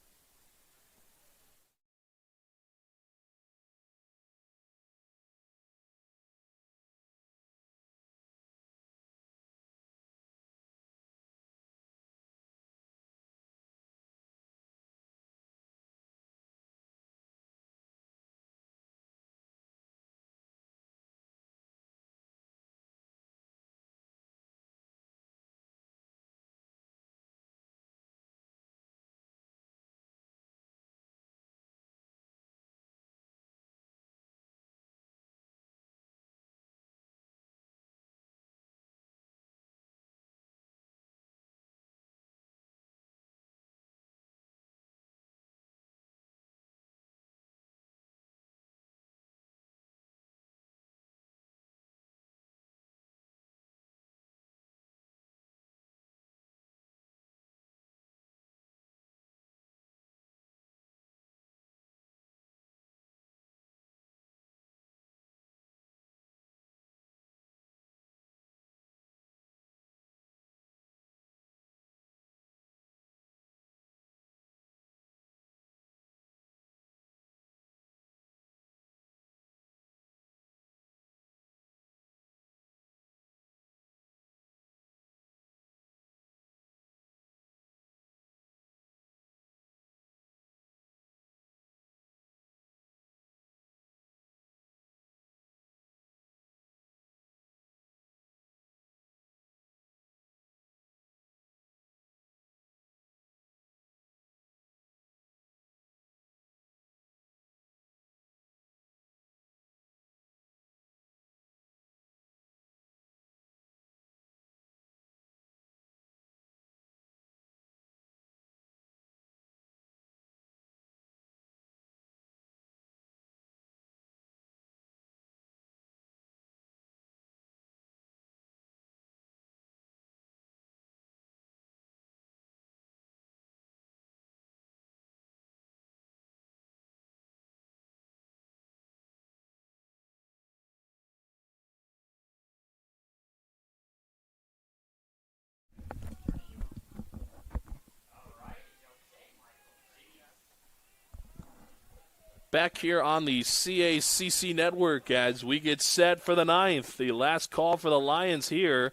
Back here on the CACC network as we get set for the 9th. The last call for the Lions here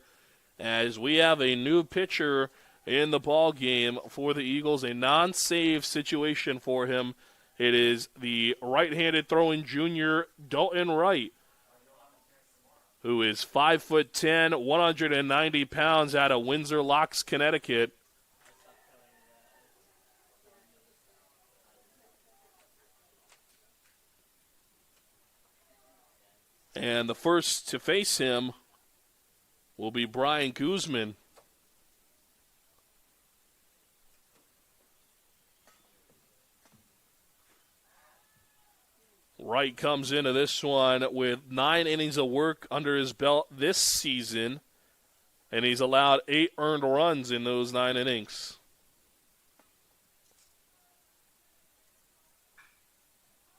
as we have a new pitcher in the ball game for the Eagles. A non-save situation for him. It is the right-handed throwing junior Dalton Wright, who is 5'10", 190 pounds out of Windsor Locks, Connecticut. And the first to face him will be Brian Guzman. Wright comes into this one with 9 innings of work under his belt this season, and he's allowed 8 earned runs in those 9 innings.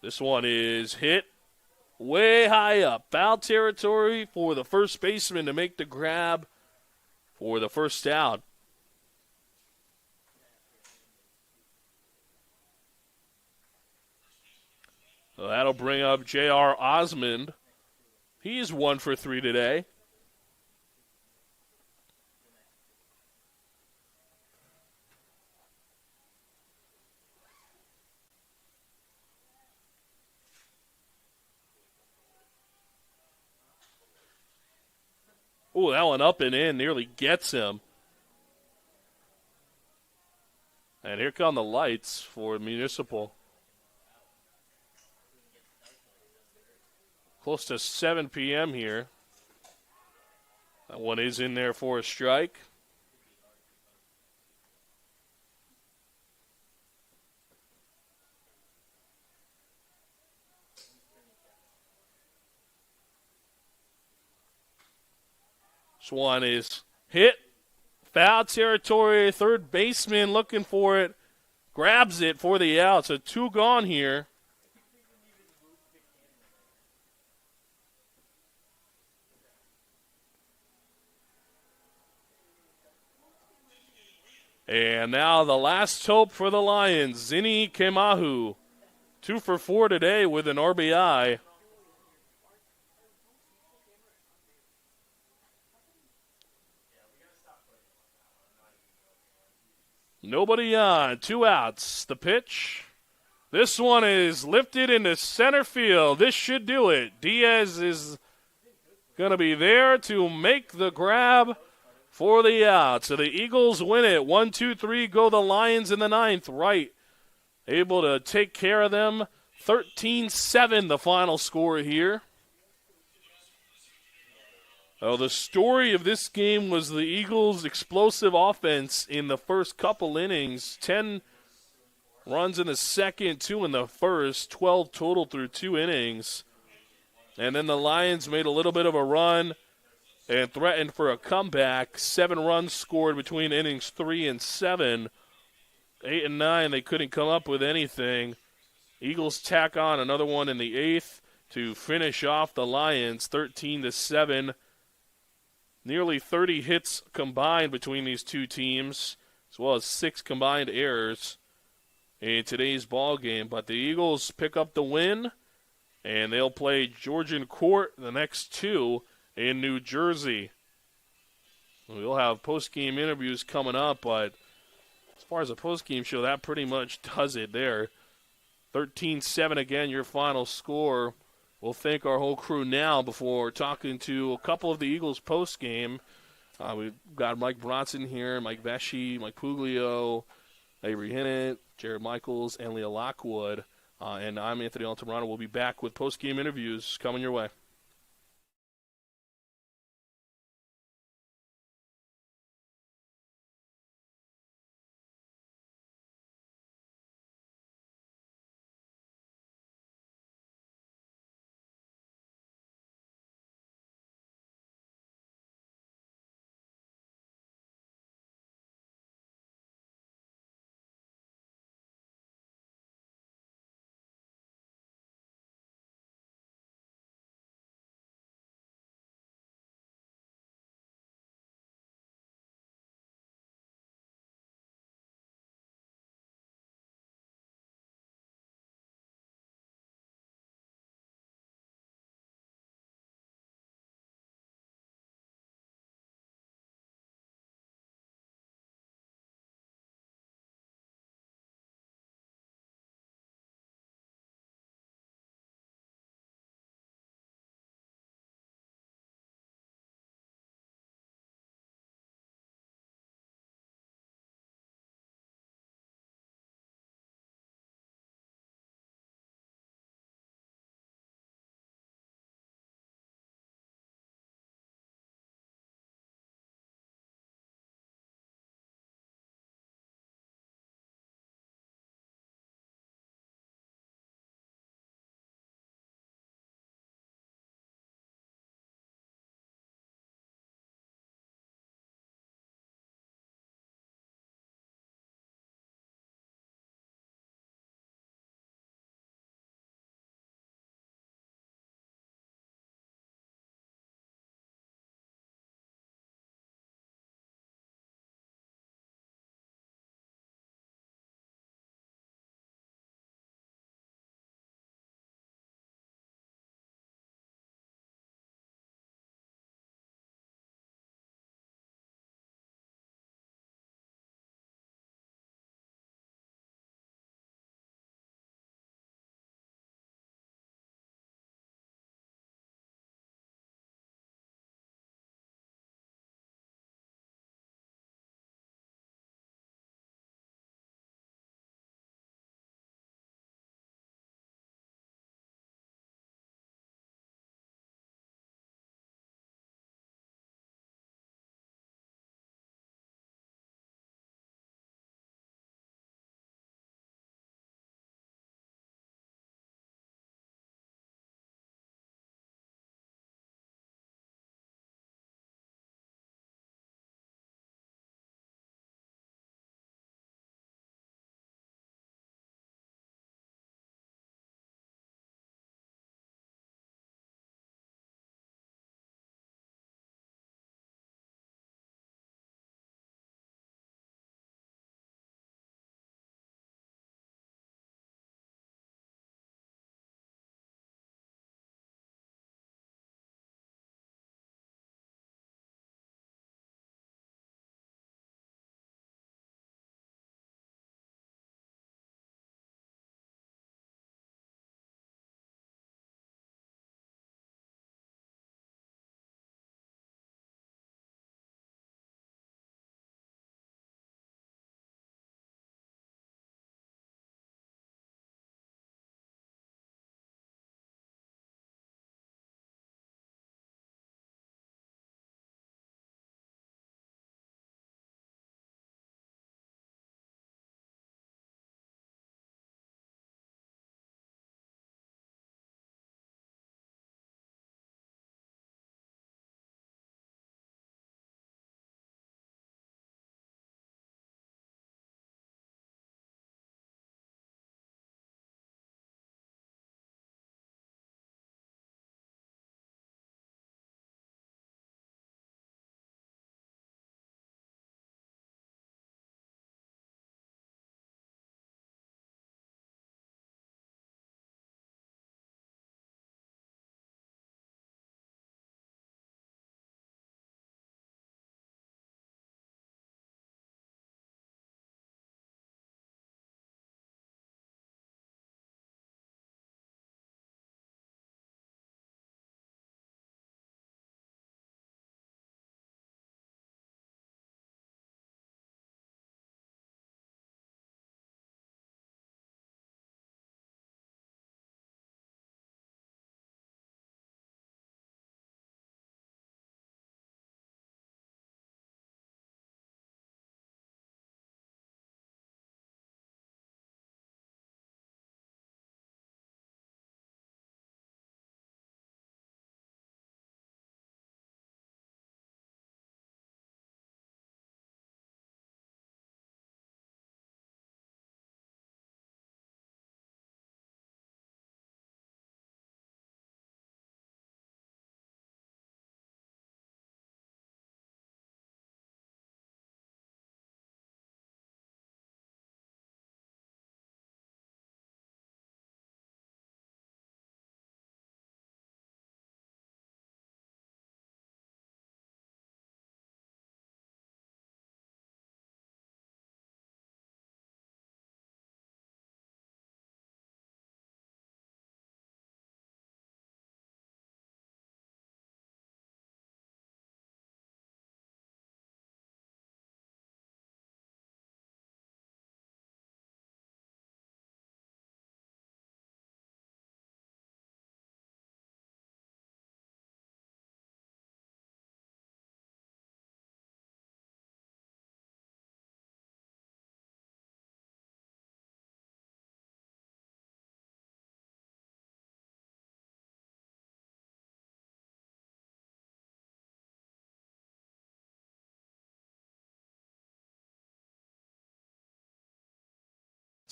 This one is hit way high up. Foul territory for the first baseman to make the grab for the first out. So that'll bring up J.R. Osmond. He's 1 for 3 today. Ooh, that one up and in, nearly gets him. And here come the lights for Municipal. Close to 7 p.m. here. That one is in there for a strike. This one is hit. Foul territory. Third baseman looking for it. Grabs it for the out. So 2 gone here. And now the last hope for the Lions, Zinni Kemahu. 2 for 4 today with an RBI. Nobody on. 2 outs. The pitch. This one is lifted into center field. This should do it. Diaz is going to be there to make the grab for the out. So the Eagles win it. 1-2-3 go the Lions in the 9th. Wright able to take care of them. 13-7 the final score here. Oh, the story of this game was the Eagles' explosive offense in the first couple innings. 10 runs in the second, 2 in the first, 12 total through 2 innings. And then the Lions made a little bit of a run and threatened for a comeback. 7 runs scored between innings 3 and 7. 8 and 9, they couldn't come up with anything. Eagles tack on another one in the 8th to finish off the Lions 13-7. Nearly 30 hits combined between these two teams, as well as 6 combined errors in today's ball game. But the Eagles pick up the win, and they'll play Georgian Court the next 2 in New Jersey. We'll have post-game interviews coming up, but as far as a post-game show, that pretty much does it there. 13-7 again, your final score. We'll thank our whole crew now before talking to a couple of the Eagles post-game. We've got Mike Bronson here, Mike Vesci, Mike Puglio, Avery Hinnant, Jared Michaels, and Leah Lockwood. And I'm Anthony Altamirano. We'll be back with post-game interviews coming your way.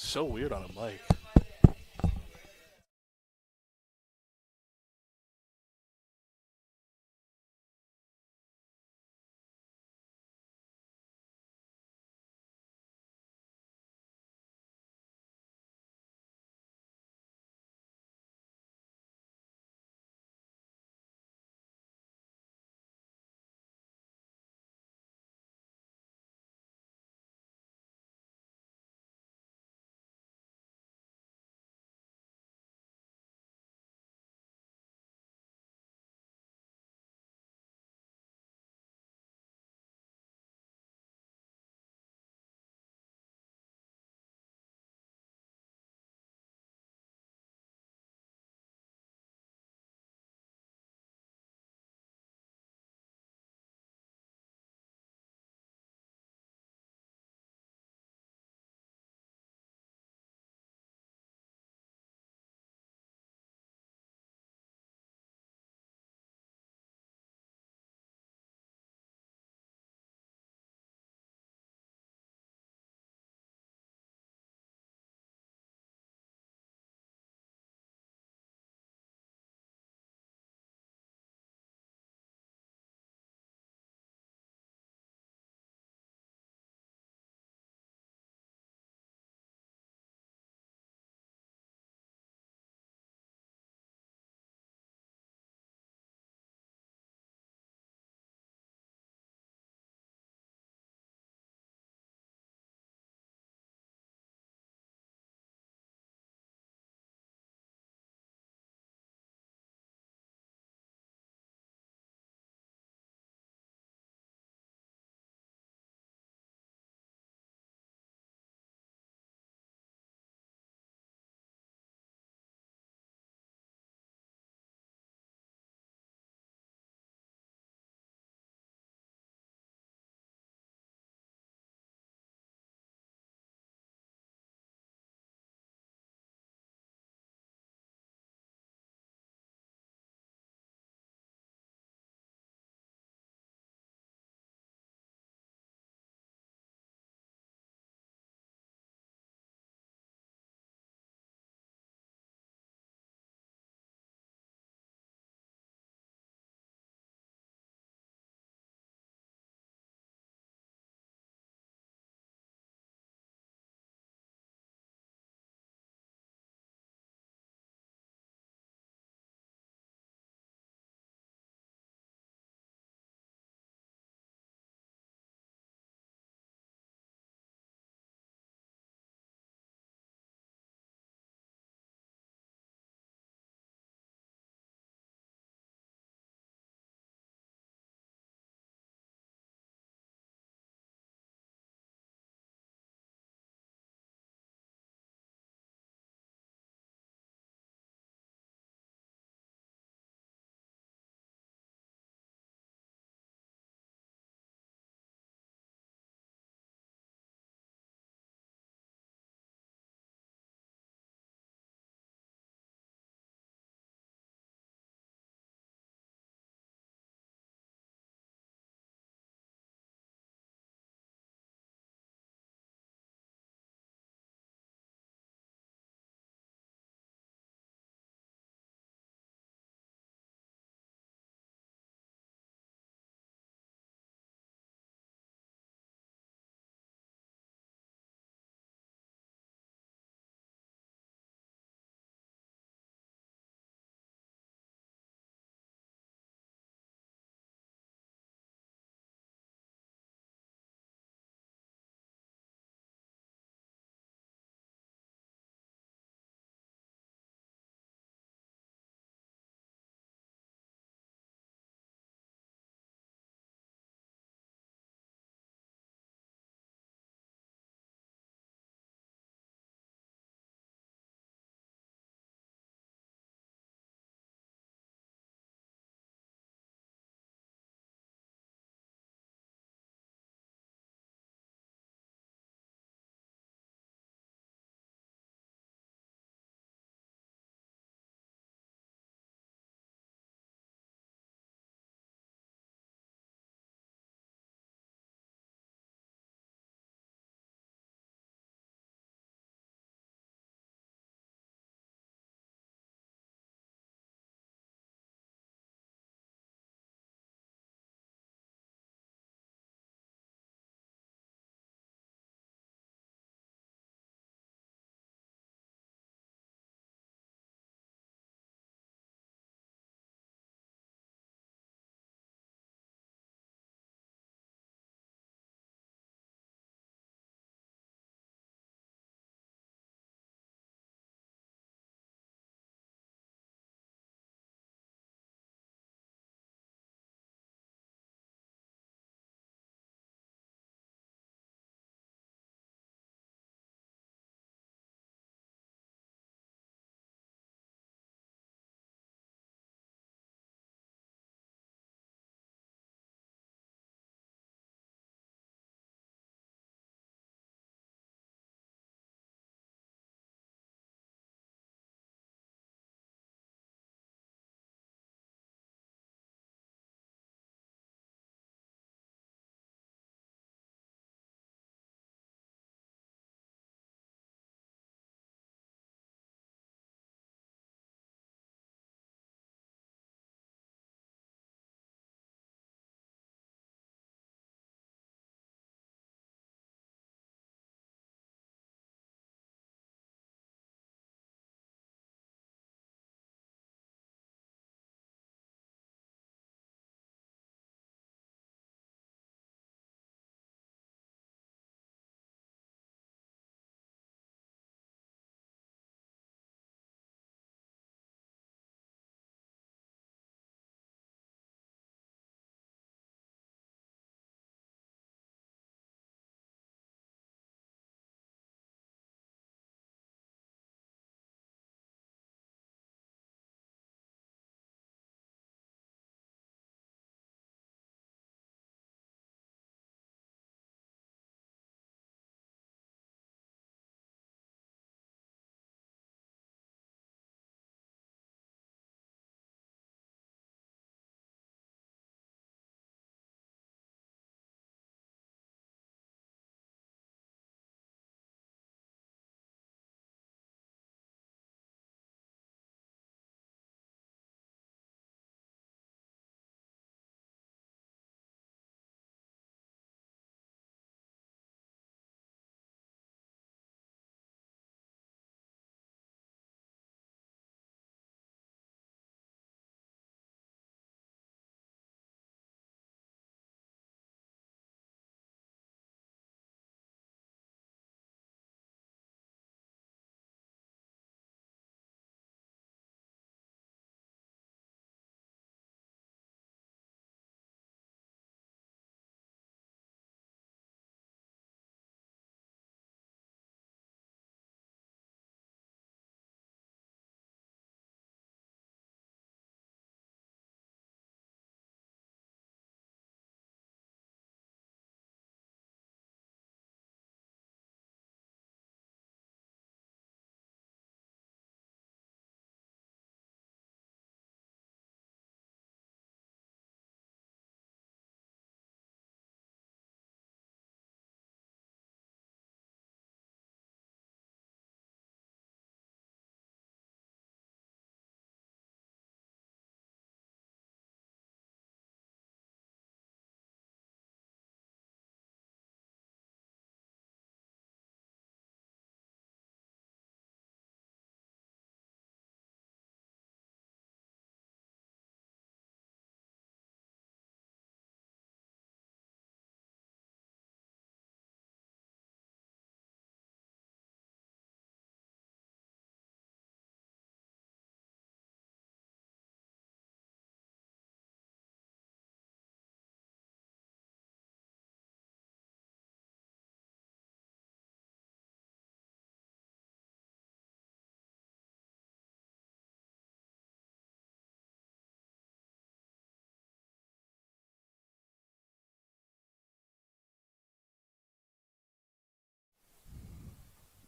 So weird on a mic.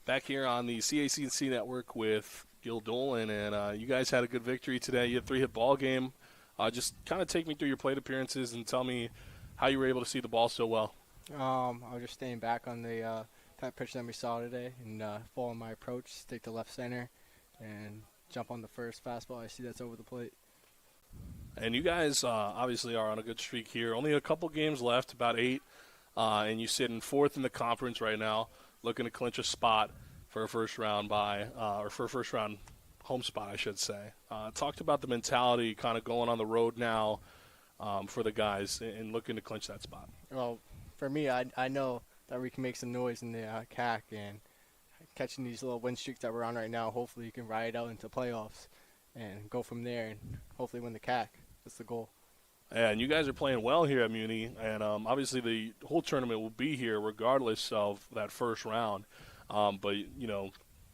Back here on the CACC Network with Gil Dolan, and you guys had a good victory today. You had a 3-hit ball game. Just kind of take me through your plate appearances and tell me how you were able to see the ball so well. I was just staying back on the type pitch that we saw today and following my approach, stick to left center, and jump on the first fastball I see that's over the plate. And you guys obviously are on a good streak here. Only a couple games left, about 8, and you sit in 4th in the conference right now, looking to clinch a spot for a first round home spot, I should say. Talked about the mentality kind of going on the road now for the guys and looking to clinch that spot. Well, for me, I know that we can make some noise in the CAC, and catching these little win streaks that we're on right now, hopefully you can ride it out into playoffs and go from there and hopefully win the CAC. That's the goal. And you guys are playing well here at Muni, and obviously the whole tournament will be here regardless of that first round. But,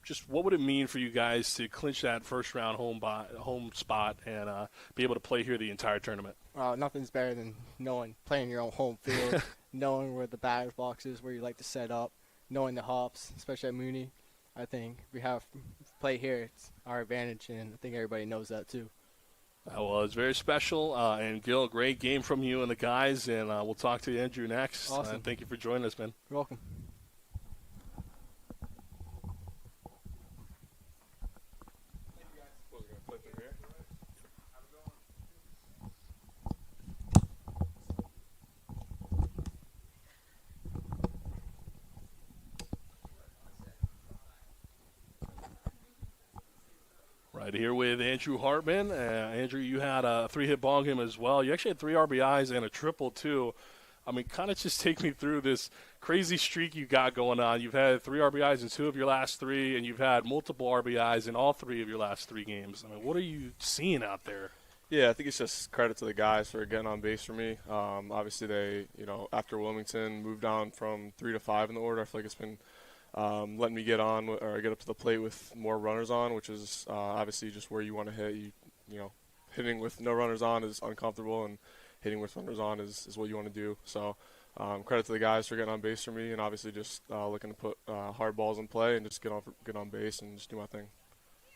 just what would it mean for you guys to clinch that first round home spot and be able to play here the entire tournament? Nothing's better than playing your own home field, knowing where the batter's box is, where you like to set up, knowing the hops, especially at Muni. I think we have play here. It's our advantage, and I think everybody knows that too. Well, it's very special. And, Gil, great game from you and the guys, and we'll talk to Andrew next. Awesome. Thank you for joining us, man. You're welcome. Right here with Andrew Hartman. Andrew, you had a 3-hit ball game as well. You actually had 3 RBIs and a triple, too. I mean, kind of just take me through this crazy streak you got going on. You've had 3 RBIs in 2 of your last 3, and you've had multiple RBIs in all 3 of your last 3 games. I mean, what are you seeing out there? Yeah, I think it's just credit to the guys for getting on base for me. Obviously, they, after Wilmington moved on from 3 to 5 in the order, I feel like it's been letting me get up to the plate with more runners on, which is obviously just where you want to hit. Hitting with no runners on is uncomfortable, and hitting with runners on is what you want to do. So credit to the guys for getting on base for me, and obviously just looking to put hard balls in play and just get on base and just do my thing.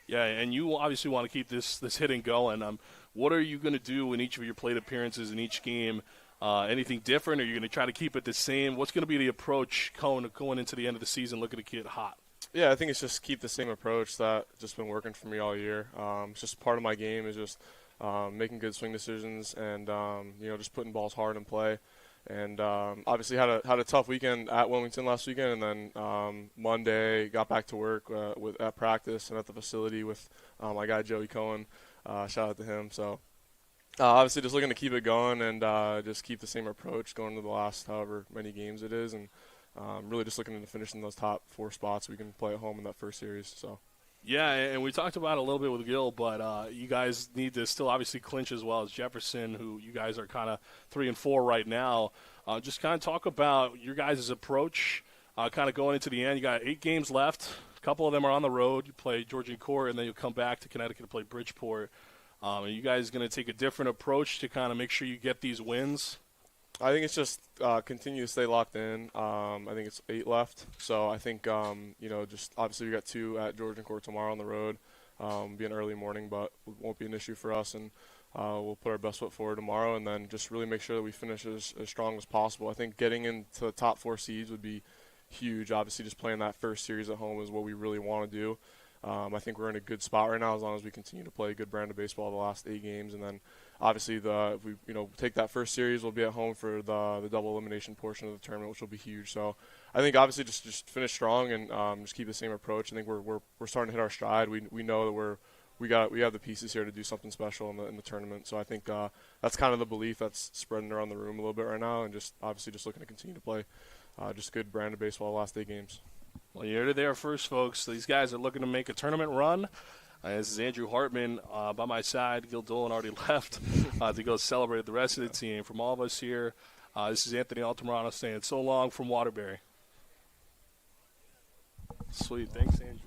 Yeah, and you obviously want to keep this hitting going. What are you going to do in each of your plate appearances in each game? Anything different? Are you going to try to keep it the same? What's going to be the approach going into the end of the season, looking to get hot? Yeah, I think it's just keep the same approach that just been working for me all year. It's just part of my game is just making good swing decisions and just putting balls hard in play. And obviously had a tough weekend at Wilmington last weekend, and then Monday got back to work at practice and at the facility with my guy Joey Cohen. Shout out to him. So. Obviously, just looking to keep it going and just keep the same approach going to the last however many games it is, and really just looking to finish in those top 4 spots we can play at home in that first series. So, yeah, and we talked about it a little bit with Gil, but you guys need to still obviously clinch as well as Jefferson, who you guys are kind of 3 and 4 right now. Just kind of talk about your guys' approach, kind of going into the end. You got 8 games left. A couple of them are on the road. You play Georgian, and then you'll come back to Connecticut to play Bridgeport. Are you guys going to take a different approach to kind of make sure you get these wins? I think it's just continue to stay locked in. I think it's 8 left. So I think, just obviously we got 2 at Georgian Court tomorrow on the road. Be an early morning, but it won't be an issue for us. And we'll put our best foot forward tomorrow and then just really make sure that we finish as strong as possible. I think getting into the top 4 seeds would be huge. Obviously, just playing that first series at home is what we really want to do. I think we're in a good spot right now as long as we continue to play a good brand of baseball the last 8 games. And then obviously if we take that first series, we'll be at home for the double elimination portion of the tournament, which will be huge. So I think obviously just finish strong and just keep the same approach. I think we're starting to hit our stride. We know that we have the pieces here to do something special in the tournament. So I think that's kind of the belief that's spreading around the room a little bit right now, and just obviously just looking to continue to play just good brand of baseball the last 8 games. Well, you heard it there first, folks. These guys are looking to make a tournament run. This is Andrew Hartman by my side. Gil Dolan already left to go celebrate the rest of the team. From all of us here, this is Anthony Altamirano saying so long from Waterbury. Sweet. Thanks, Andrew.